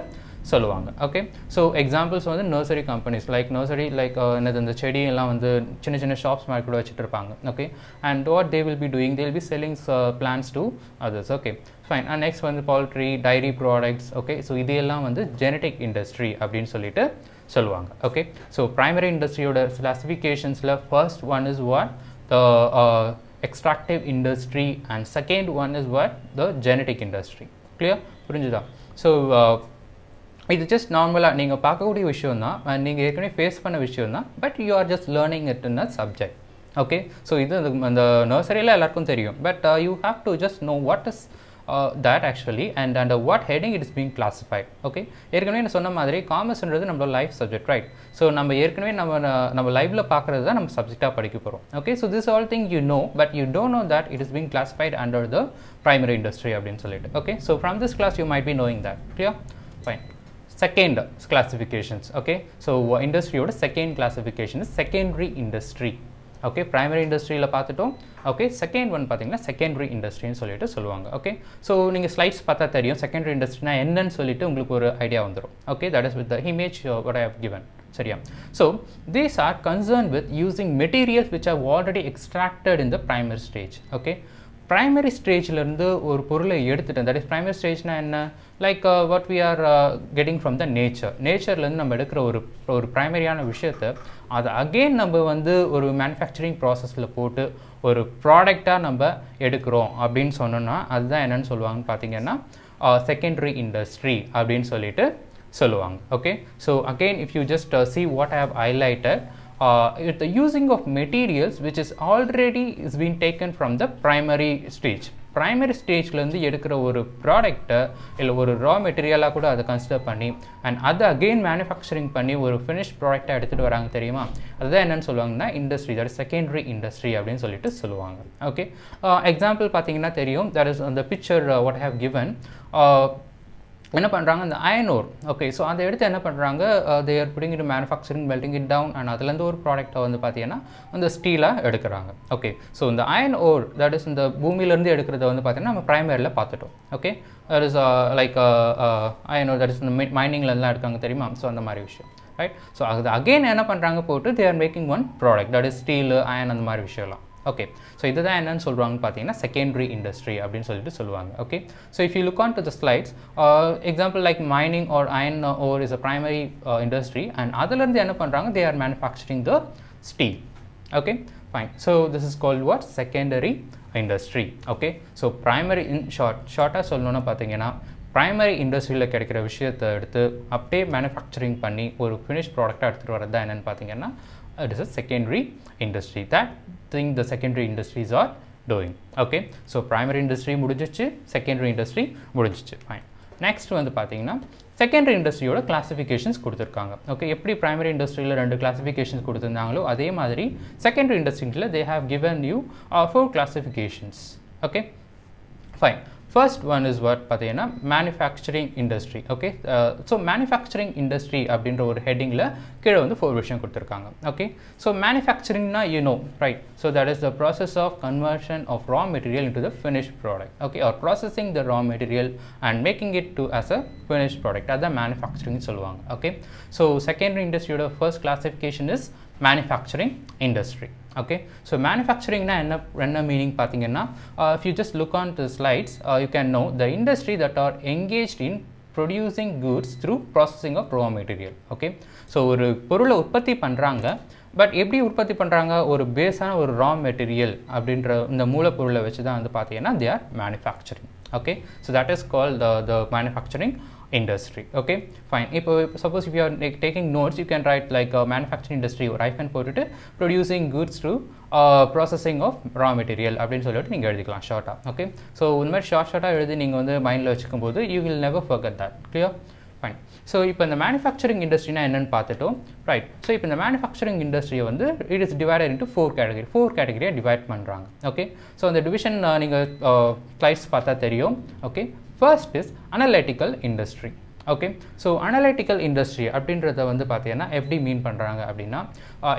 சொல்லுவாங்க. ஓகே ஸோ எக்ஸாம்பிள்ஸ் வந்து nursery companies like nursery like என்னது இந்த செடியெல்லாம் வந்து சின்ன சின்ன ஷாப்ஸ் மாதிரி கூட வச்சுட்டு இருப்பாங்க. Okay and what they will be doing, they will be selling plants to others. Okay fine. And next வந்து poultry, dairy products. Okay so இதெல்லாம் வந்து ஜெனட்டிக் இண்டஸ்ட்ரி அப்படின்னு சொல்லிட்டு சொல்லுவாங்க. ஓகே ஸோ ப்ரைமரி இண்டஸ்ட்ரியோட கிளாசிஃபிகேஷன்ஸில் first one is what the extractive industry and second one is what the genetic industry. clear புரிஞ்சுதா? So இது ஜஸ்ட் நார்மலாக நீங்கள் பார்க்கக்கூடிய விஷயம் தான், நீங்கள் ஏற்கனவே ஃபேஸ் பண்ண விஷயம் தான், but you are just learning it in a subject. Okay so இது அந்த நர்சரியில் எல்லாருக்கும் தெரியும், but you have to just no what is that actually and under what heading it is being classified. Okay, ஏற்கனவே நான் சொன்ன மாதிரி காமர்ஸ்ன்றது நம்ம லைஃப் சப்ஜெக்ட், ரைட்? ஸோ நம்ம ஏற்கனவே நம்ம லைஃப்ல பார்க்குறது தான் நம்ம சப்ஜெக்டாக படிக்க போகிறோம். Okay, so this all thing you know, but you don't know that it is being classified under the primary industry அப்படின்னு சொல்லிட்டு. Okay, so from this class you might be knowing that. Clear? Fine. Second classifications. Okay, so industry oda second classification is secondary industry. Okay, primary industry la paathutom. Okay, second one pathina secondary industry nu solittu solluvaanga. Okay, so neenga slides paatha theriyum secondary industry na enna nu solittu ungalku oru idea vandrum. Okay, that is with the image what I have given. சரியா? So these are concerned with using materials which are already extracted in the primary stage. Okay, primary ஸ்டேஜில் இருந்து ஒரு பொருளை எடுத்துட்டேன். That is primary ஸ்டேஜ்னா என்ன? Like what we are getting from the நேச்சர்லேருந்து நம்ம எடுக்கிற ஒரு ப்ரைமரியான விஷயத்தை அதை அகெயின் நம்ம வந்து ஒரு மேனுஃபேக்சரிங் ப்ராசஸில் போட்டு ஒரு ப்ராடக்டாக நம்ம எடுக்கிறோம் அப்படின்னு சொன்னோன்னா அதுதான் என்னென்னு சொல்லுவாங்கன்னு பார்த்தீங்கன்னா செகண்டரி இண்டஸ்ட்ரி அப்படின்னு சொல்லிட்டு சொல்லுவாங்க. Okay, so again if you just see what I have highlighted, the using of materials which is already is being taken from the primary stage. Primary stageலேருந்து எடுக்கிற ஒரு ப்ராடக்டை இல்லை ஒரு ரா மெட்டீரியலாக கூட அதை கன்சிடர் பண்ணி அண்ட் அதை அகெயின் மேனுஃபேக்சரிங் பண்ணி ஒரு ஃபினிஷ் ப்ராடக்டாக எடுத்துகிட்டு வராங்க தெரியுமா? அதுதான் என்னென்னு சொல்லுவாங்கன்னா industry, that is secondary industry அப்படின்னு சொல்லிட்டு சொல்லுவாங்க. ஓகே, எக்ஸாம்பிள் பார்த்தீங்கன்னா தெரியும், தட் இஸ் அந்த picture what I have given. என்ன பண்ணுறாங்க, அந்த அயன் ஓர். ஓகே, ஸோ அதை எடுத்து என்ன பண்ணுறாங்க, they are putting into manufacturing, melting it down and அதுலேருந்து ஒரு ப்ராடக்ட்டை வந்து பார்த்தீங்கன்னா அந்த ஸ்டீலாக எடுக்கிறாங்க. ஓகே, ஸோ இந்த அயன் ஓர் தட் இஸ் இந்த பூமியிலேருந்து எடுக்கிறத வந்து பார்த்தீங்கன்னா நம்ம ப்ரைமரியில் பார்த்துட்டோம். Okay, that is like iron ore that is இந்த மைனிங்லலாம் எடுக்காங்க தெரியுமா? ஸோ அந்த மாதிரி விஷயம், ரைட்? ஸோ அது அகெயின் என்ன பண்ணுறாங்க போட்டு they are making one product that is steel, iron, அந்த மாதிரி விஷயம்லாம். ஓகே, ஸோ இதுதான் என்னன்னு சொல்கிறாங்கன்னு பார்த்தீங்கன்னா செகண்டரி இண்டஸ்ட்ரி அப்படின்னு சொல்லிட்டு சொல்லுவாங்க. Okay, so if you look on to the slides, example like mining or iron ore is a primary industry and அதுலேருந்து என்ன பண்ணுறாங்க, they are manufacturing the steel. Okay, fine. So this is called what? Secondary industry. Okay, so primary in ஷார்ட்டாக சொல்லணும்னா பார்த்தீங்கன்னா primary இண்டஸ்ட்ரியில் கிடைக்கிற விஷயத்தை எடுத்து அப்படியே மேனுஃபேக்சரிங் பண்ணி ஒரு ஃபினிஷ் ப்ராடக்டாக எடுத்துகிட்டு வரது தான் என்னென்னு பார்த்தீங்கன்னா it is a secondary industry. That thing the secondary industries are doing. Okay, so primary industry முடிஞ்சிச்சு, secondary industry முடிஞ்சிச்சு. fine. next வந்து பார்த்தீங்கன்னா secondary industryயோட கிளாசிஃபிகேஷன்ஸ் கொடுத்துருக்காங்க. ஓகே, எப்படி primary industryயில் 2 கிளாசிஃபிகேஷன்ஸ் கொடுத்துருந்தாங்களோ அதே மாதிரி secondary industryயில் they have given you 4 classifications. Okay, fine. First one is what பார்த்தீங்கன்னா manufacturing industry. Okay, so manufacturing industry அப்படின்ற ஒரு ஹெட்டிங்கில் கீழே வந்து 4 விஷயம் கொடுத்துருக்காங்க. ஓகே, ஸோ மேனுஃபேக்சரிங்னா you know, right? So that is the process of conversion of raw material into the finish product. Okay, or processing the raw material and making it to as a finish product, அதுதான் மேனுஃபேக்சரிங்னு சொல்லுவாங்க. Okay, so secondary இண்டஸ்ட்ரியோட first classification is manufacturing industry. Okay, so manufacturing na enna meaning pathina, if you just look on the slides, you can know the industry that are engaged in producing goods through processing of raw material. Okay, so ஒரு பொருளை உற்பத்தி பண்ணுறாங்க, but எப்படி உற்பத்தி பண்ணுறாங்க, ஒரு பேஸான ஒரு raw material அப்படின்ற இந்த மூலப்பொருளை வச்சு தான் வந்து பார்த்தீங்கன்னா they are manufacturing. Okay, so that is called the manufacturing industry. Okay, fine. If suppose if you are taking notes, you can write like manufacturing industry or hyphen போட்டுட்டு producing goods through processing of raw material அப்படின்னு சொல்லிட்டு நீங்கள் எழுதிக்கலாம் ஷார்ட்டாக. Okay, so இந்த மாதிரி ஷார்ட்டாக எழுதி நீங்கள் வந்து மைண்டில் வச்சுக்கும் போது you will never forget that. Clear? Fine. So இப்போ இந்த மேனுஃபேக்சரிங் இண்டஸ்ட்ரினா என்னென்னு பார்த்துட்டோம், ரைட்? ஸோ இப்போ இந்த மேனுஃபேக்சரிங் இண்டஸ்ட்ரியை வந்து இட் இஸ் டிவைடட் இன்ட்டு 4 கேட்டகரியாக டிவைட் பண்ணுறாங்க. ஓகே, ஸோ அந்த டிவிஷன் நீங்கள் ஸ்லைட்ஸ் பார்த்தா தெரியும். Okay, first is analytical industry. Okay, so analytical industry அப்படின்றத வந்து பார்த்தீங்கன்னா எப்படி மீன் பண்ணுறாங்க அப்படின்னா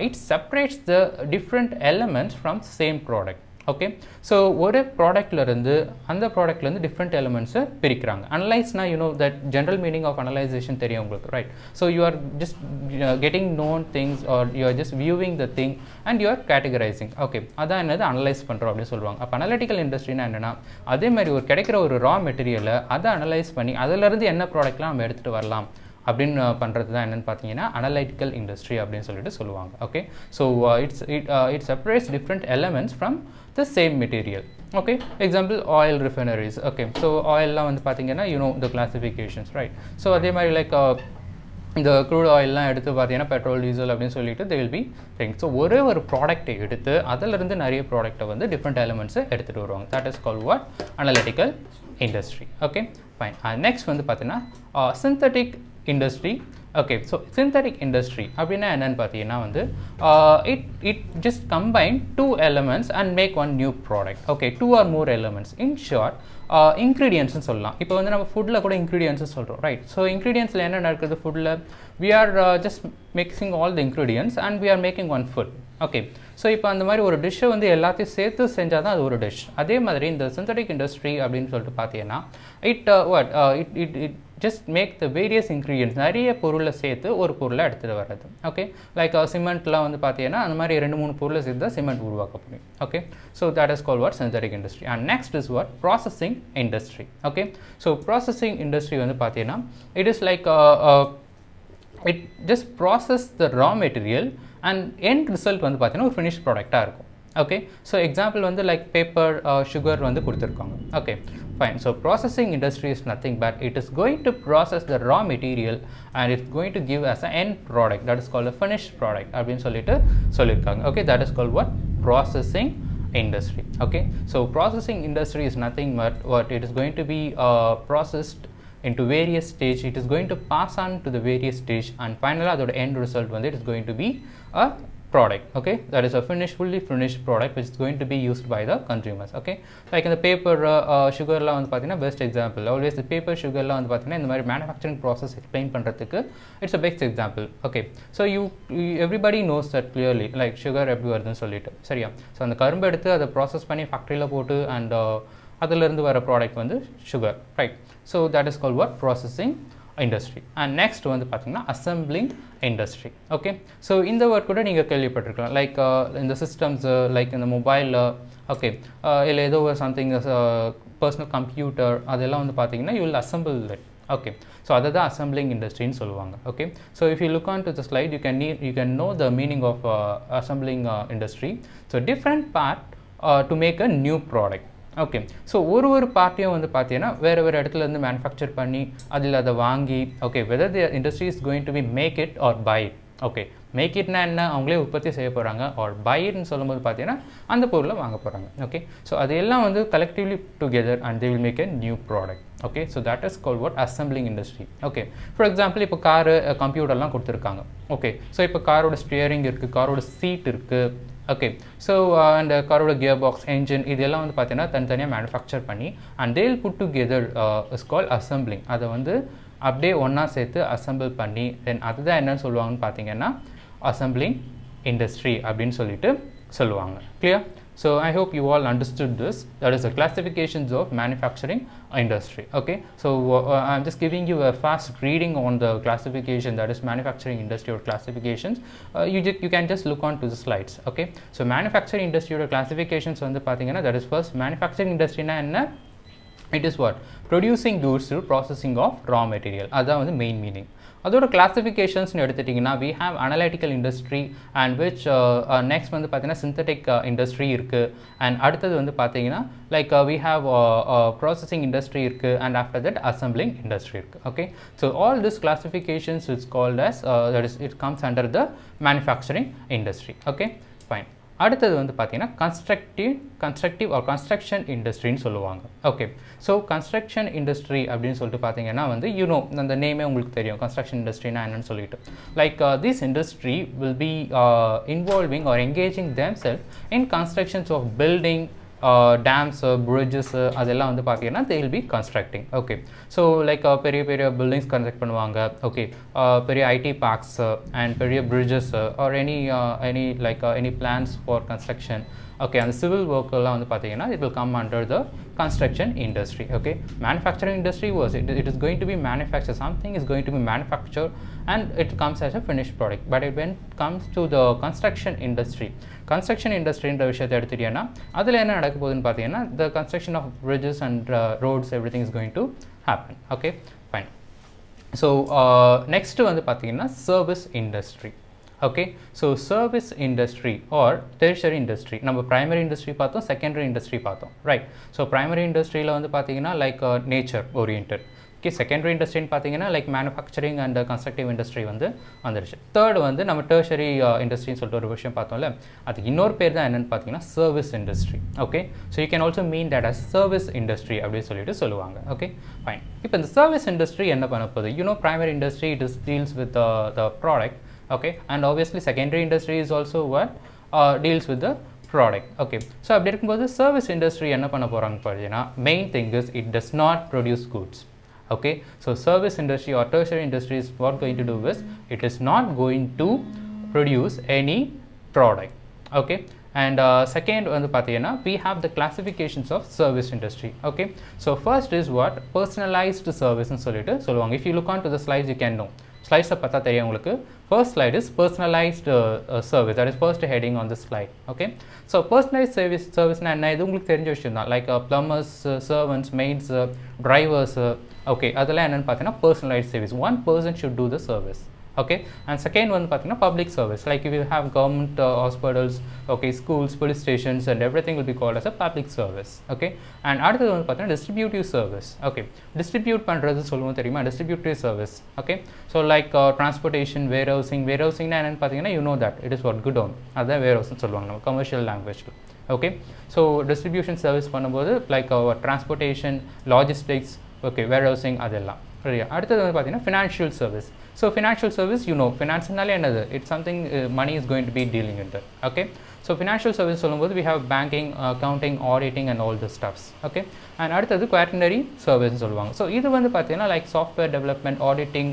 it separates the different elements from same product. Okay, so ஒரு ப்ராடக்ட்லேருந்து அந்த ப்ராடக்ட்லேருந்து டிஃப்ரெண்ட் எலிமெண்ட்ஸை பிரிக்கிறாங்க. அனலைஸ்னா you know that general meaning of analysation தெரியும் உங்களுக்கு, right? So you are just getting known things are you are just viewing the thing and you are categorising. Okay, அதான் என்னது அனலைஸ் பண்ணுறோம் அப்படின்னு சொல்லுவாங்க. அப்போ அனலிட்டிக்கல் இண்டஸ்ட்ரினா என்னென்னா அதே மாதிரி ஒரு கிடைக்கிற ஒரு ரா மெட்டீரியலை அதை அனலைஸ் பண்ணி அதிலேருந்து என்ன ப்ராடக்ட்லாம் நம்ம எடுத்துகிட்டு வரலாம் அப்படின்னு பண்ணுறது தான் என்னென்னு பார்த்தீங்கன்னா அனலிட்டிக்கல் இண்டஸ்ட்ரி அப்படின்னு சொல்லிட்டு சொல்லுவாங்க. Okay, so it separates different elements from the same material. Okay, example oil refineries. Okay, so oil la vandu pathina you know the classifications, right? So adhe mari like the crude oil la eduthu pathina petrol, diesel appdi solittu they will be saying. So ore oru product eduthu adala irundhu nariya product vandu different elements eduthu varuvanga. That is called what? Analytical industry. Okay, fine. Next வந்து பார்த்தீங்கன்னா synthetic industry. Okay, so synthetic industry அப்படின்னா என்னன்னு பார்த்தீங்கன்னா வந்து it just combine two elements and make one new product. Okay, two or more elements. In short, ingredients னு சொல்லலாம். இப்போ வந்து நம்ம ஃபுட்ல கூட ingredients சொல்றோம், right? So ingredientsல என்ன நடக்குது ஃபுட்ல? We are just mixing all the ingredients and we are making one food. Okay, so இப்போ அந்த மாதிரி ஒரு டிஷ்ஷை வந்து எல்லாத்தையும் சேர்த்து செஞ்சால் தான் அது ஒரு டிஷ். அதே மாதிரி இந்த synthetic industry அப்படின்னு சொல்லிட்டு பார்த்தீங்கன்னா it just make the various ingredients நிறைய பொருளை சேர்த்து ஒரு பொருளை எடுத்துகிட்டு வர்றது. ஓகே, லைக் சிமெண்ட்லாம் வந்து பார்த்தீங்கன்னா அந்த மாதிரி 2-3 பொருளை சேர்த்து தான் சிமெண்ட் உருவாக்க முடியும். Okay, so that is called what synthetic industry. And next is what processing industry. Okay, so processing industry வந்து பார்த்தீங்கன்னா it is like it just process the raw material and end result வந்து பார்த்தீங்கன்னா ஒரு finished ப்ராடக்டாக இருக்கும். Okay, so example வந்து like paper, sugar வந்து கொடுத்துருக்காங்க. Okay, fine. So processing industry is nothing but it is going to process the raw material and it's going to give as an end product, that is called a finished product அப்படின்னு சொல்லிட்டு சொல்லியிருக்காங்க. Okay, that is called what? Processing industry. Okay, so processing industry is nothing but what it is going to be processed into various stage. It is going to pass on to the various stage and finally the end result வந்து it is going to be a product. Okay, that is a fully finished product which is going to be used by the consumers. Okay, like in the paper, sugar la வந்து பாத்தீங்கன்னா best example. Always the paper, sugar la வந்து பாத்தீங்கன்னா இந்த மாதிரி manufacturing process explain பண்றதுக்கு it's a best example. Okay, so everybody knows that clearly, like sugar எப்படி வருதுன்னு சொல்லிட்டு சரியா. ஸோ அந்த கரும்பு எடுத்து அதை ப்ராசஸ் பண்ணி ஃபேக்ட்ரியில் போட்டு அண்ட் அதிலிருந்து வர ப்ராடக்ட் வந்து sugar, right? So that is called what? Processing industry. And next வந்து பார்த்தீங்கன்னா assembling industry. Okay, so இந்த வேர்ட் கூட நீங்கள் கேள்விப்பட்டிருக்கலாம், லைக் இந்த சிஸ்டம்ஸ், லைக் இந்த மொபைல், ஓகே, இல்லை ஏதோ ஒரு சம்திங் பர்சனல் கம்ப்யூட்டர், அதெல்லாம் வந்து பார்த்தீங்கன்னா you will assemble it. Okay, so அதை தான் assembling industry ன்னு சொல்லுவாங்க. Okay, so if you look on to the slide you can know the meaning of assembling industry. So different part to make a new product. Okay, so ஒரு பார்ட்டியும் வந்து பார்த்தீங்கன்னா வேறு இடத்துலேருந்து manufacture பண்ணி அதில் அதை வாங்கி, okay, whether the industry is going to be make it or buy it. Okay, make இட்னா என்ன? அவங்களே உற்பத்தி செய்ய போகிறாங்க. ஆர் பை இட்னு சொல்லும்போது பார்த்தீங்கன்னா அந்த பொருளை வாங்க போகிறாங்க. ஓகே, ஸோ அதெல்லாம் வந்து collectively together and they will make a new product. Okay, so that is called what? Assembling industry. Okay, for example இப்போ காரு, கம்ப்யூட்டர்லாம் கொடுத்துருக்காங்க. ஓகே, ஸோ இப்போ காரோட ஸ்டியரிங் இருக்குது, காரோட சீட் இருக்குது. ஓகே, ஸோ அந்த காரோட கியர் பாக்ஸ், என்ஜின், இதெல்லாம் வந்து பார்த்தீங்கன்னா தனித்தனியாக மேனுஃபேக்சர் பண்ணி and they'll put together is call assembling. அதை வந்து அப்படியே ஒன்றா சேர்த்து அசம்பிள் பண்ணி தென் அதுதான் என்னன்னு சொல்லுவாங்கன்னு பார்த்தீங்கன்னா அசம்பிளிங் இண்டஸ்ட்ரி அப்படின்னு சொல்லிட்டு சொல்லுவாங்க. Clear? So I hope you all understood this. That is the classifications of manufacturing industry. Okay, so I'm just giving you a fast reading on the classification, that is manufacturing industry or classifications. You can just look on to the slides. Okay, so manufacturing industry or classifications வந்து பார்த்தீங்கன்னா, that is first manufacturing industry na enna? It is what? Producing goods through processing of raw material. அதான் வந்து main meaning. அதோட கிளாசிஃபிகேஷன்ஸ்னு எடுத்துட்டிங்கன்னா we have analytical industry and which next வந்து பார்த்தீங்கன்னா synthetic industry இருக்குது and அடுத்தது வந்து பார்த்தீங்கன்னா like we have processing industry இருக்குது and after that assembling industry இருக்குது. Okay, so all this classifications is called as that is it comes under the manufacturing industry. Okay, fine. அடுத்தது வந்து பார்த்தீங்கன்னா constructive R construction இண்டஸ்ட்ரின்னு சொல்லுவாங்க. Okay, so construction industry அப்படின்னு சொல்லிட்டு பார்த்தீங்கன்னா வந்து அந்த நேமே உங்களுக்கு தெரியும், கன்ஸ்ட்ரக்ஷன் இண்டஸ்ட்ரினா என்னன்னு சொல்லிட்டு. Like this industry will be involving or engaging themself in constructions of building, dams, bridges, அதெல்லாம் வந்து பார்த்தீங்கன்னா they will be constructing. Okay, so like பெரிய பில்டிங்ஸ் கன்ஸ்ட்ரக்ட் பண்ணுவாங்க. ஓகே, பெரிய ஐடி பார்க்ஸ் அண்ட் பெரிய bridges or any plans for construction. Okay, அந்த civil ஒர்க்கெல்லாம் வந்து பார்த்தீங்கன்னா it will come under the construction industry. Okay, manufacturing industry was it is going to be manufactured, something is going to be manufactured and it comes as a finished product. But when it comes to the construction industry ன்ற விஷயத்தை எடுத்துட்டீங்கன்னா அதில் என்ன நடக்க போகுதுன்னு பார்த்தீங்கன்னா the construction of bridges and roads, everything is going to happen. Okay, fine. So next வந்து பார்த்தீங்கன்னா service industry. Okay, so service industry or tertiary industry, நம்ம primary industry பார்த்தோம், secondary industry பார்த்தோம், right? So primary industry ல வந்து பார்த்தீங்கன்னா like nature oriented, Okay, secondary industry பார்த்தீங்கன்னா like manufacturing and constructive industry வந்து வந்துருச்சு. Third வந்து நம்ம tertiary industry சொல்லிட்டு ஒரு விஷயம் பார்த்தோம்ல, அதுக்கு இன்னொரு பேர் தான் என்னன்னு பார்த்தீங்கன்னா service industry. Okay, so you can also mean that as service industry அப்படின்னு சொல்லிட்டு சொல்லுவாங்க. Okay, fine. இப்போ இந்த service industry என்ன பண்ண போகுது? You know, primary industry deals with the product. Okay, and obviously secondary industry is also what deals with the product. Okay, so அப்படி இருக்கும்போது service industry என்ன பண்ண போறாங்க பார்த்தீங்கன்னா, main thing is it does not produce goods. Okay, so service industry or tertiary industry is what going to do is it is not going to produce any product. Okay, and second வந்து பார்த்தீங்கன்னா we have the classifications of service industry. Okay, so first is what personalized service ன்னு சொல்லிட்டு சொல்லுவாங்க. If you look on to the slides you can know. Slides பார்த்தா தெரியும் உங்களுக்கு. First slide is personalized service. That is first heading on the slide. Okay, so personalized service na enna idu உங்களுக்கு தெரிஞ்ச விஷயம் தான். Like plumbers, servants, maids, drivers. Okay, அதெல்லாம் என்னன்னு பார்த்தீங்கன்னா personalized service. One person should do the service. Okay, and second one பார்த்தீங்கன்னா public service. Like if you have government hospitals, okay, schools, police stations and everything will be called as a public service. Okay, and அடுத்தது வந்து பார்த்தீங்கன்னா distributive service. Okay, distribute பண்ணுறது சொல்லுவோம் தெரியுமா, distributive service. Okay, so like transportation, warehousing na என்னன்னு பார்த்தீங்கன்னா you know that it is what godown. அதான் warehousing சொல்லுவாங்க நம்ம commercial language. Okay, so distribution service பண்ணும்போது like transportation, logistics, okay, warehousing அதெல்லாம். அடுத்தது வந்து பார்த்தீங்கன்னா financial service. So financial service, you know, finance naale enadhu, it's something money is going to be dealing into. Okay, so financial service சொல்லும்போது we have banking, accounting, auditing and all the stuffs. Okay, and அடுத்தது quaternary service சொல்லுவாங்க. So இது வந்து பார்த்தீங்கன்னா like software development, auditing,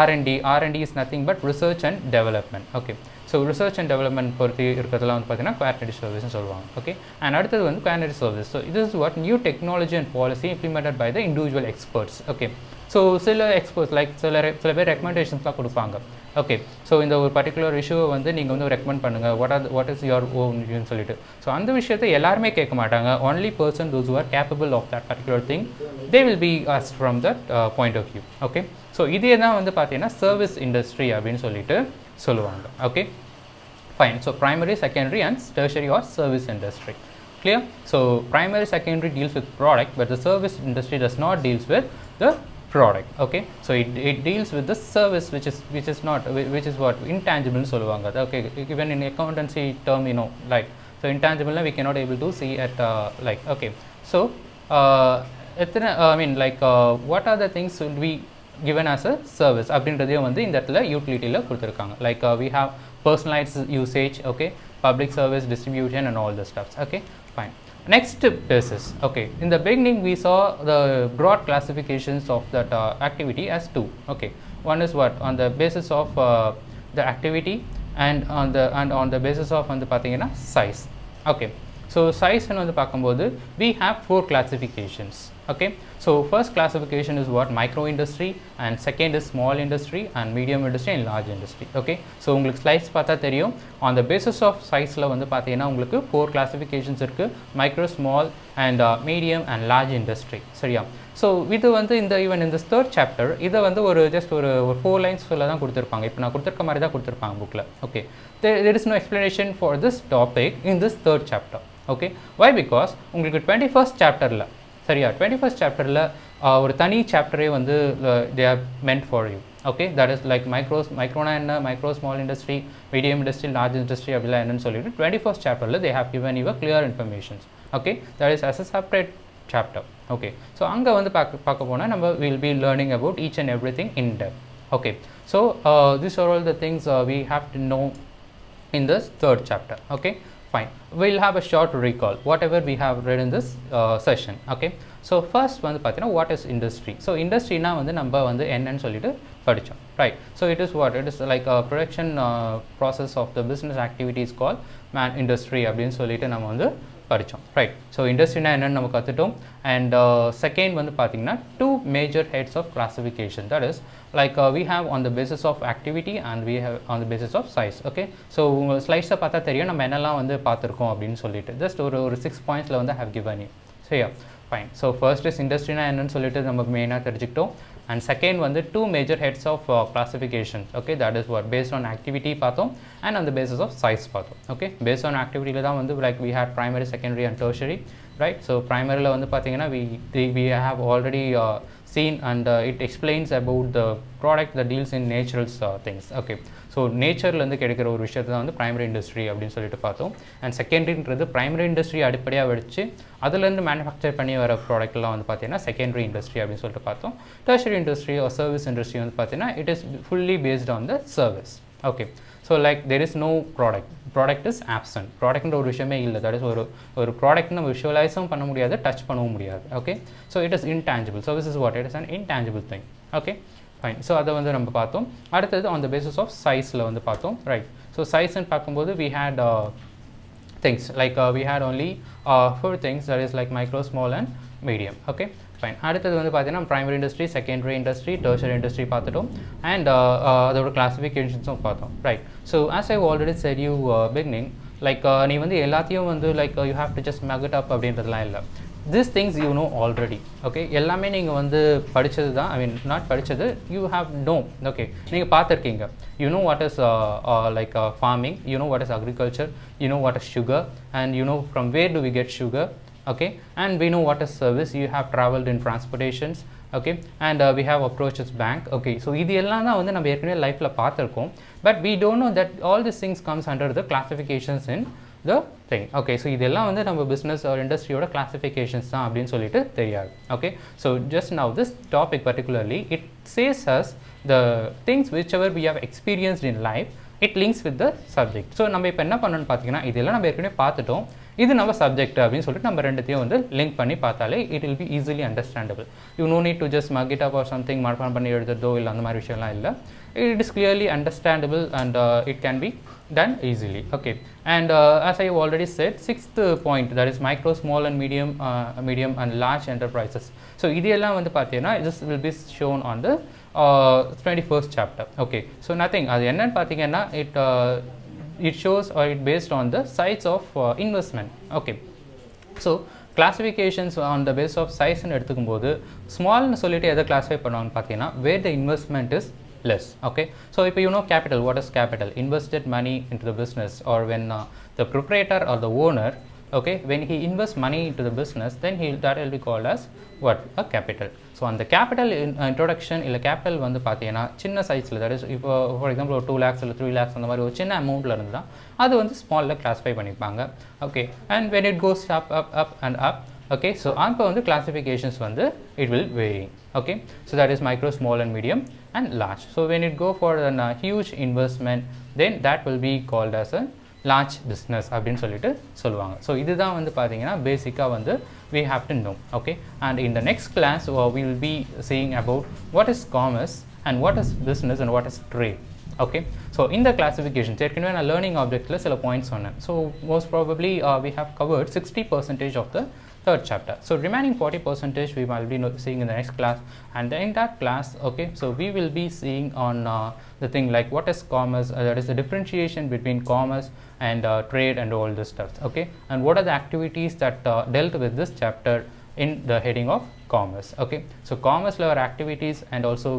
R&D is nothing but research and development. Okay, so research and development பொறுத்து இருக்கிறதுலாம் வந்து பார்த்தீங்கன்னா quaternary service ன்னு சொல்லுவாங்க. Okay, and அடுத்தது வந்து quaternary service. So this is what new technology and policy implemented by the individual experts. Okay, so சில experts like சில பேர் ரெக்கமெண்டேஷன்ஸ்லாம் கொடுப்பாங்க. ஓகே, ஸோ இந்த ஒரு பர்டிகுலர் இஷ்யூவை வந்து நீங்கள் வந்து ரெக்கமெண்ட் பண்ணுங்கள், வாட் இஸ் யுவர் ஓன் வியூன்னு சொல்லிட்டு. ஸோ அந்த விஷயத்தை எல்லாருமே கேட்க மாட்டாங்க. Only person those who are capable of that particular thing they will be asked from that point of view. Okay, so இதே தான் வந்து பார்த்தீங்கன்னா சர்வீஸ் இண்டஸ்ட்ரி அப்படின்னு சொல்லிட்டு சொல்லுவாங்க. Okay, fine. So primary, secondary and tertiary or service industry. Clear? So primary, secondary deals with product, but the service industry does not deals with the product. Okay, so it deals with the service which is not, which is what intangible soluvanga. Okay, even in accountancy term, you know, like, so intangible we cannot able to see at like, okay, so I mean like what are the things should be given as a service அப்படின்றதையும் வந்து இந்த இடத்துல யூட்டிலிட்டியில் கொடுத்துருக்காங்க. Like we have personalized usage, okay, public service, distribution and all the stuff. Okay, fine. Next basis. Okay, in the beginning we saw the broad classifications of that activity as two. Okay, one is what, on the basis of the activity and on the basis of வந்து பார்த்தீங்கன்னா size. Okay, so size ன்னு வந்து பார்க்கும்போது we have four classifications. Okay, so first classification is what, micro industry, and second is small industry and medium industry and large industry. Okay, so உங்களுக்கு slides பார்த்தா தெரியும், on the basis of sizeல வந்து பார்த்தீங்கன்னா உங்களுக்கு four classifications இருக்கு, micro, small and medium and large industry. சரியா? So இது வந்து இந்த even in this third chapter இதை வந்து ஒரு just ஒரு 4 lines full தான் கொடுத்துருப்பாங்க. இப்போ நான் கொடுத்துருக்க மாதிரி தான் கொடுத்துருப்பாங்க புக்கில். Okay, there is no explanation for this topic in this third chapter. Okay, why? Because உங்களுக்கு 21st chapterல, சரியா, 21st chapterல ஒரு தனி சாப்டரே வந்து they are meant for you. Okay, that is like microna என்ன, micro, small industry, medium industry, large industry அப்படிலாம் என்னன்னு சொல்லிட்டு 21st chapterல they have given you a clear information. Okay, that is as a separate chapter. Okay, so அங்க வந்து பார்க்க போனா நம்ம will be learning about each and everything in depth. Okay, so these are all the things we have to know in this third chapter. Okay, fine, we'll have a short recall whatever we have read in this session. Okay, so first வந்து பார்த்தீங்கன்னா what is industry. So industry னா வந்து நம்ம வந்து என்னன்னு சொல்லிட்டு படிச்சோம், right? So it is what, it is like a production process of the business activities called industry அப்படின்னு சொல்லிட்டு நம்ம வந்து படிச்சோம், right? So industry னா என்னன்னு நம்ம கத்துட்டோம். And second வந்து பார்த்தீங்கன்னா two major heads of classification, that is like we have on the basis of activity and we have on the basis of size. Okay, so உங்கள் ஸ்லைட்ஸை பார்த்தா தெரியும் நம்ம என்னெல்லாம் வந்து பார்த்துருக்கோம் அப்படின்னு சொல்லிட்டு just ஒரு 6 pointsல வந்து have given you. சரியா? Fine. So first is industry னா என்னன்னு சொல்லிட்டு நம்ம மெயினாக தெரிஞ்சுக்கிட்டோம். And second வந்து two major heads of classification. Okay, that is what, based on activity பார்த்தோம் and on the basis of size பார்த்தோம். Okay, based on activity தான் வந்து like we had primary, secondary and tertiary, right? So primaryல வந்து பார்த்தீங்கன்னா we have already seen, and it explains about the product that deals in natural things. Okay, so நேச்சர்லேருந்து கிடைக்கிற ஒரு விஷயத்தை தான் வந்து ப்ரைமரி இண்டஸ்ட்ரி அப்படின்னு சொல்லிட்டு பார்த்தோம். அண்ட் செகண்டரின்றது ப்ரைமரி இண்டஸ்ட்ரி அடிப்படையாக வச்சு அதுலேருந்து மேனுஃபேக்சர் பண்ணி வர ப்ராடக்ட்லாம் வந்து பார்த்தீங்கன்னா செகண்டரி இண்டஸ்ட்ரி அப்படின்னு சொல்லிட்டு பார்த்தோம். Tertiary industry or service industry வந்து பார்த்தீங்கன்னா it is fully based on the service. Okay, so like there is no product is absent. ப்ராடக்ட்ன்ற ஒரு விஷயமே இல்லை. தட் இஸ் ஒரு ப்ராடக்ட் நம்ம விஷுவலைஸும் பண்ண முடியாது, டச் பண்ணவும் முடியாது. Okay, so it is intangible. So this is what it is an intangible thing. Okay, fine. So அதை வந்து நம்ம பார்த்தோம். அடுத்தது ஆன் த பேசிஸ் ஆஃப் சைஸில் வந்து பார்த்தோம். ரைட், ஸோ சைஸ்ன்னு பார்க்கும்போது we had things like we had only 4 things, that is like micro, small and medium. Okay, fine. அடுத்தது வந்து பார்த்தீங்கன்னா primary industry, secondary industry, tertiary industry பார்த்துட்டோம். அண்ட் அதோட கிளாஸிஃபிகேஷன்ஸும் பார்த்தோம். Right, so as I already said you beginning, like நீ வந்து எல்லாத்தையும் வந்து like you have to just make it up அப்படின்றதுலாம் இல்லை. These things you know already. Okay, எல்லாமே நீங்கள் வந்து படித்தது தான். I mean not படித்தது, you have know. Okay, நீங்கள் பார்த்துருக்கீங்க. You know what is like farming, you know what is agriculture, you know what is sugar, and you know from where do we get sugar. Okay, and we know what is service. You have traveled in transportations. Okay, and we have approached its bank. Okay, so இது எல்லாம் தான் வந்து நம்ம ஏற்கனவே லைஃப்பில் பார்த்துருக்கோம். But we don't know that all these things comes under the classifications in the thing. Okay, so இதெல்லாம் வந்து நம்ம business or industry-யோட classifications தான் அப்படின்னு சொல்லிட்டு தெரியாது. Okay, so just now this topic particularly, it says us the things whichever we have experienced in life, it links with the subject. So நம்ம இப்போ என்ன பண்ணணும்னு பார்த்தீங்கன்னா, இதெல்லாம் நம்ம ஏற்கனவே பார்த்துட்டோம், இது நம்ம சப்ஜெக்ட் அப்படின்னு சொல்லிட்டு நம்ம ரெண்டுத்தையும் வந்து லிங்க் பண்ணி பார்த்தாலே it will be easily understandable. You no need to just mug it up or something, மனப்பாடம் பண்ணி எழுதுறதோ இல்லை அந்த மாதிரி விஷயம்லாம் இல்லை. It is clearly understandable and it can be done easily. Okay, and as I already said, 6th point, that is micro, small and medium and large enterprises. So இதெல்லாம் வந்து பார்த்தீங்கன்னா this will be shown on the 21st chapter. Okay, so nothing, அது என்னன்னு பார்த்தீங்கன்னா it shows or it based on the size of investment. Okay, so classifications on the basis of size ன்னு எடுத்துக்கும்போது ஸ்மால்னு சொல்லிட்டு எதை classify பண்ணுவாங்கன்னு பார்த்தீங்கன்னா where the investment is less. Okay, so if you know capital, what is capital? Invested money into the business, or when the proprietor or the owner, okay, when he invests money into the business, then that will be called as what? A capital. So on the capital introduction இல்ல capital வந்து பார்த்தீங்கன்னா சின்ன சைஸில், that is இப்போ for example ஒரு 2 lakhs இல்லை 3 lakhs அந்த மாதிரி ஒரு சின்ன அமௌண்ட்டில் இருந்து தான் அது வந்து ஸ்மாலில் கிளாஸிஃபை பண்ணிப்பாங்க. Okay, and when it goes up and up, okay, so அப்போ வந்து classifications வந்து it will vary. Okay, so that is micro, small and medium and large. So when it go for a huge investment, then that will be called as a large business அப்படின்னு சொல்லிட்டு சொல்லுவாங்க. So இதுதான் வந்து பார்த்தீங்கன்னா பேசிக்காக வந்து we have to know. Okay, and in the next class we will be seeing about what is commerce and what is business and what is trade. Okay, so in the classifications ஏற்கனவே நான் learning ஆப்ஜெக்டில் சில points சொன்னேன். So most probably we have covered 60% of the third chapter. So remaining 40% we will be seeing in the next class, and in that class, okay, so we will be seeing on the thing like what is commerce, that is the differentiation between commerce and trade and all this stuff. Okay, and what are the activities that dealt with this chapter in the heading of commerce. Okay, so commerce level activities and also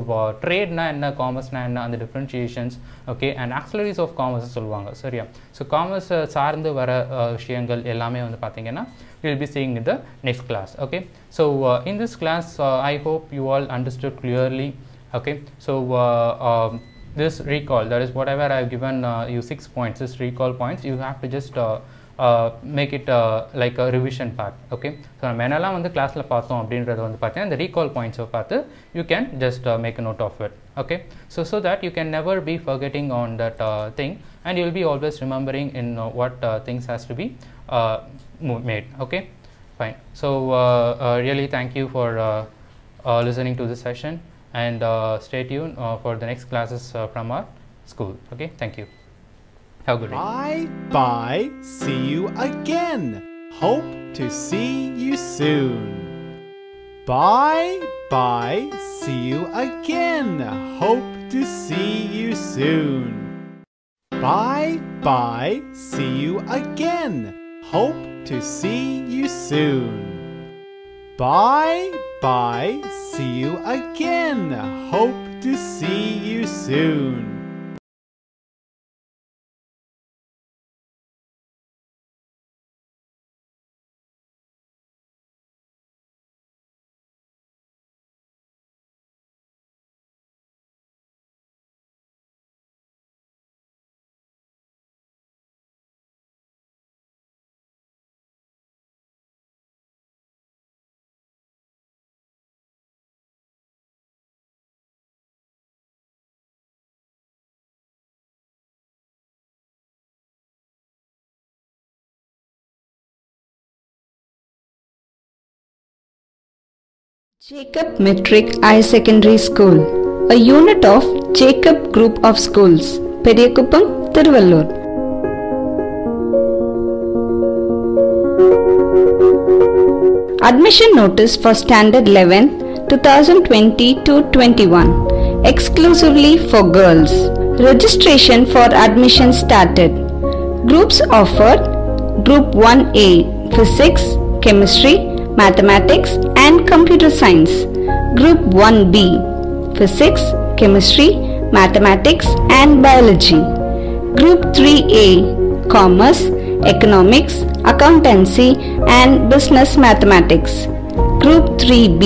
trade na enna, commerce na enna, and the differentiations. Okay, and auxiliaries of commerce சொல்லுவாங்க. சரியா? So commerce சார்ந்து வர விஷயங்கள் எல்லாமே வந்து பாத்தீங்கன்னா we will be seeing in the next class. Okay, so in this class I hope you all understood clearly. Okay, so this recall, that is whatever I have given you 6 points, this recall points, you have to just make it like a revision part. Okay, so நம்ம என்னெல்லாம் வந்து கிளாஸில் பார்த்தோம் அப்படின்றத வந்து பார்த்தீங்கன்னா இந்த recall points பார்த்து you can just make a note of it. Okay, so that you can never be forgetting on that thing, and you will be always remembering in what things has to be made. Okay, fine. So really thank you for listening to this session, and stay tuned for the next classes from our school. Okay, thank you. Have a good day. Bye. See you again. Hope to see you soon. Bye. See you again. Hope to see you soon. Bye. See you again. Hope to see you soon. Bye. See you again. Hope to see you soon. Jacob Metric Higher Secondary School, a unit of Jacob Group of Schools, Periyakkuppam, Thiruvallur. Admission notice for Standard 11, 2020-21, exclusively for girls. Registration for admission started. Groups offered: Group 1A, Physics, Chemistry, Mathematics and Computer Science. Group 1B, Physics, Chemistry, Mathematics and Biology. Group 3A, Commerce, Economics, Accountancy and Business Mathematics. Group 3B,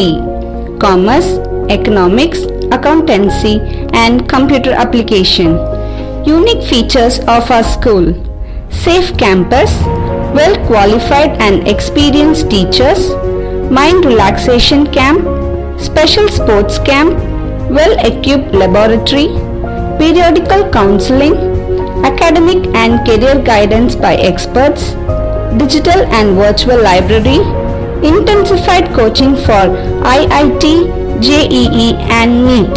Commerce, Economics, Accountancy and Computer Application. Unique features of our school: safe campus, well qualified and experienced teachers, mind relaxation camp, special sports camp, well equipped laboratory, periodical counseling, academic and career guidance by experts, digital and virtual library, intensified coaching for IIT, JEE and NEET.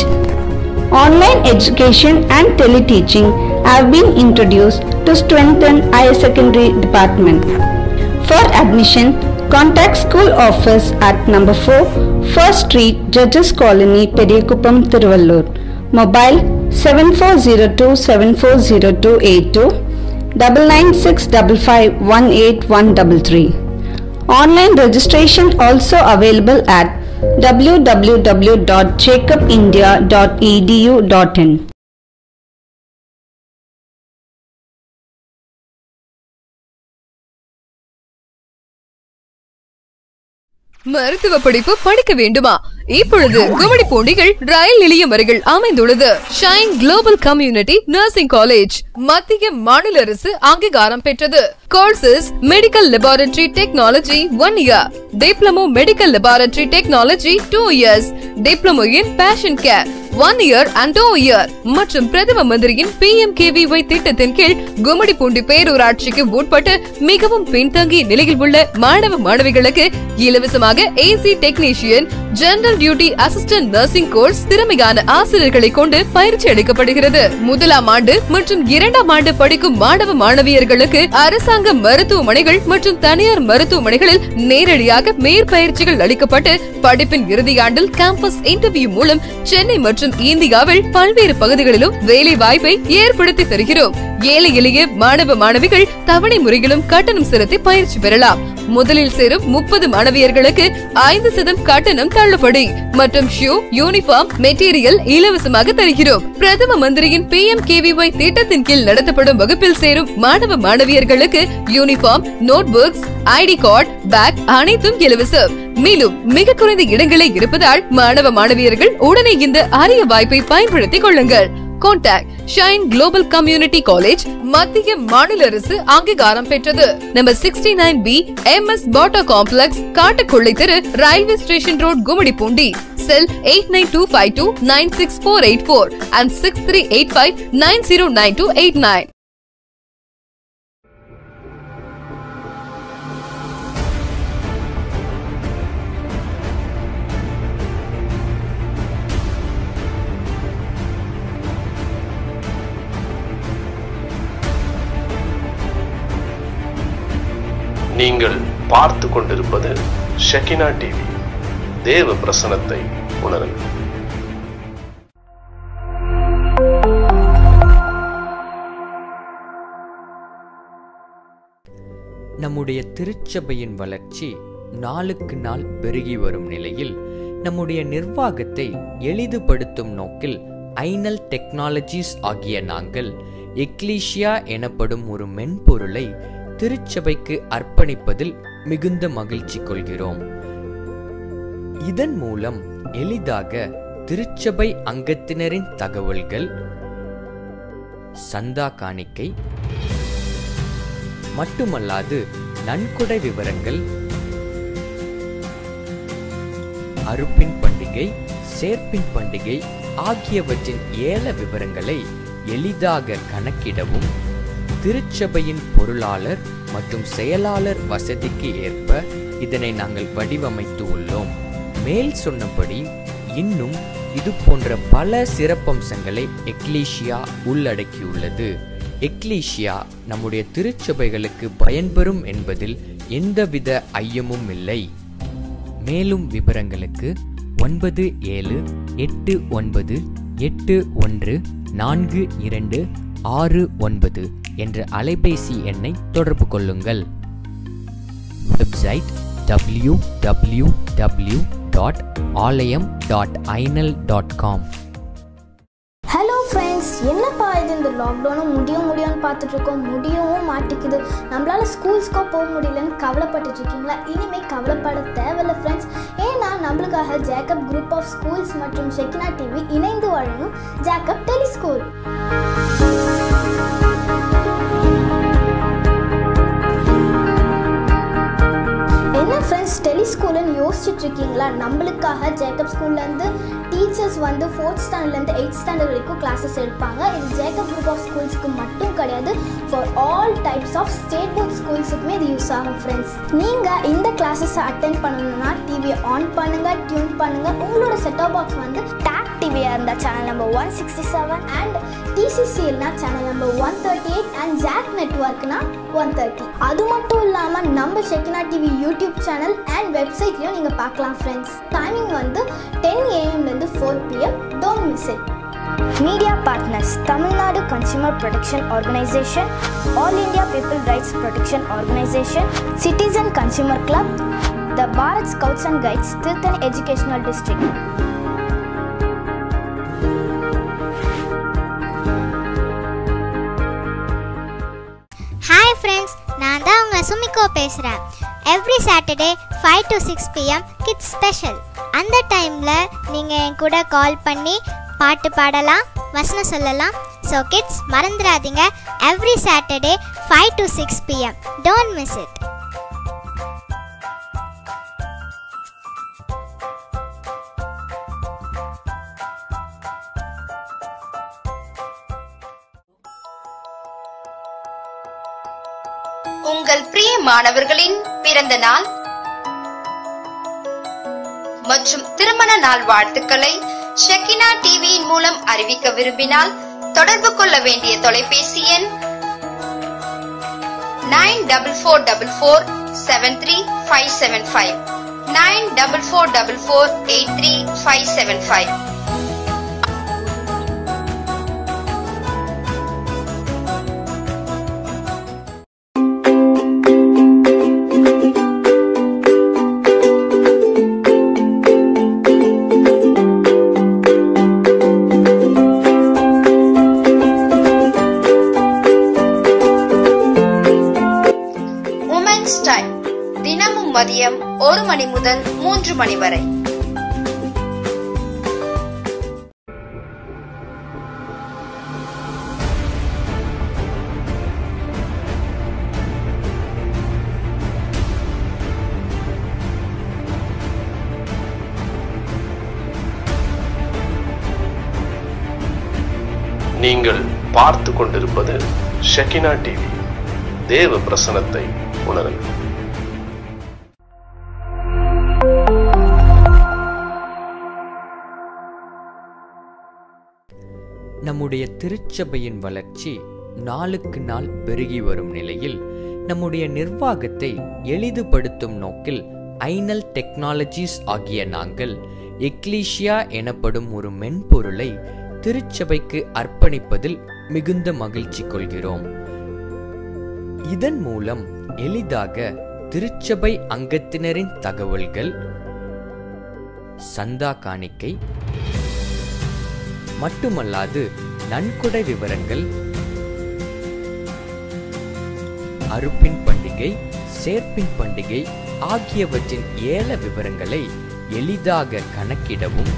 Online education and teleteaching have been introduced to strengthen higher secondary department. For admission, contact school office at number 4, 1st Street, Judges Colony, Periyakkuppam, Thiruvallur. Mobile 7402740282, 9965518133. Online registration also available at www.jacobindia.edu.in. மருத்துவ படிப்பு படிக்க வேண்டுமா? இப்பொழுது கும்மிடிப்பூண்டிகள் ரயில் நிலையம் அருகில் அமைந்துள்ளது Shine Global Community Nursing College. மத்திய மாநில அரசு அங்கீகாரம் பெற்றது. Courses: medical laboratory technology 1 year, diploma medical laboratory technology 2 years, diploma in patient care 1 year and 2 year மற்றும் பிரதம மந்திரியின் PMKVY திட்டத்தின் கீழ் கும்மிடிப்பூண்டி பேரூராட்சிக்கு உட்பட்டு மிகவும் பின்தங்கிய நிலையில் உள்ள மாணவ மாணவிகளுக்கு இலவசமாக AC technician, general duty assistant nursing course திறமையான ஆசிரியர்களை கொண்டு பயிற்சி அளிக்கப்படுகிறது. முதலாம் ஆண்டு மற்றும் 2ஆம் ஆண்டு படிக்கும் மாணவ மாணவியர்களுக்கு அரசாங்க மருத்துவமனைகள் மற்றும் தனியார் மருத்துவமனைகளில் நேரடியாக மேற்பயிற்சிகள் அளிக்கப்பட்டு படிப்பின் இறுதியாண்டில் கேம்பஸ் இன்டர்வியூ மூலம் சென்னை மற்றும் இந்தியாவில் பல்வேறு பகுதிகளிலும் வேலை வாய்ப்பை ஏற்படுத்தி தருகிறோம். ஏழை எளிய மாணவ மாணவிகள் தவணை முறையிலும் கட்டணம் செலுத்தி பயிற்சி பெறலாம். முதலில் சேரும் 30 மாணவியர்களுக்கு 5% கட்டணம் தள்ளுபடி மற்றும் ஷூ, யூனிஃபார்ம், மெட்டீரியல் இலவசமாக தருகிறோம். பிரதம மந்திரியின் PMKVY திட்டத்தின் கீழ் நடத்தப்படும் வகுப்பில் சேரும் மாணவ மாணவியர்களுக்கு uniform, notebooks, ID card, bag அனைத்தும் இலவசம். மேலும் மிக குறைந்த இடங்களே இருப்பதால் மாணவ மாணவியர்கள் உடனே இந்த அரிய வாய்ப்பை பயன்படுத்திக் கொள்ளுங்கள். Contact shine Global community college, மத்திய மாநில அரசு அங்கீகாரம் பெற்றது. நம்பர் 69B MS பாட்டா காம்ப்ளெக்ஸ், காட்டுக்கொள்ளை தெரு, railway station road, Gummidipoondi. Sell 8925296484 and 6385909289. நீங்கள் பார்த்து கொண்டிருப்பது ஷெகினா டிவி. தேவ பிரசனத்தை உணருங்கள். நம்முடைய திருச்சபையின் வளர்ச்சி நாளுக்கு நாள் பெருகி வரும் நிலையில் நம்முடைய நிர்வாகத்தை எளிதுபடுத்தும் நோக்கில் ஐனல் டெக்னாலஜிஸ் ஆகிய நாங்கள் எக்லீசியா எனப்படும் ஒரு மென்பொருளை திருச்சபைக்கு அர்ப்பணிப்பதில் மிகுந்த மகிழ்ச்சி கொள்கிறோம். இதன் மூலம் எளிதாக திருச்சபை அங்கத்தினரின் தகவல்கள், சந்தா காணிக்கை மட்டுமல்லாது நன்கொடை விவரங்கள், அறுப்பின் பண்டிகை, சேர்ப்பின் பண்டிகை ஆகியவற்றின் ஏல விவரங்களை எளிதாக கணக்கிடவும் திருச்சபையின் பொருளாளர் மற்றும் செயலாளர் வசதிக்கு ஏற்ப இதனை நாங்கள் வடிவமைத்து உள்ளோம். மேல் சொன்னபடி இன்னும் இது போன்ற பல சிறப்பம்சங்களை எக்லீசியா உள்ளடக்கியுள்ளது. எக்லீசியா நம்முடைய திருச்சபைகளுக்கு பயன்பெறும் என்பதில் எந்தவித ஐயமும் இல்லை. மேலும் விவரங்களுக்கு 9789814269 என்ற அலைபேசி எண்ணை தொடர்பு கொள்ளுங்கள். Website www.alayam.inal.com. ஹலோ ஃப்ரெண்ட்ஸ், என்னப்பா இது இந்த லாக்டவுனும் முடியும்னு பார்த்துட்டு இருக்கோம், முடியவும் மாட்டேங்குது, நம்மளால ஸ்கூல்ஸ்க்கோ போக முடியலன்னு கவலைப்பட்டுட்டு இருக்கீங்களா? இனிமேல் கவலைப்பட தேவையில்லை ஃப்ரெண்ட்ஸ். ஏன்னா நம்மளுக்காக ஜேக்கப் குரூப் ஆஃப் ஸ்கூல்ஸ் மற்றும் ஷெக்கினா டிவி இணைந்து வழங்கும் ஜேக்கப் டெலி ஸ்கூல். என்ன ஃப்ரெண்ட்ஸ், டெலி ஸ்கூல்னு யோசிச்சுட்டு இருக்கீங்களா? நம்மளுக்காக ஜேக்கப் ஸ்கூல்லேருந்து டீச்சர்ஸ் வந்து 4th ஸ்டாண்டர்ட்லேருந்து 8th ஸ்டாண்டர்ட் வரைக்கும் கிளாஸஸ் எடுப்பாங்க. இது ஜேக்கப் குரூப் ஆஃப் ஸ்கூல்ஸ்க்கு மட்டும் கிடையாது, for all types of state board ஸ்கூல்ஸுக்குமே இது யூஸ் ஆகும் ஃப்ரெண்ட்ஸ். நீங்கள் இந்த கிளாஸஸை அட்டென்ட் பண்ணணும்னா டிவியை ஆன் பண்ணுங்கள், டியூன் பண்ணுங்கள். உங்களோட செட்டாப் பாக்ஸ் வந்து டாக் டிவியாக இருந்தால் சேனல் நம்பர் 167 அண்ட் டிசிசிஎல்னா சேனல் நம்பர் 138 அண்ட் ஜாக் நெட்வொர்க்னா 130. அது மட்டும் இல்லாமல் நம்ம Shekinah TV YouTube channel and வெப்சைட்லையும் நீங்கள் பார்க்கலாம் ஃப்ரெண்ட்ஸ். டைமிங் வந்து 10 AM-லேருந்து 4 PM. Don't miss it. Media partners: Tamil Nadu Consumer Protection Organization, All India People Rights Protection Organization, Citizen Consumer Club, the Bharat Scouts and Guides, Tirthani Educational District. Hi friends, நான் தான் உங்க சுமிகோ பேசுறேன். Every Saturday 5 to 6 PM kids special. அந்த டைம்ல நீங்க என் கூட கால் பண்ணி பாட்டு பாடலாம், வசனம் சொல்லலாம். So kids, மறந்துடாதீங்க, every Saturday 5 to 6 PM. Don't miss it. உங்கள் பிரியமானவர்களின் பிறந்த நாள் மற்றும் திருமண நாள் வாழ்த்துக்களை ஷெக்கினா டிவியின் மூலம் அறிவிக்க விரும்பினால் தொடர்பு கொள்ள வேண்டிய தொலைபேசி எண் 9444733575 9444833575. தினமும் மதியம் 1 மணி முதல் 3 மணி வரை. நீங்கள் பார்த்து கொண்டிருப்பது ஷெக்கினா டிவி. தேவ பிரசனத்தை உணருங்கள். நம்முடைய திருச்சபையின் வளர்ச்சி நாளுக்கு நாள் பெருகி வரும் நிலையில் நம்முடைய நிர்வாகத்தை எளிதுபடுத்தும் நோக்கில் ஐனல் டெக்னாலஜிஸ் ஆகிய நாங்கள் எக்லீசியா எனப்படும் ஒரு மென்பொருளை திருச்சபைக்கு அர்ப்பணிப்பதில் மிகுந்த மகிழ்ச்சி கொள்கிறோம். இதன் மூலம் எளிதாக திருச்சபை அங்கத்தினரின் தகவல்கள், சந்தா காணிக்கை மட்டுமல்லாது நன்கொடை விவரங்கள், அறுப்பின் பண்டிகை, சேர்ப்பின் பண்டிகை ஆகியவற்றின் ஏல விவரங்களை எளிதாக கணக்கிடவும்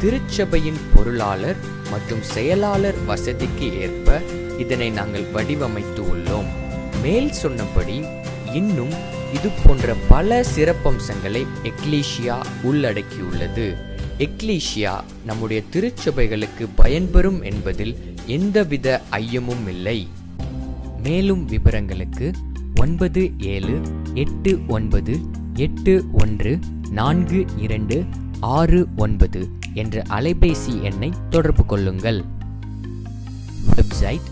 திருச்சபையின் பொருளாளர் மற்றும் செயலாளர் வசதிக்கு ஏற்ப இதனை நாங்கள் வடிவமைத்து உள்ளோம். மேல் சொன்னபடி இன்னும் இது போன்ற பல சிறப்பம்சங்களை எக்லீசியா உள்ளடக்கியுள்ளது. எக்லீசியா நம்முடைய திருச்சபைகளுக்கு பயன்பெறும் என்பதில் எந்தவித ஐயமும் இல்லை. மேலும் விவரங்களுக்கு 9789814269 814269 என்ற அலைபேசி எண்ணை தொடர்பு கொள்ளுங்கள். Website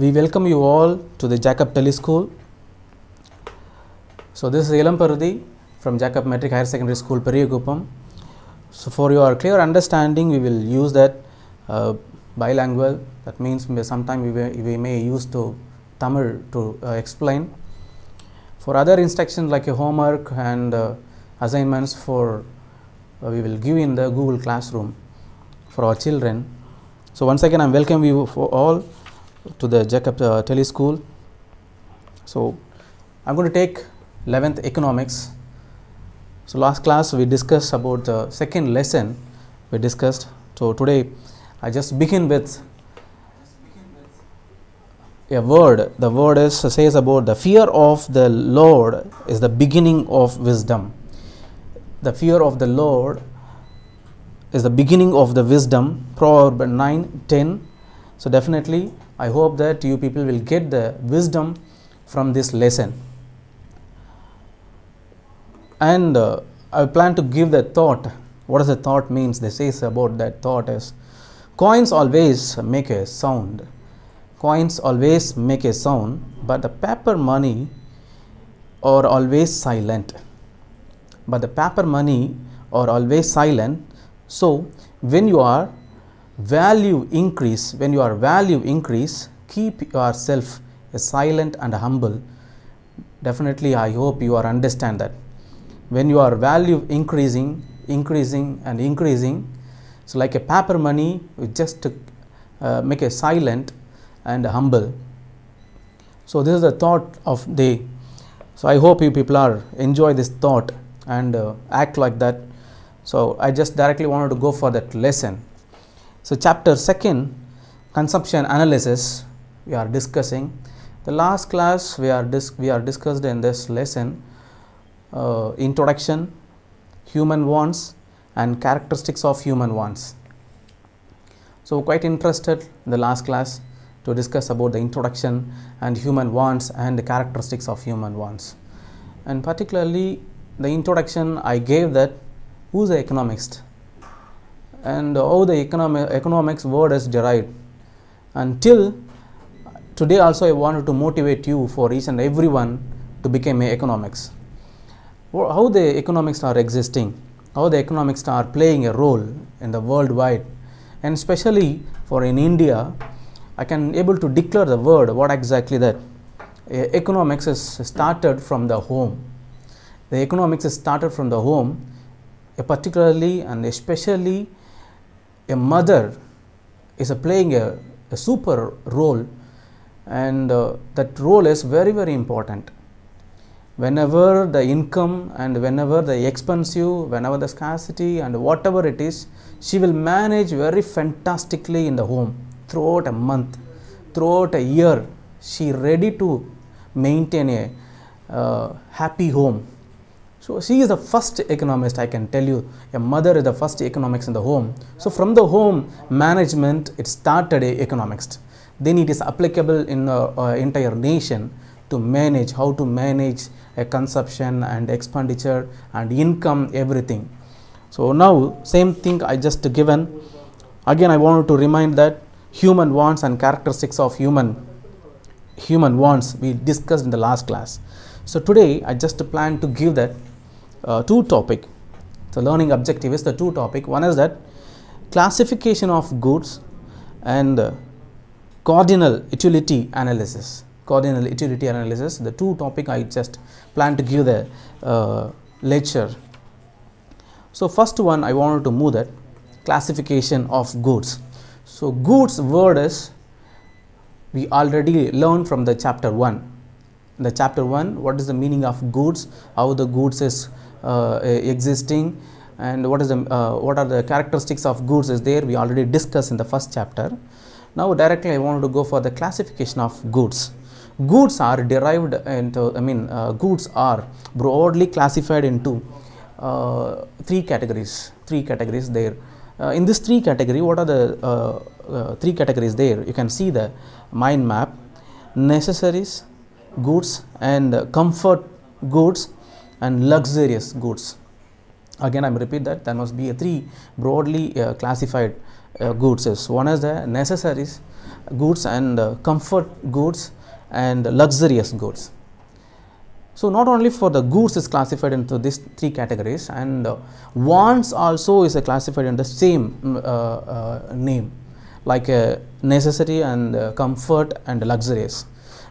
We welcome you all to the Jacob TELE School. So this is Ilam Parudi from Jacob Metric Higher Secondary School, Periyagupam. So for your clear understanding, we will use that bilingual. That means sometimes we may use to Tamil to explain. For other instructions like a homework and assignments we will give in the Google Classroom for our children. So once again, I welcome you for all to the Jacob TELE School. So I'm going to take 11th economics. So last class we discussed about the second lesson we discussed. So today I just begin with a word. The word says about the fear of the Lord is the beginning of wisdom. The fear of the Lord is the beginning of the wisdom. Proverb 9:10. So definitely I hope that you people will get the wisdom from this lesson. And I plan to give the thought. What does the thought means? They say about that thought is coins always make a sound. Coins always make a sound, but the paper money are always silent. But the paper money or always silent. So when your value increase, keep yourself silent and humble. Definitely I hope you are understand that. When your value increasing, so like a paper money, you just make a silent and humble. So this is the thought of day. So I hope you people are enjoy this thought and act like that. So I just directly wanted to go for that lesson. So chapter 2, consumption analysis, we are discussing. The last class we are discussed in this lesson introduction, human wants and characteristics of human wants. So quite interested in the last class to discuss about the introduction and human wants and the characteristics of human wants. And particularly the introduction I gave that who's the economist and how the economics word is derived. Until today also I wanted to motivate you for each and everyone to become a economics. How the economics are existing, how the economics are playing a role in the worldwide, and especially for in India, I can able to declare the word what exactly that economics is started from the home. The economics is started from the home, particularly and especially a mother is playing a super role, and that role is very, very important. Whenever the income and whenever the expensive, whenever the scarcity and whatever it is, she will manage very fantastically in the home throughout a month, throughout a year. She ready to maintain a happy home. So she is the first economist, I can tell you. A mother is the first economics in the home. So from the home management, it started economics. Then it is applicable in entire nation to manage, how to manage a consumption and expenditure and income, everything. So now same thing I just given. Again I wanted to remind that human wants and characteristics of human wants we discussed in the last class. So today I just plan to give that two topic. The learning objective is the two topic. One is that classification of goods and cardinal utility analysis. Cardinal utility analysis, the two topic I just plan to give the lecture. So first one I wanted to move that classification of goods. So goods word is we already learned from the chapter 1. In the chapter 1, what is the meaning of goods, how the goods is existing, and what are the characteristics of goods is there, we already discussed in the first chapter. Now directly I wanted to go for the classification of goods. Goods are derived into, goods are broadly classified into three categories there. In this three category, what are the three categories there? You can see the mind map: necessaries goods and comfort goods and luxurious goods. Again I repeat that there must be a three broadly classified goods. One is the necessaries goods and comfort goods and luxurious goods. So not only for the goods is classified into these three categories, and wants also is classified in the same name, like necessary and comfort and luxurious,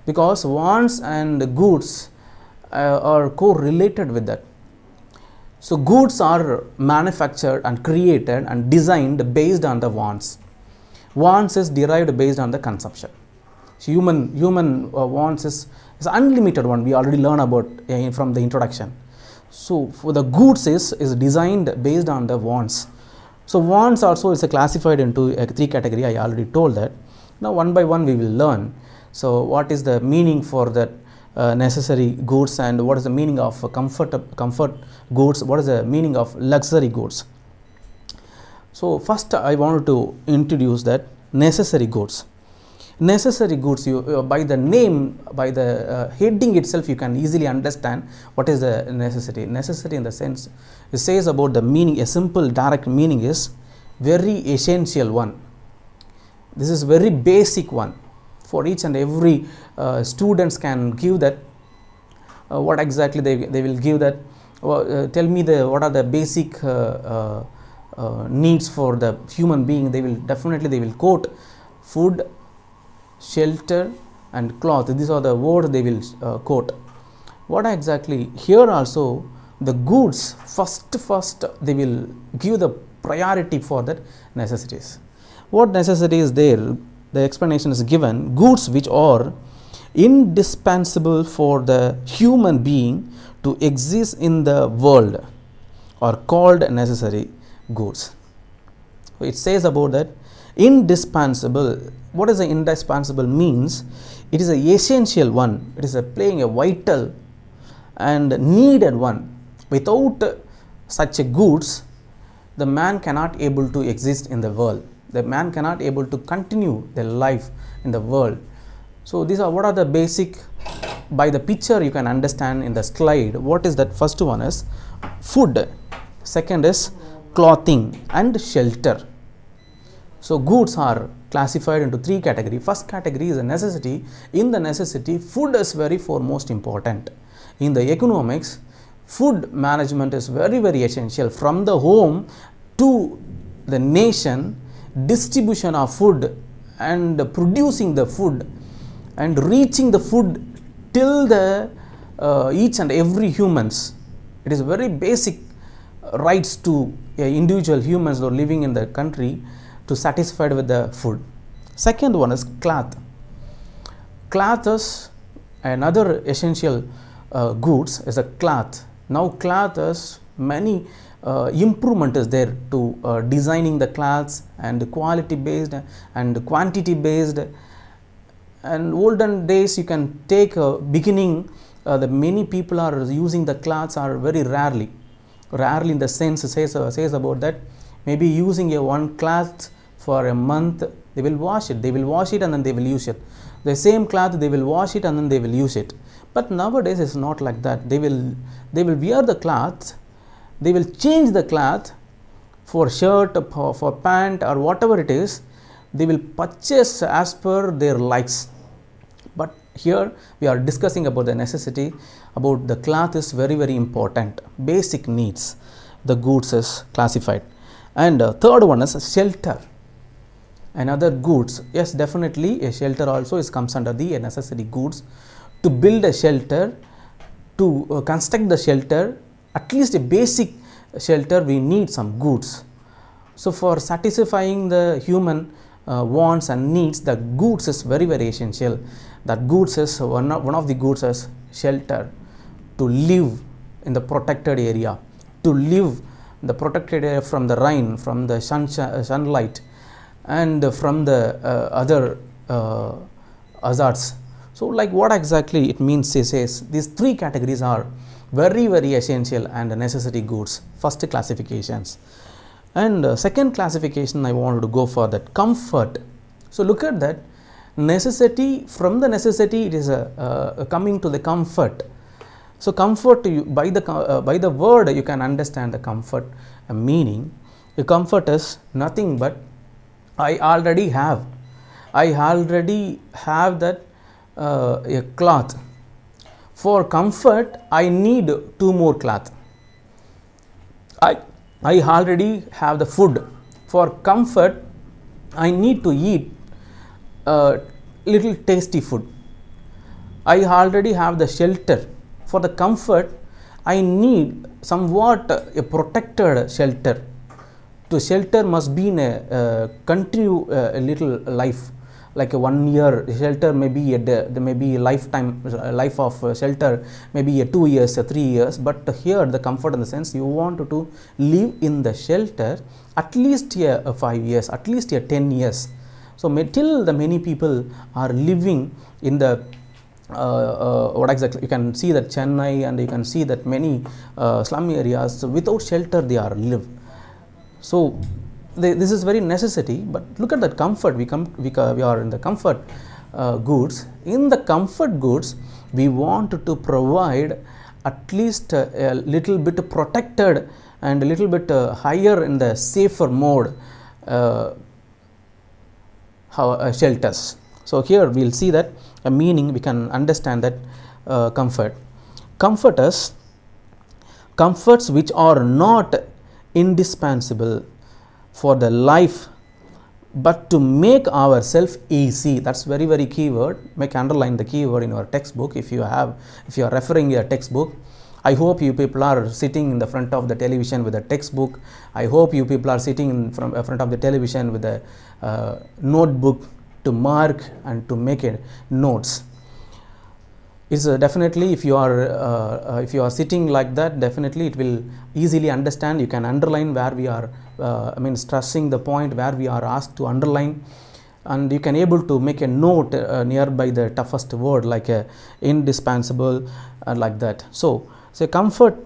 because wants and goods are correlated with that. So goods are manufactured and created and designed based on the wants. Wants is derived based on the consumption. So human wants is unlimited one, we already learned about from the introduction. So for the goods is designed based on the wants. So wants also is classified into three category, I already told that. Now one by one we will learn. So what is the meaning for that necessary goods, and what is the meaning of comfort goods, what is the meaning of luxury goods. So first I wanted to introduce that necessary goods. Necessary goods, you by the name, by the heading itself, you can easily understand what is the necessity. Necessity in the sense it says about the meaning, a simple direct meaning is very essential one. This is very basic one. For each and every students can give that what exactly they will give that tell me what are the basic needs for the human being. They will quote food, shelter and cloth. These are the words they will quote. What exactly here also, the goods first they will give the priority for that necessities. What necessity is there? The explanation is given: goods which are indispensable for the human being to exist in the world are called necessary goods. It says about that indispensable. What is the indispensable means? It is a essential one. It is playing a vital and needed one. Without such a goods, the man cannot able to exist in the world. The man cannot able to continue their life in the world. So these are what are the basic. By the picture you can understand in the slide. What is that? First one is food, second is clothing and shelter. So goods are classified into three categories. First category is a necessity. In the necessity, food is very foremost important. In the economics, food management is very essential. From the home to the nation, distribution of food and producing the food and reaching the food till the each and every humans. It is very basic rights to individual humans who are living in the country to satisfied with the food. Second one is cloth. Cloth is another essential goods is a cloth. Now cloth is many improvement is there to designing the cloths and quality based and quantity based. And olden days you can take a beginning, the many people are using the cloths are very rarely in the sense says about that maybe using a one cloth for a month, they will wash it and then they will use it. The same cloth they will wash it and then they will use it. But nowadays it's not like that. They will wear the cloth, they will change the cloth for shirt, for pant or whatever it is. They will purchase as per their likes. But here we are discussing about the necessity, about the cloth is very important. Basic needs, the goods is classified. And third one is shelter. Another goods, yes, definitely a shelter also comes under the necessary goods. To build a shelter, to construct the shelter, at least a basic shelter, we need some goods. So for satisfying the human wants and needs, the goods is very essential. That goods is one of the goods is shelter, to live in the protected area, to live in the protected area from the rain, from the sunlight and from the other hazards. So like what exactly it means, it says these three categories are very essential and necessary goods. First classifications. And second classification I wanted to go for that comfort. So look at that necessity. From the necessity it is coming to the comfort. So comfort, by the word you can understand the comfort meaning. The comfort is nothing but I already have that a cloth. For comfort I need two more cloth. I already have the food. For comfort I need to eat little tasty food. I already have the shelter. For the comfort I need somewhat a protected shelter. To shelter must be in a continue a little life, like a 1 year shelter, maybe there may be lifetime life of shelter, maybe a 2 years, 3 years. But here the comfort in the sense you want to live in the shelter at least 5 years, at least 10 years. So till the many people are living in the what exactly you can see that Chennai and you can see that many slum areas without shelter they are live. So this is very necessity. But look at that comfort. We are in the comfort goods. In the comfort goods we want to provide at least a little bit protected and a little bit higher in the safer mode shelters. So here we will see that a meaning, we can understand that comfort is comforts which are not indispensable for the life, but to make ourselves easy. That's very, very key word. Make underline the key word in your textbook if you are referring your textbook. I hope you people are sitting in the front of the television with a textbook. I hope you people are sitting in front of the television with a notebook to mark and to make notes. It's definitely, if you are sitting like that, definitely it will easily understand. You can underline where we are stressing the point where we are asked to underline, and you can able to make a note nearby the toughest word like indispensable, like that. So comfort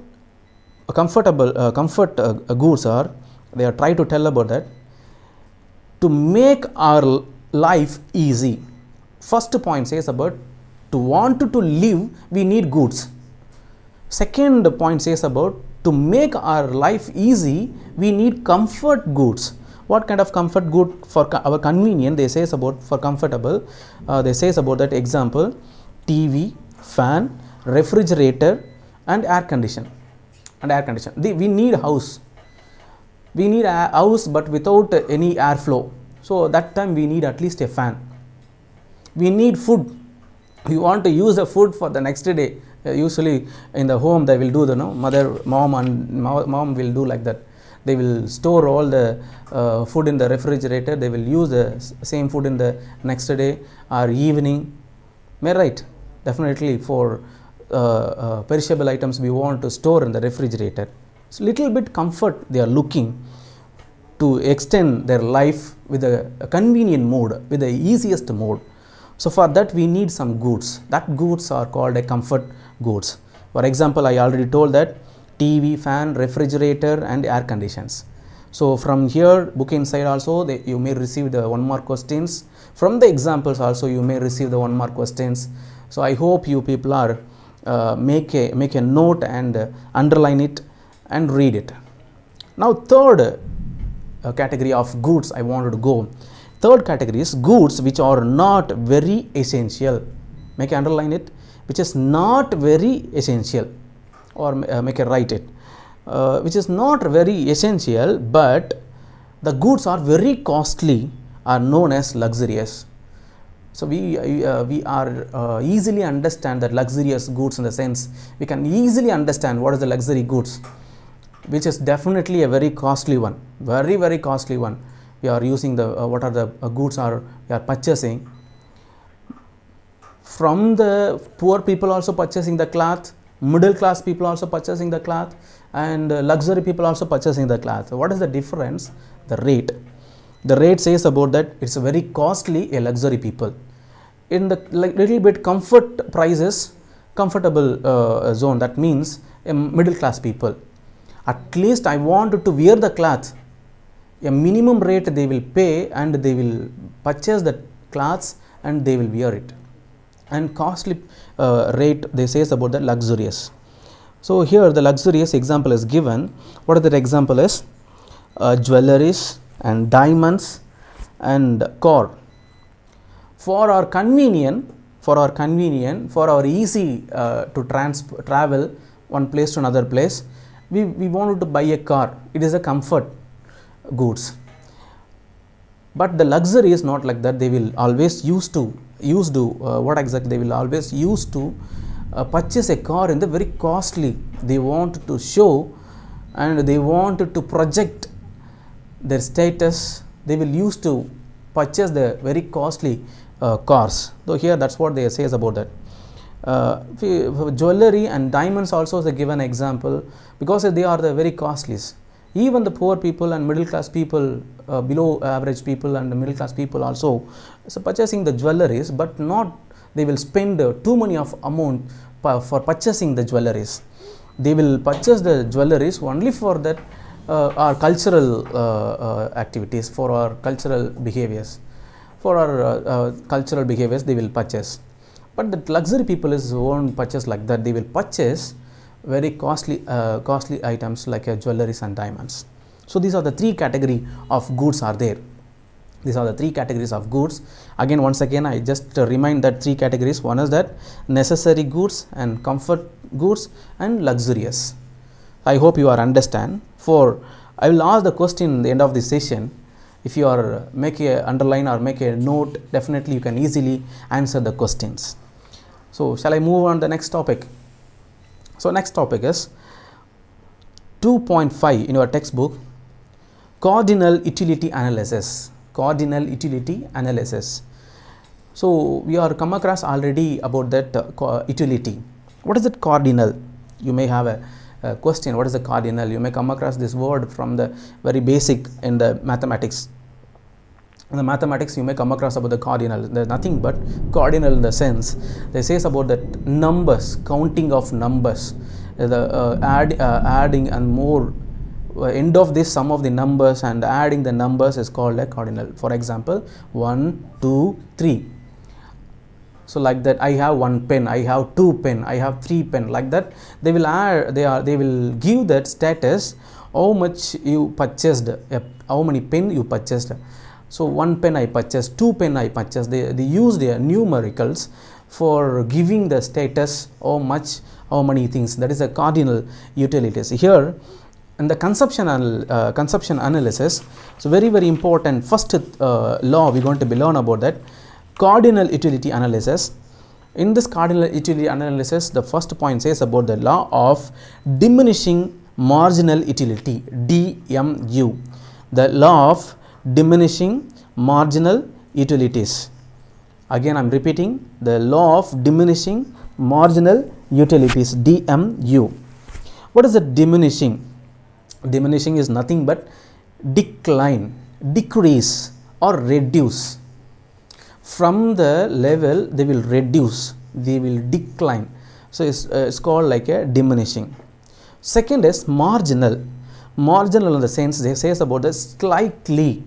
goods are, they are trying to tell about that to make our life easy. First point says about to want to live we need goods. Second point says about to make our life easy we need comfort goods. What kind of comfort good? For our convenience, they says about for comfortable, they says about that example TV, fan, refrigerator and air condition. We need house. We need a house but without any airflow. So that time we need at least a fan. We need food. We want to use the food for the next day. Usually in the home they will do the mom will do like that. They will store all the food in the refrigerator. They will use the same food in the next day or evening. Am I right? Definitely for perishable items we want to store in the refrigerator. It's little bit comfort they are looking to extend their life with a convenient mode, with the easiest mode. So for that we need some goods. That goods are called a comfort goods. For example, I already told that TV, fan, refrigerator and air conditions. So from here book inside also you may receive the 1 mark questions. From the examples also you may receive the 1 mark questions. So I hope you people are make a note and underline it and read it. Now third category of goods I wanted to go. Third category is goods which are not very essential. Make a underline it, which is not very essential, or make a write it, which is not very essential but the goods are very costly, are known as luxurious. So we are easily understand that luxurious goods in the sense we can easily understand what is the luxury goods, which is definitely a very costly one, very, very costly one. We are using the what are the goods are we are purchasing. From the poor people also purchasing the cloth, middle class people also purchasing the cloth, and luxury people also purchasing the cloth. What is the difference? The rate. The rate says about that it's a very costly a luxury people. In the little bit comfort prices, comfortable zone, that means a middle class people. At least I want to wear the cloth. A minimum rate they will pay and they will purchase the clothes and they will wear it. And costly rate they says about the luxurious. So here the luxurious example is given. What is that example is? Jewelries and diamonds and car. For our convenient, for our easy to travel one place to another place, we wanted to buy a car. It is a comfort goods. But the luxury is not like that. They will always used to what exactly they will always used to purchase a car in the very costly. They want to show and they want to project their status. They will used to purchase the very costly cars. So here that's what they says about that. Jewelry and diamonds also is a given example because they are the very costliest. Even the poor people and middle class people, below average people and the middle class people also purchasing the jewelries, but not they will spend too many of amount for purchasing the jewelries. They will purchase the jewelries only for that our cultural activities, for our cultural behaviors. For our cultural behaviors they will purchase. But the luxury people won't purchase like that. They will purchase very costly items like jewelries and diamonds. So these are the three category of goods are there. These are the three categories of goods. Again, once again, I just remind that three categories. One is that necessary goods and comfort goods and luxurious. I hope you are understand. For I will ask the question at the end of this session. If you are make a underline or make a note, definitely you can easily answer the questions. So shall I move on the next topic? So next topic is 2.5 in your textbook, cardinal utility analysis. Cardinal utility analysis. So we are come across already about that utility. What is it cardinal? You may have a question, what is the cardinal? You may come across this word from the very basic in the mathematics. In the mathematics you may come across about the cardinal. There is nothing but cardinal in the sense they says about that numbers, counting of numbers, the adding and more end of this sum of the numbers and adding the numbers is called a cardinal. For example, 1, 2, 3. So like that, I have 1 pen, I have 2 pen, I have 3 pen. Like that, they will add. They will give that status how much you purchased, how many pen you purchased. So 1 pen I purchased, 2 pen I purchased. They use their numericals for giving the status how much, how many things. That is a cardinal utilities. Here in the consumption analysis, so very important. First law we are going to be learn about that. Cardinal utility analysis. In this cardinal utility analysis, the first point says about the law of diminishing marginal utility, DMU. The law of diminishing marginal utilities. Again I am repeating, the law of diminishing marginal utilities, DMU. What is the diminishing? Diminishing is nothing but decline, decrease or reduce. From the level they will reduce, they will decline. So it's called like a diminishing. Second is marginal. Marginal in the sense they says about the slightly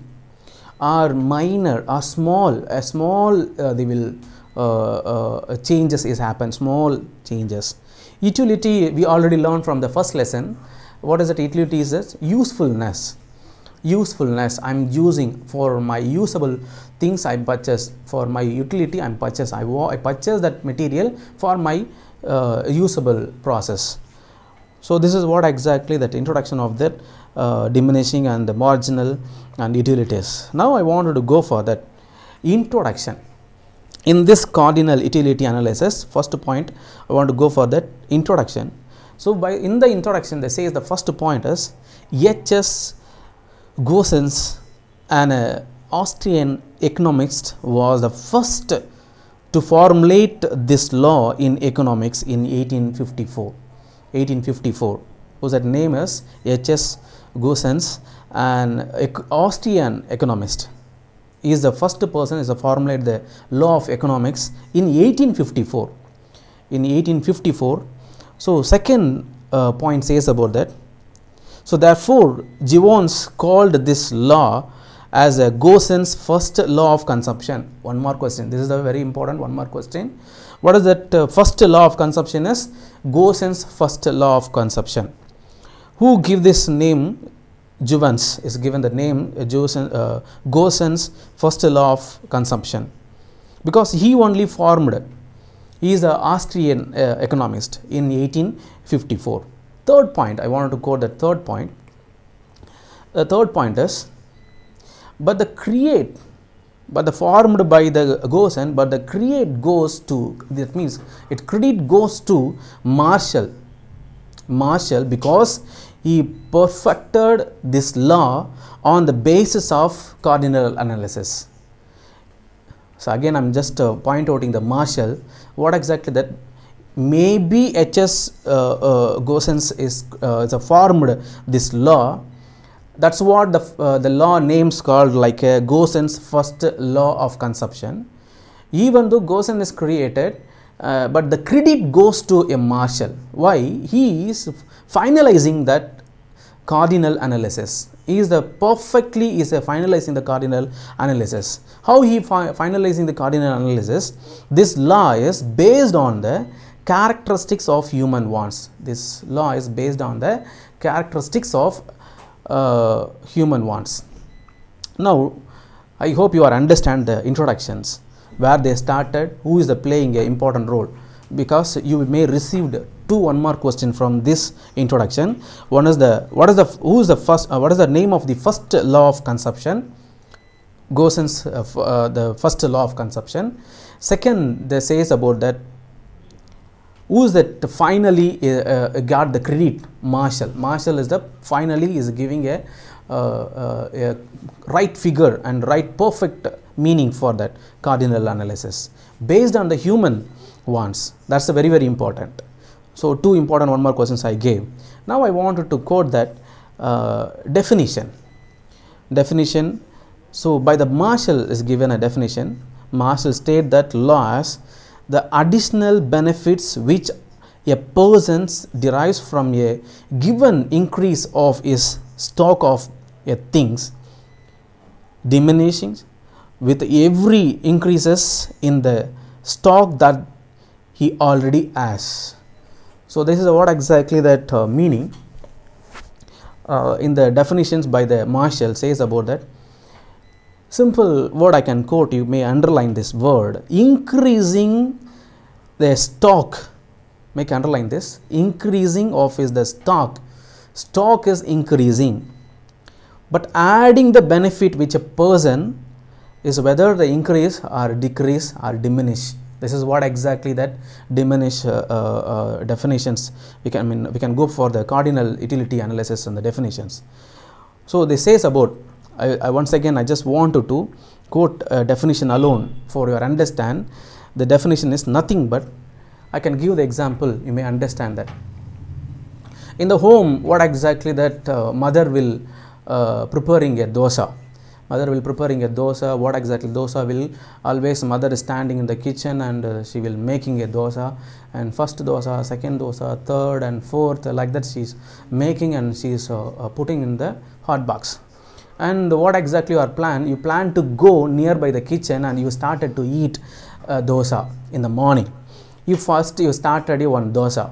or minor or small, they will changes is happen, small changes. Utility we already learned from the first lesson. What is it? Utility is this usefulness. Usefulness I am using for my usable things I purchase. For my utility I am purchase. I purchase that material for my usable process. So this is what exactly that introduction of that diminishing and the marginal and utilities. Now I wanted to go for that introduction. In this cardinal utility analysis, first point I want to go for that introduction. So in the introduction they say the first point is H.S. Goossens, an Austrian economist, was the first to formulate this law in economics in 1854. 1854. Whose that name is H.S. Goossens, an Austrian economist. He is the first person to formulate the law of economics in 1854. In 1854. So second point says about that. So therefore Gibbons called this law as a Goossens' first law of consumption. One more question. This is a very important one more question. What is that first law of consumption is? Goossens' first law of consumption. Who give this name? Gibbons is given the name Goossens' first law of consumption because he only formed. He is an Austrian economist in 1854. Third point, I wanted to quote the third point. The third point is, but the formed by the Goossens, but the credit goes to, that means it credit goes to Marshall because he perfected this law on the basis of cardinal analysis. So again I am just point outing the Marshall. What exactly that? Maybe H.S. Goossens is formed this law. That's what the law names called like a Goossens' first law of consumption. Even though Goossens is created, but the credit goes to a Marshall. Why? He is finalizing that cardinal analysis. He is finalizing the cardinal analysis. How he finalizing the cardinal analysis? This law is based on the characteristics of human wants. This law is based on the characteristics of human wants. Now I hope you are understand the introductions, where they started, who is playing an important role, because you may received one more question from this introduction. One is what is the name of the first law of consumption? Gossen's the first law of consumption. Second, they says about that who is that finally got the credit? Marshall. Marshall is the finally is giving a right figure and right perfect meaning for that cardinal analysis based on the human wants. That's very, very important. So two important one more questions I gave. Now I wanted to quote that definition. So by the Marshall is given a definition. Marshall state that law as the additional benefits which a person derives from a given increase of his stock of things, diminishing with every increases in the stock that he already has. So this is what exactly that meaning in the definitions by the Marshall says about that. Simple word I can quote, you may underline this word, increasing the stock, make underline this, increasing of is the stock is increasing, but adding the benefit which a person is whether the increase or decrease or diminish. This is what exactly that diminish definitions. We can go for the cardinal utility analysis and the definitions. So this says about, I once again I just wanted to quote a definition alone for your understand. The definition is nothing but, I can give the example, you may understand that. In the home, what exactly that mother will preparing a dosa. Mother will preparing a dosa. What exactly dosa will always mother is standing in the kitchen and she will making a dosa, and first dosa, second dosa, third and fourth, like that she is making and she is putting in the hot box. And what exactly your plan? You plan to go nearby the kitchen and you started to eat dosa in the morning. You started one dosa.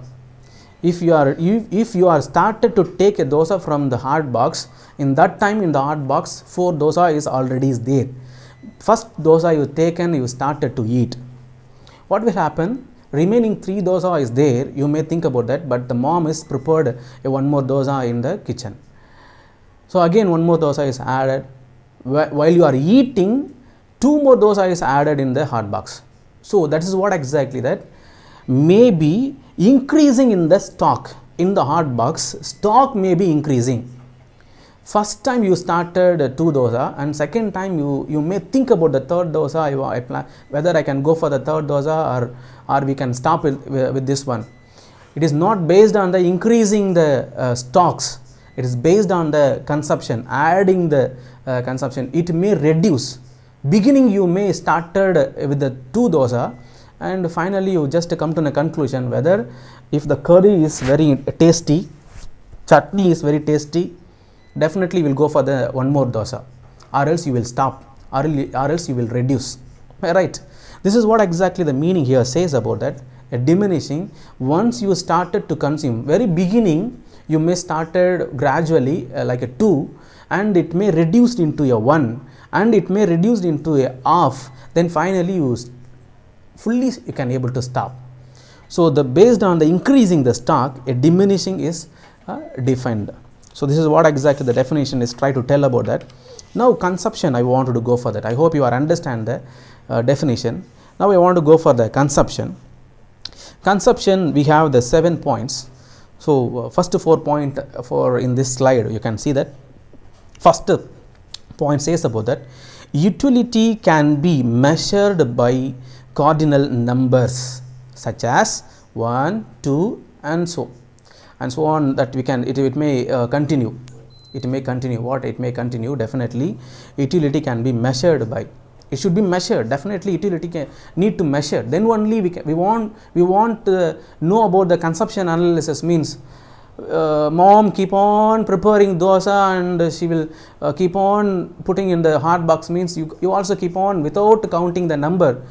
If you are started to take a dosa from the hot box, in that time in the hot box 4 dosa is already there. First dosa you taken, you started to eat. What will happen? Remaining 3 dosa is there. You may think about that, but the mom is prepared one more dosa in the kitchen. So again one more dosa is added. While you are eating, 2 more dosa is added in the hot box. So that is what exactly that may be increasing in the stock in the hot box. Stock may be increasing. First time you started 2 dosa and second time you may think about the third dosa. I plan whether I can go for the third dosa or we can stop with this one. It is not based on the increasing the stocks. It is based on the consumption, adding the consumption. It may reduce. Beginning you may started with the 2 dosa and finally you just come to a conclusion whether if the curry is very tasty, chutney is very tasty, definitely will go for the one more dosa, or else you will stop, or else you will reduce. Right? This is what exactly the meaning here says about that. A diminishing, once you started to consume, very beginning you may started gradually like a 2 and it may reduced into a 1 and it may reduced into a half, then finally you fully you can able to stop. So the based on the increasing the stock, a diminishing is defined. So this is what exactly the definition is try to tell about that. Now consumption, I wanted to go for that. I hope you are understand the definition. Now I want to go for the consumption. Consumption, we have the 7 points. So first 4 point for in this slide, you can see that first point says about that utility can be measured by cardinal numbers such as 1, 2 and so on, that we can it may continue. It may continue. What it may continue? Definitely utility can be measured by. It should be measured. Definitely utility can need to measure. Then only we want to know about the consumption analysis. Means mom keep on preparing dosa and she will keep on putting in the hot box. Means you also keep on without counting the number.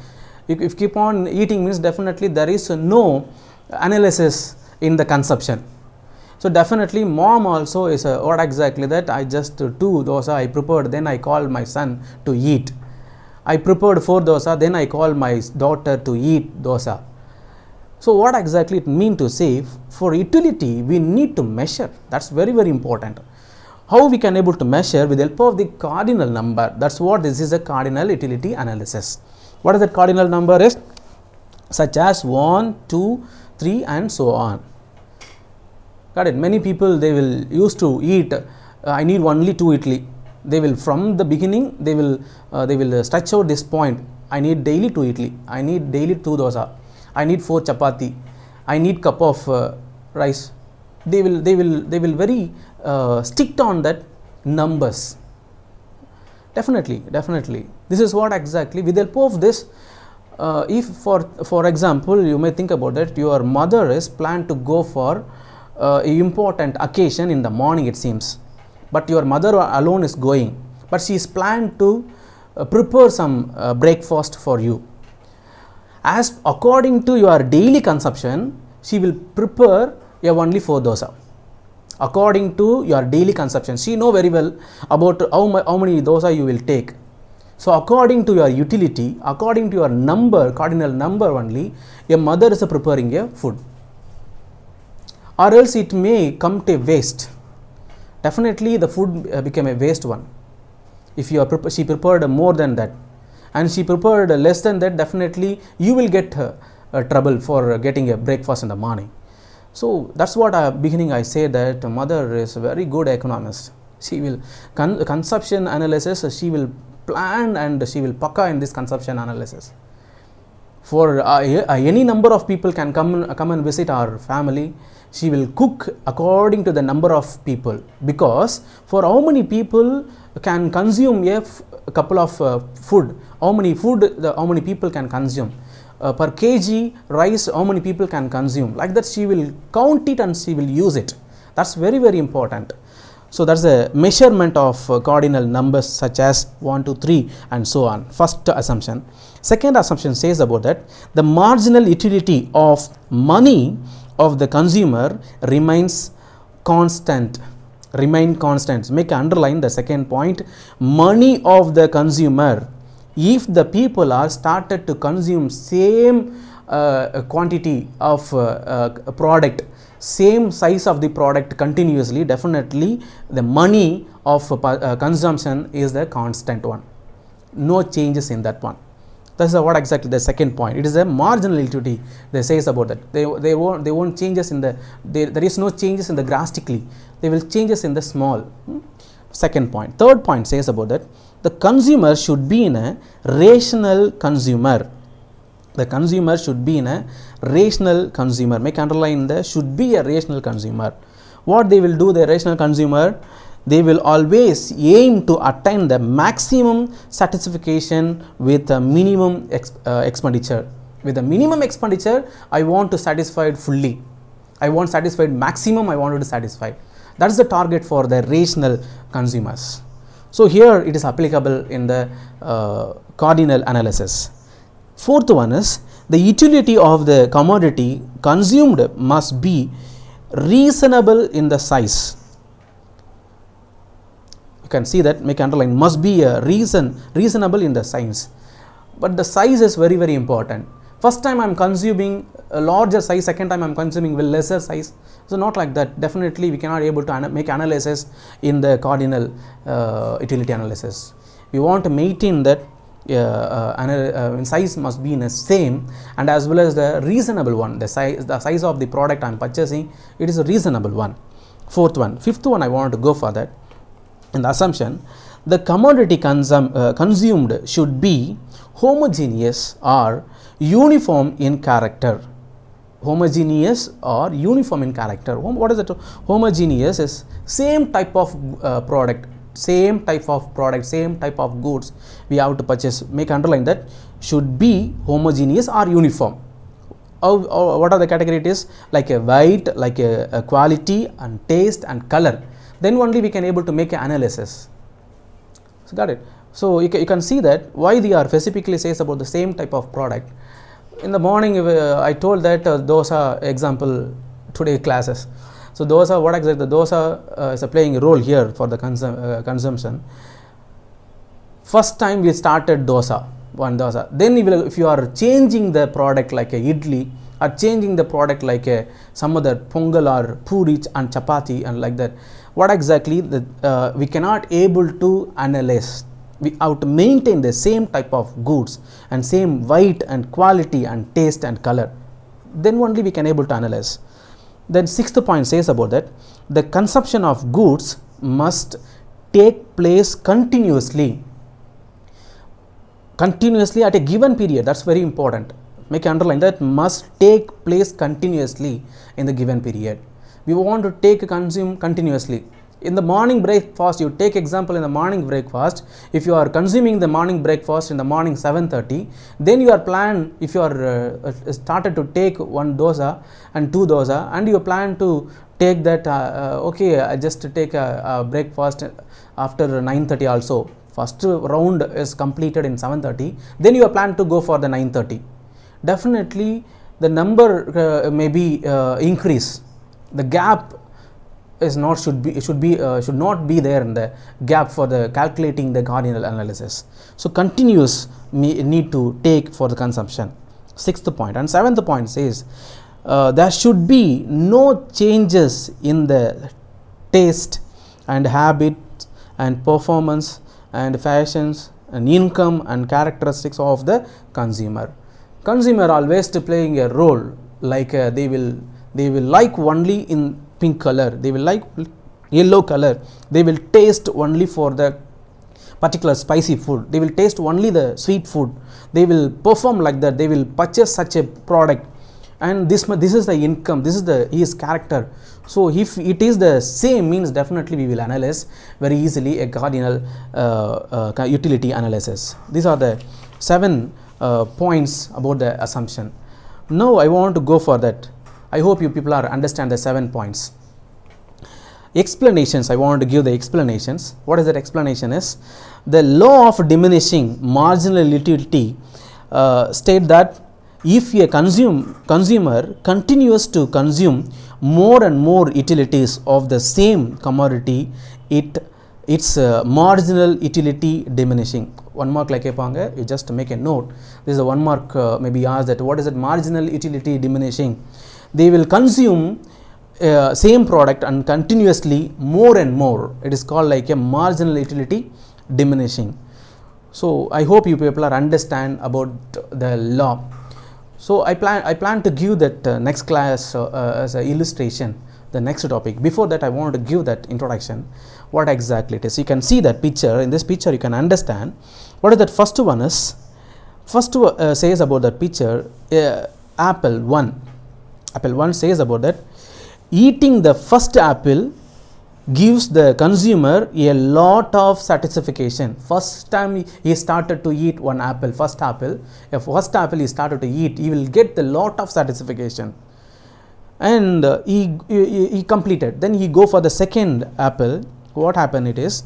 If keep on eating means definitely there is no analysis in the consumption. So definitely mom also is what exactly that I just 2 dosa I prepared, then I called my son to eat. I prepared 4 dosa, then I call my daughter to eat dosa. So what exactly it mean to say, for utility we need to measure. That's very, very important. How we can able to measure? With the help of the cardinal number. That's what this is, a cardinal utility analysis. What is the cardinal number is? Such as 1, 2, 3 and so on. Got it? Many people, they will used to eat, I need only 2 idli. They will, from the beginning, they will stretch out this point. I need daily 2 idli. I need daily 2 dosa. I need 4 chapati. I need cup of rice. They will very stick on that numbers. Definitely. This is what exactly, with the help of this, if for example, you may think about that, your mother is planned to go for important occasion in the morning, it seems, but your mother alone is going, but she is planned to prepare some breakfast for you. As according to your daily consumption, she will prepare only 4 dosa. According to your daily consumption, she know very well about how many dosa you will take. So according to your utility, according to your number, cardinal number only, your mother is preparing a food. Or else it may come to waste. Definitely the food became a waste one. If she prepared more than that, and she prepared less than that, definitely you will get trouble for getting a breakfast in the morning. So that's what beginning I say that mother is a very good economist. She will consumption analysis, she will plan and she will paka in this consumption analysis. For any number of people can come and visit our family, she will cook according to the number of people, because for how many people can consume a couple of food, how many people can consume per kg rice, how many people can consume, like that she will count it and she will use it. That's very, very important. So that's a measurement of cardinal numbers such as 1, 2, 3 and so on. First assumption. Second assumption says about that the marginal utility of money of the consumer remains constant. Make underline the second point. Money of the consumer, if the people are started to consume same quantity of product, same size of the product continuously, definitely the money of consumption is the constant one. No changes in that one. That's what exactly the second point. It is a marginal utility. They says about that. They won't changes in the, there is no changes in the drastically. They will changes in the small. Second point. Third point says about that the consumer should be in a rational consumer. The consumer should be in a rational consumer. Make underline the should be a rational consumer. What they will do, the rational consumer, they will always aim to attain the maximum satisfaction with a minimum expenditure. With a minimum expenditure, I want to satisfy it fully. I want satisfied maximum, I wanted to satisfy. That is the target for the rational consumers. So here it is applicable in the cardinal analysis. Fourth one is the utility of the commodity consumed must be reasonable in the size. You can see that, make underline, must be a reasonable in the size. But the size is very, very important. First time I am consuming a larger size, second time I am consuming with lesser size. So not like that. Definitely we cannot able to make analysis in the cardinal utility analysis. We want to maintain that size must be in the same, and as well as the reasonable one. The size of the product I am purchasing, it is a reasonable one. Fourth one. Fifth one, I want to go for that. In the assumption, the commodity consumed should be homogeneous or uniform in character. Homogeneous or uniform in character. What is it? Homogeneous is same type of product, same type of product, same type of goods we have to purchase. Make underline that should be homogeneous or uniform. What are the category? It is like a weight, like a quality and taste and color. Then only we can able to make an analysis. So got it. So you can see that why they are specifically says about the same type of product. In the morning I told that dosa example today classes. So dosa, what exactly the dosa is playing a role here for the consumption. First time we started dosa, one dosa. Then if you are changing the product like a idli or changing the product like some other pongal or puri and chapati and like that. What exactly we cannot able to analyze. We have to maintain the same type of goods and same weight and quality and taste and color. Then only we can able to analyze. Then sixth point says about that the consumption of goods must take place continuously at a given period. That's very important. Make underline that must take place continuously in the given period. We want to consume continuously. In the morning breakfast, you take example in the morning breakfast. If you are consuming the morning breakfast in the morning 7:30, then you are plan, if you are started to take one dosa and two dosa, and you plan to take that okay, I just take a breakfast after 9:30 also. First round is completed in 7:30, then you are plan to go for the 9:30. Definitely the number may be increase. The gap is not should not be there in the gap for the calculating the cardinal analysis. So continuous need to take for the consumption. Sixth point. And seventh point says there should be no changes in the taste and habit and performance and fashions and income and characteristics of the consumer. Consumer always playing a role, like they will like only in pink color, they will like yellow color, they will taste only for the particular spicy food, they will taste only the sweet food, they will perform like that, they will purchase such a product, and this is the income, this is his character. So if it is the same, means definitely we will analyze very easily a cardinal utility analysis. These are the 7 points about the assumption. Now I want to go for that. I hope you people understand the 7 points. Explanations, I want to give the explanations. What is that explanation is? The law of diminishing marginal utility state that if a consumer continues to consume more and more utilities of the same commodity, its marginal utility diminishing. One mark like epanga, you just make a note. This is a 1 mark maybe asked that what is it marginal utility diminishing? They will consume same product and continuously more and more. It is called like a marginal utility diminishing. So I hope you people understand about the law. So I plan to give that next class as an illustration, the next topic. Before that, I want to give that introduction, what exactly it is. You can see that picture. In this picture, you can understand what is that. First one is, says about that picture, apple 1. Apple 1 says about that eating the first apple gives the consumer a lot of satisfaction. First time he started to eat one apple, first apple he started to eat, he will get the lot of satisfaction, and he completed. Then he go for the second apple. What happened? It is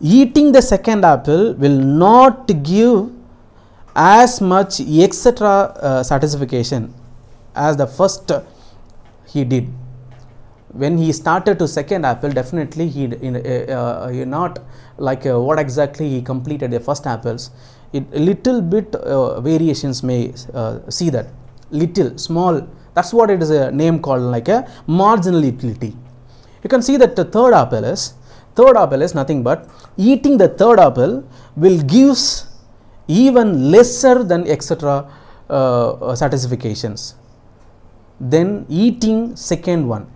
eating the second apple will not give as much etc. Satisfaction as the first he did. When he started to second apple, definitely he not like what exactly he completed the first apples. A little bit variations may see that, little small. That's what it is a name called like a marginal utility. You can see that the third apple is nothing but eating the third apple will gives even lesser than etc. Satisfactions. Then eating second one.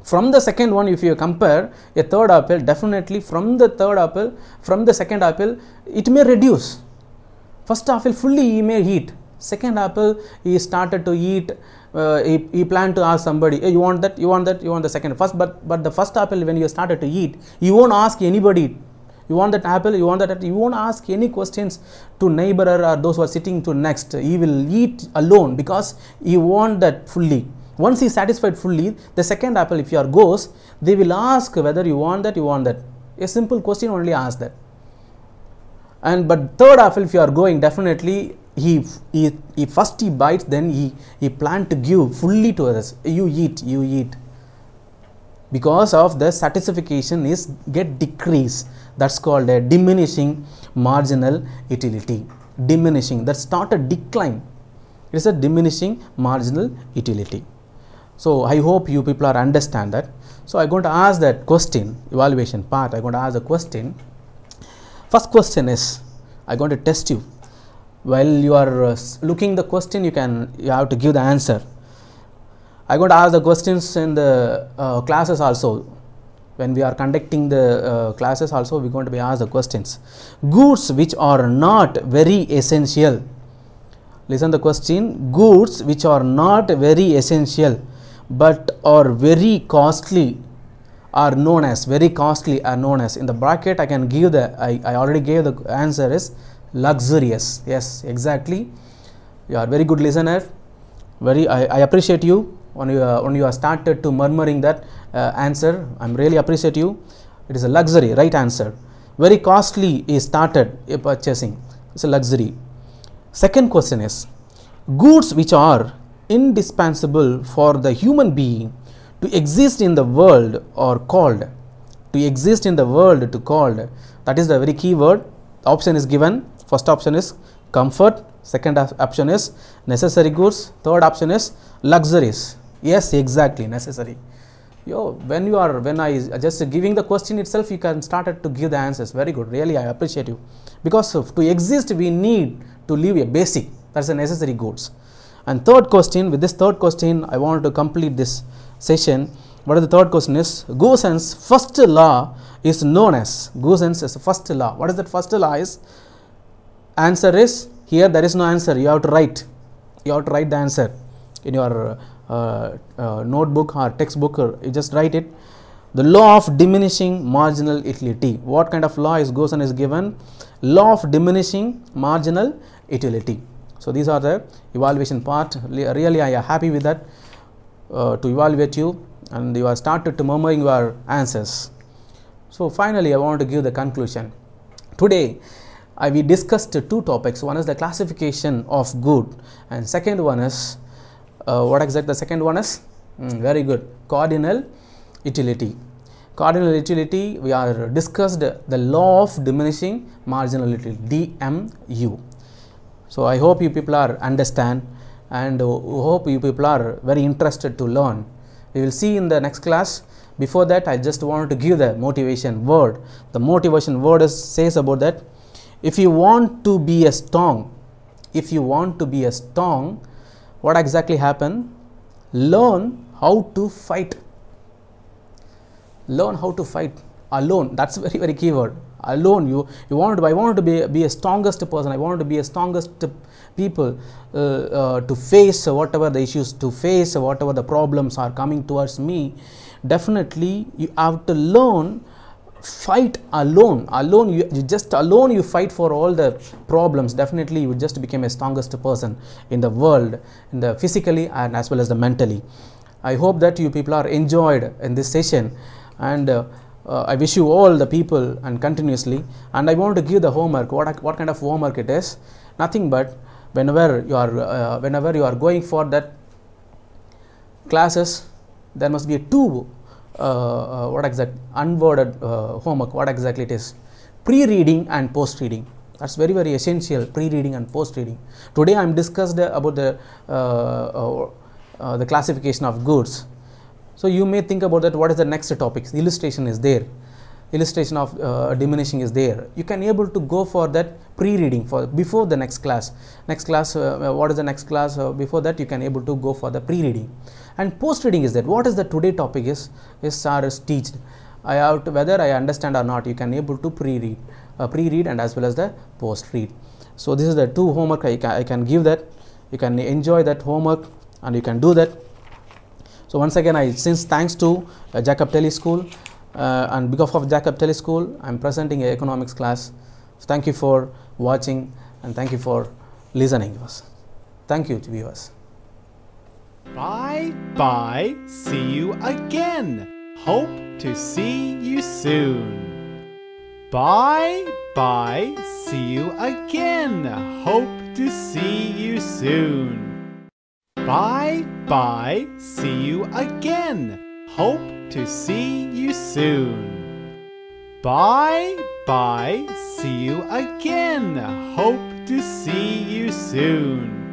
From the second one, if you compare a third apple, definitely from the second apple, it may reduce. First apple fully he may eat. Second apple he started to eat. He planned to ask somebody, hey, you want that, you want that, you want the second. First, but the first apple when you started to eat, you won't ask anybody. You want that apple, you want that apple. You won't ask any questions to neighbor or those who are sitting to next. He will eat alone because he want that fully. Once he is satisfied fully, the second apple if you goes, they will ask whether you want that, you want that. A simple question only ask that. And but third apple if you are going, definitely he first he bites, then he plan to give fully to others. You eat. Because of the satisfaction is get decrease. That's called a diminishing marginal utility. Diminishing, that's not a decline. It is a diminishing marginal utility. So I hope you people are understand that. So I'm going to ask that question, evaluation part. I'm going to ask the question. First question is, I'm going to test you. While you are looking the question, you have to give the answer. I'm going to ask the questions in the classes also. When we are conducting the classes also, we're going to be asked the questions. Goods which are not very essential. Listen the question. Goods which are not very essential but are very costly are known as. Very costly are known as. In the bracket, I can give the. I already gave the answer is luxurious. Yes, exactly. You are very good listener. I appreciate you. When you are started to murmuring that answer, I'm really appreciate you. It is a luxury, right answer. Very costly is started purchasing. It's a luxury. Second question is, goods which are indispensable for the human being to exist in the world are called. To exist in the world to called. That is the very key word. The option is given. First option is comfort. Second option is necessary goods. Third option is luxuries. Yes, exactly, necessary. When I just giving the question itself, you can start to give the answers. Very good. Really, I appreciate you. Because to exist, we need to live a basic. That's the necessary goods. And third question, with this third question, I want to complete this session. What is the third question is, Goosen's first law is known as. Goosen's is the first law. What is that first law is? Answer is, here there is no answer. You have to write. You have to write the answer in your notebook or textbook. You just write it. The law of diminishing marginal utility. What kind of law is Goosen is given? Law of diminishing marginal utility. So these are the evaluation part. Really, I am happy with that to evaluate you, and you are started to murmuring your answers. So finally, I want to give the conclusion. Today, we discussed two topics. One is the classification of good, and second one is what exactly the second one is? Very good. Cardinal utility. Cardinal utility. We are discussed the law of diminishing marginal utility, DMU. So I hope you people are understand, and hope you people are very interested to learn. We will see in the next class. Before that, I just wanted to give the motivation word. The motivation word says about that. If you want to be a strong, what exactly happen? Learn how to fight. Learn how to fight alone. That's very, very key word. Alone. I want to be a strongest person. I want to be a strongest people to face whatever the issues, to face whatever the problems are coming towards me. Definitely, you have to learn. Fight alone. You fight for all the problems. Definitely, you just become a strongest person in the world, in the physically and as well as the mentally. I hope that you people are enjoyed in this session, and I wish you all the people and continuously. And I want to give the homework. What kind of homework it is? Nothing but whenever you are going for that classes, there must be a two. What exact unworded homework, what exactly it is? Pre-reading and post-reading. That's very, very essential, pre-reading and post-reading. Today I am discussed about the classification of goods. So you may think about that, what is the next topic? The illustration is there. Illustration of diminishing is there. You can able to go for that pre-reading for before the next class. Next class, what is the next class? Before that, you can able to go for the pre-reading. And post-reading is that. What is the today topic is sir is teached. I have to, whether I understand or not, you can able to pre-read and as well as the post-read. So this is the two homework I can give that. You can enjoy that homework and you can do that. So once again, thanks to Jacob TELE School, and because of Jacob TELE School, I am presenting an economics class. So thank you for watching and thank you for listening to us. Thank you, viewers. Bye bye. See you again. Hope to see you soon. Bye bye. See you again. Hope to see you soon. Bye bye. See you again. Hope to see you soon. Bye bye. See you again. Hope to see you soon.